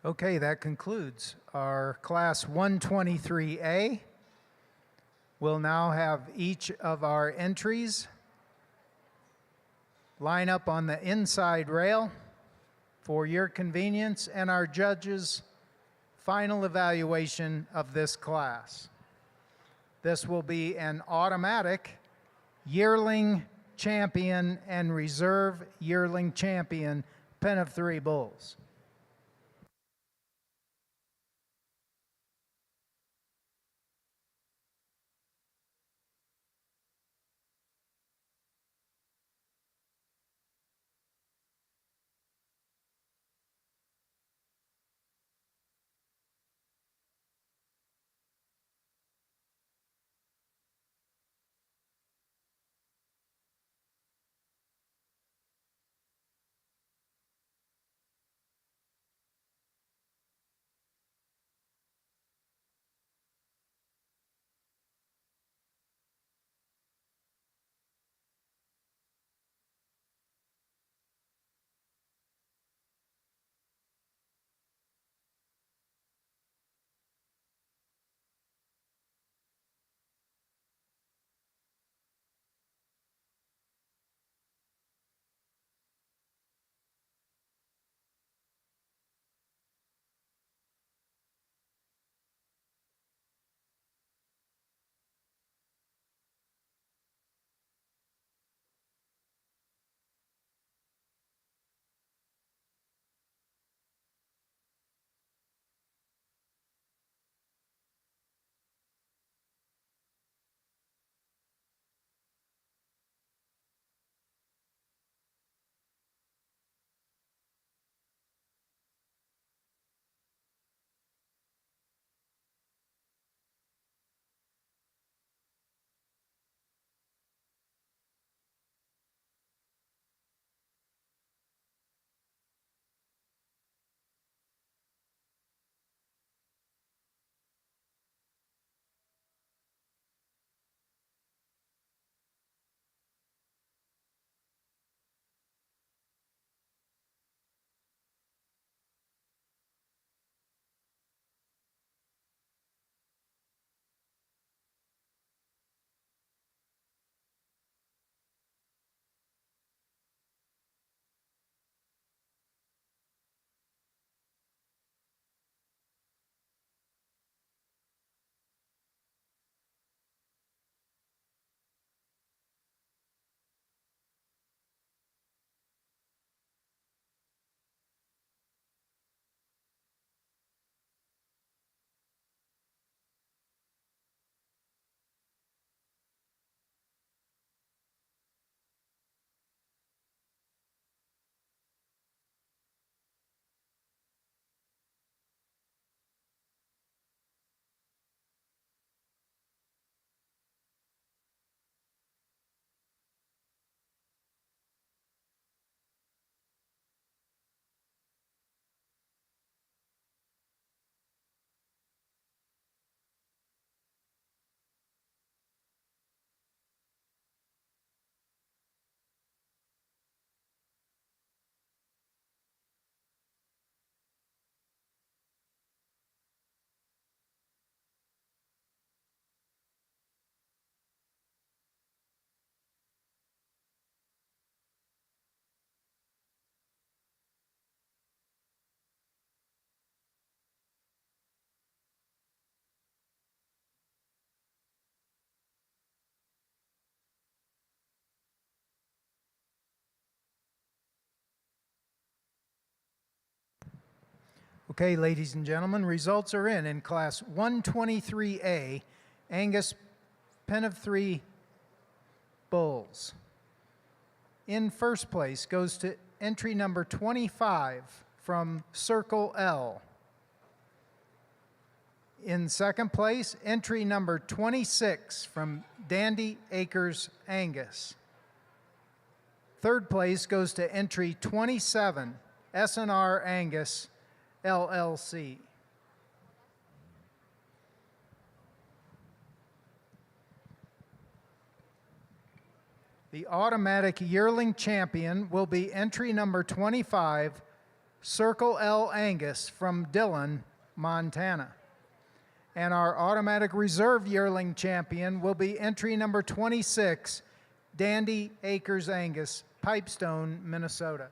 Okay, that concludes our Class 123A. We'll now have each of our entries line up on the inside rail for your convenience and our judges' final evaluation of this class. This will be an automatic yearling champion and reserve yearling champion pen of 3 bulls. Okay, ladies and gentlemen, results are in Class 123A, Angus pen of 3 bulls. In first place goes to entry number 25 from Circle L. In second place, entry number 26 from Dandy Acres Angus. Third place goes to entry 27, S&R Angus LLC. The automatic yearling champion will be entry number 25 Circle L Angus from Dillon, Montana. And our automatic reserve yearling champion will be entry number 26, Dandy Acres Angus, Pipestone, Minnesota.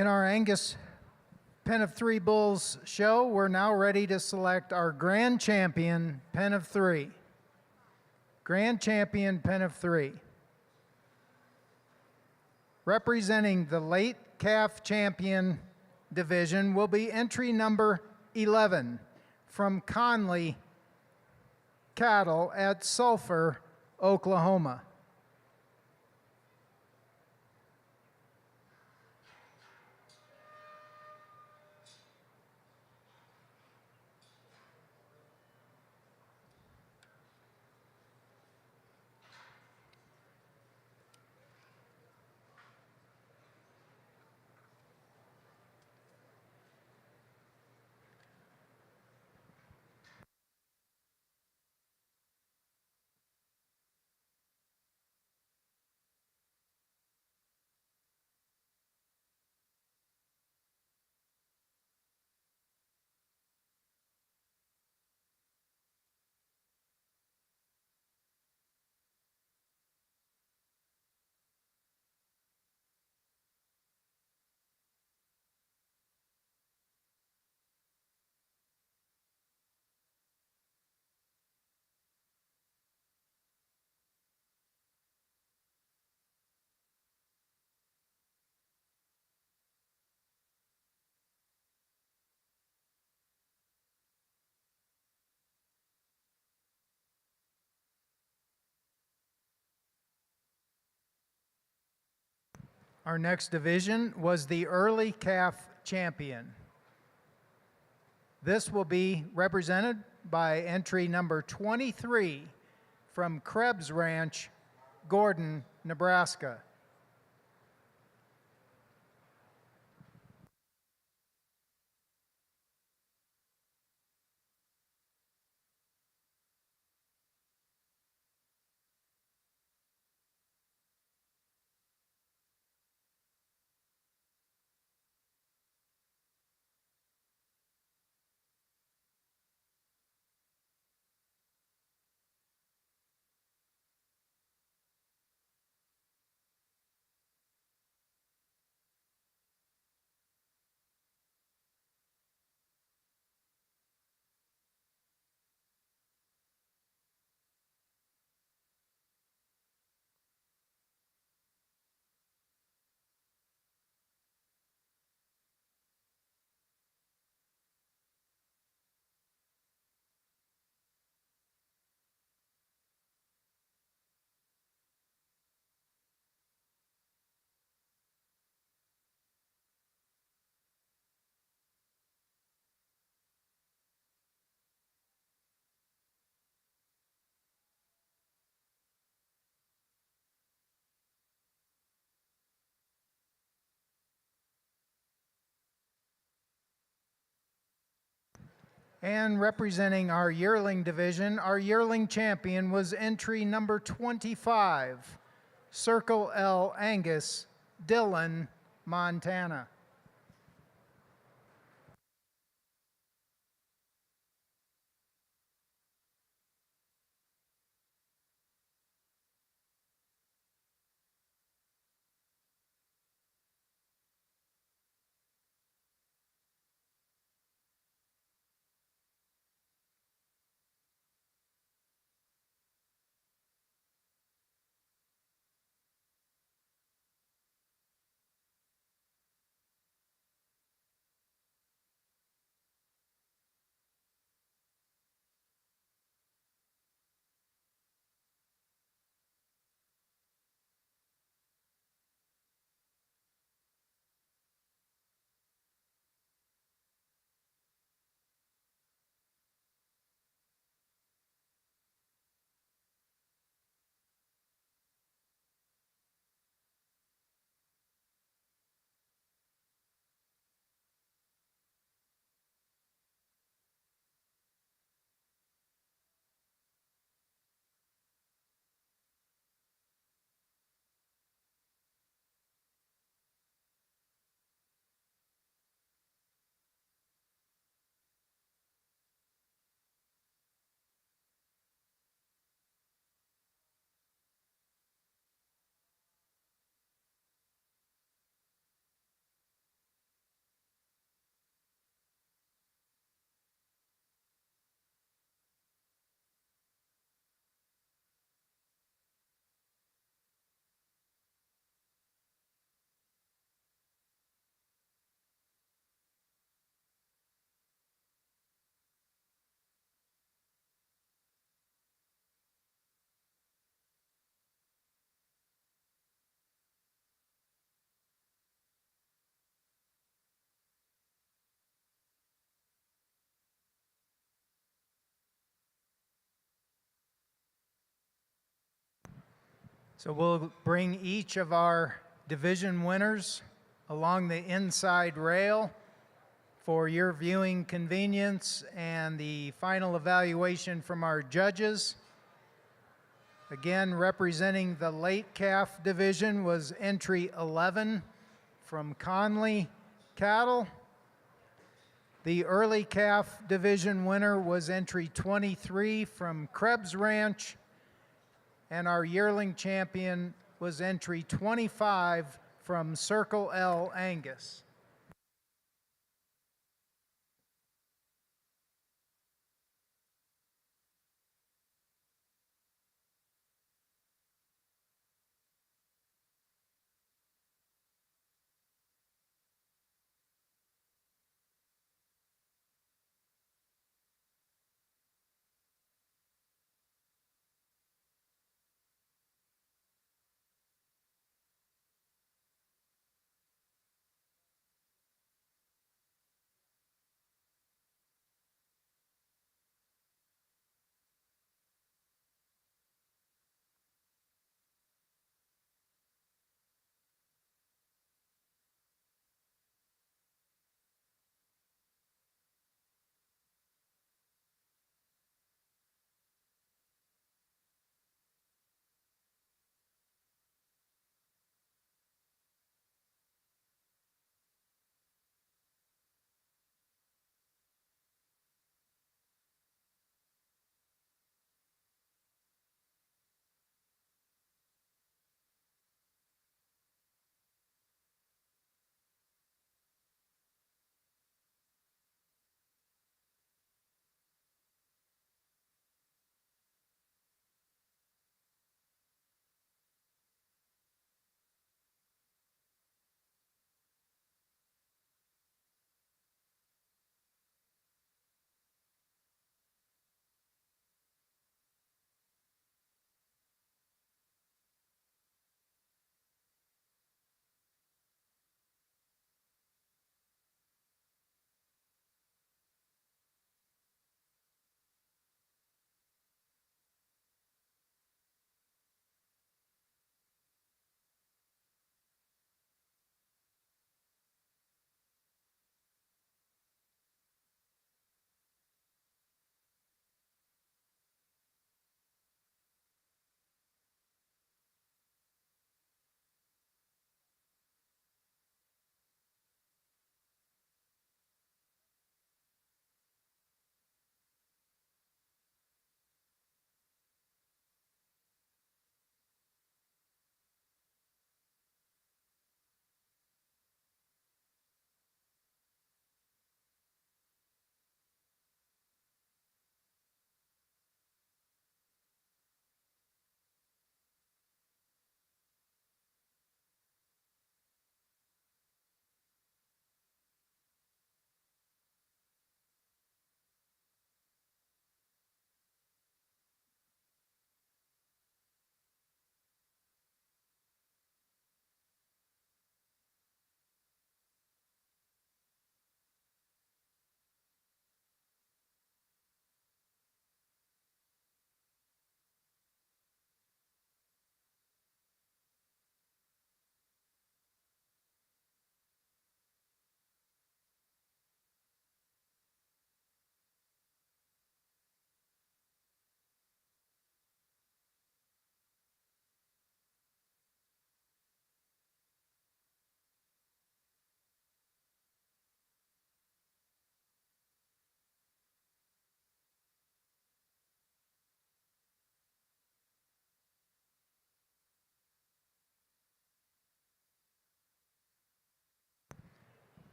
In our Angus Pen of Three Bulls show, we're now ready to select our grand champion, Pen of Three. Grand champion, Pen of Three. Representing the late calf champion division will be entry number 11 from Conley Cattle at Sulphur, Oklahoma. Our next division was the early calf champion. This will be represented by entry number 23 from Krebs Ranch, Gordon, Nebraska. And representing our yearling division, our yearling champion was entry number 25, Circle L Angus, Dillon, Montana. So we'll bring each of our division winners along the inside rail for your viewing convenience and the final evaluation from our judges. Again, representing the late calf division was entry 11 from Conley Cattle. The early calf division winner was entry 23 from Krebs Ranch. And our yearling champion was entry 25 from Circle L Angus.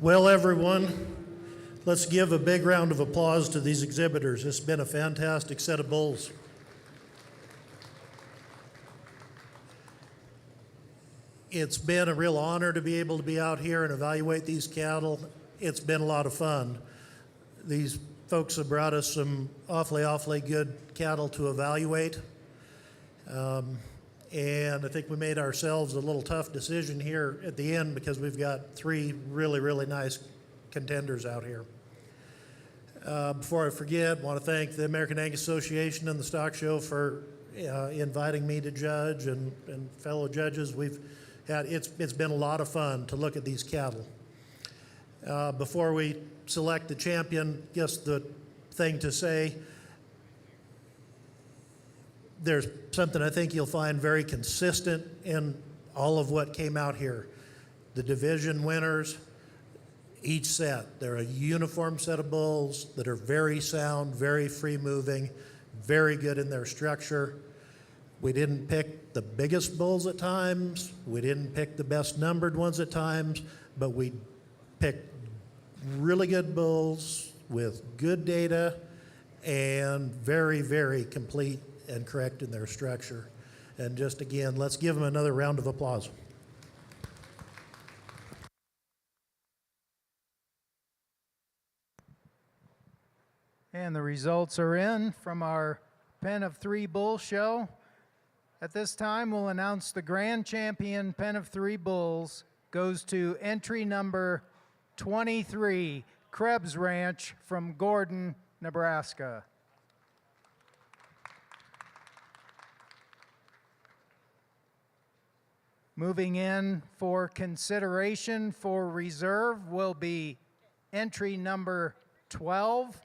Well, everyone, let's give a big round of applause to these exhibitors. It's been a fantastic set of bulls. It's been a real honor to be able to be out here and evaluate these cattle. It's been a lot of fun. These folks have brought us some awfully good cattle to evaluate. And I think we made ourselves a little tough decision here at the end because we've got three really nice contenders out here. Before I forget, I want to thank the American Angus Association and the Stock Show for inviting me to judge and fellow judges. It's been a lot of fun to look at these cattle. Before we select the champion, just the thing to say, there's something I think you'll find very consistent in all of what came out here. The division winners, each set, they're a uniform set of bulls that are very sound, very free moving, very good in their structure. We didn't pick the biggest bulls at times. We didn't pick the best numbered ones at times, but we picked really good bulls with good data and very complete and correct in their structure. And just again, let's give them another round of applause. And the results are in from our Pen of Three Bull show. At this time, we'll announce the grand champion Pen of Three Bulls goes to entry number 23, Krebs Ranch from Gordon, Nebraska. Moving in for consideration for reserve will be entry number 12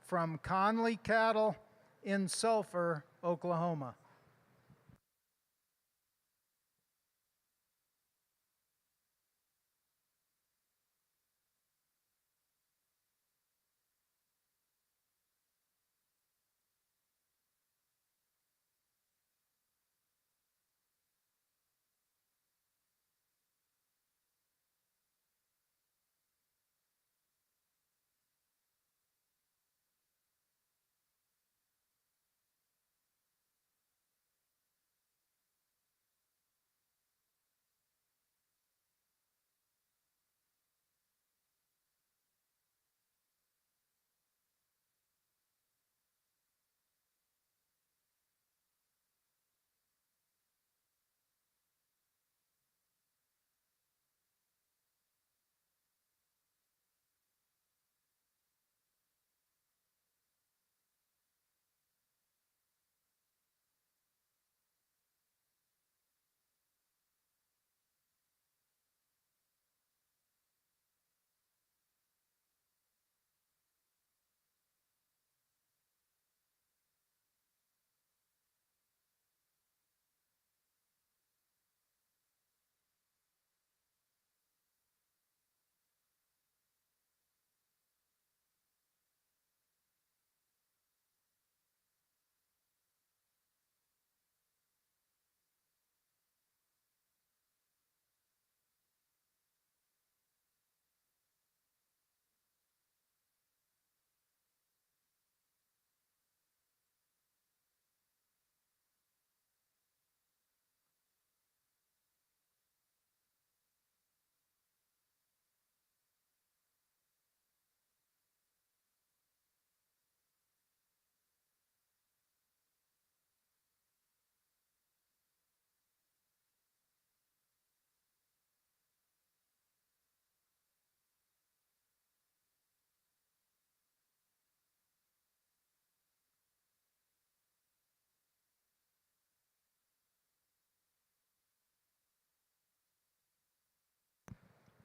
from Conley Cattle in Sulphur, Oklahoma.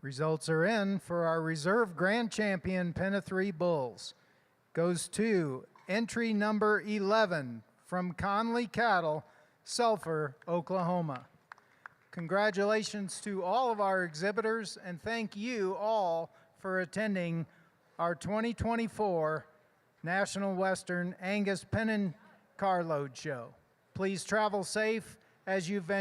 Results are in for our reserve grand champion Pen of Three Bulls. Goes to entry number 11 from Conley Cattle, Sulphur, Oklahoma. Congratulations to all of our exhibitors, and thank you all for attending our 2024 National Western Angus Pen and Carload Show. Please travel safe as you venture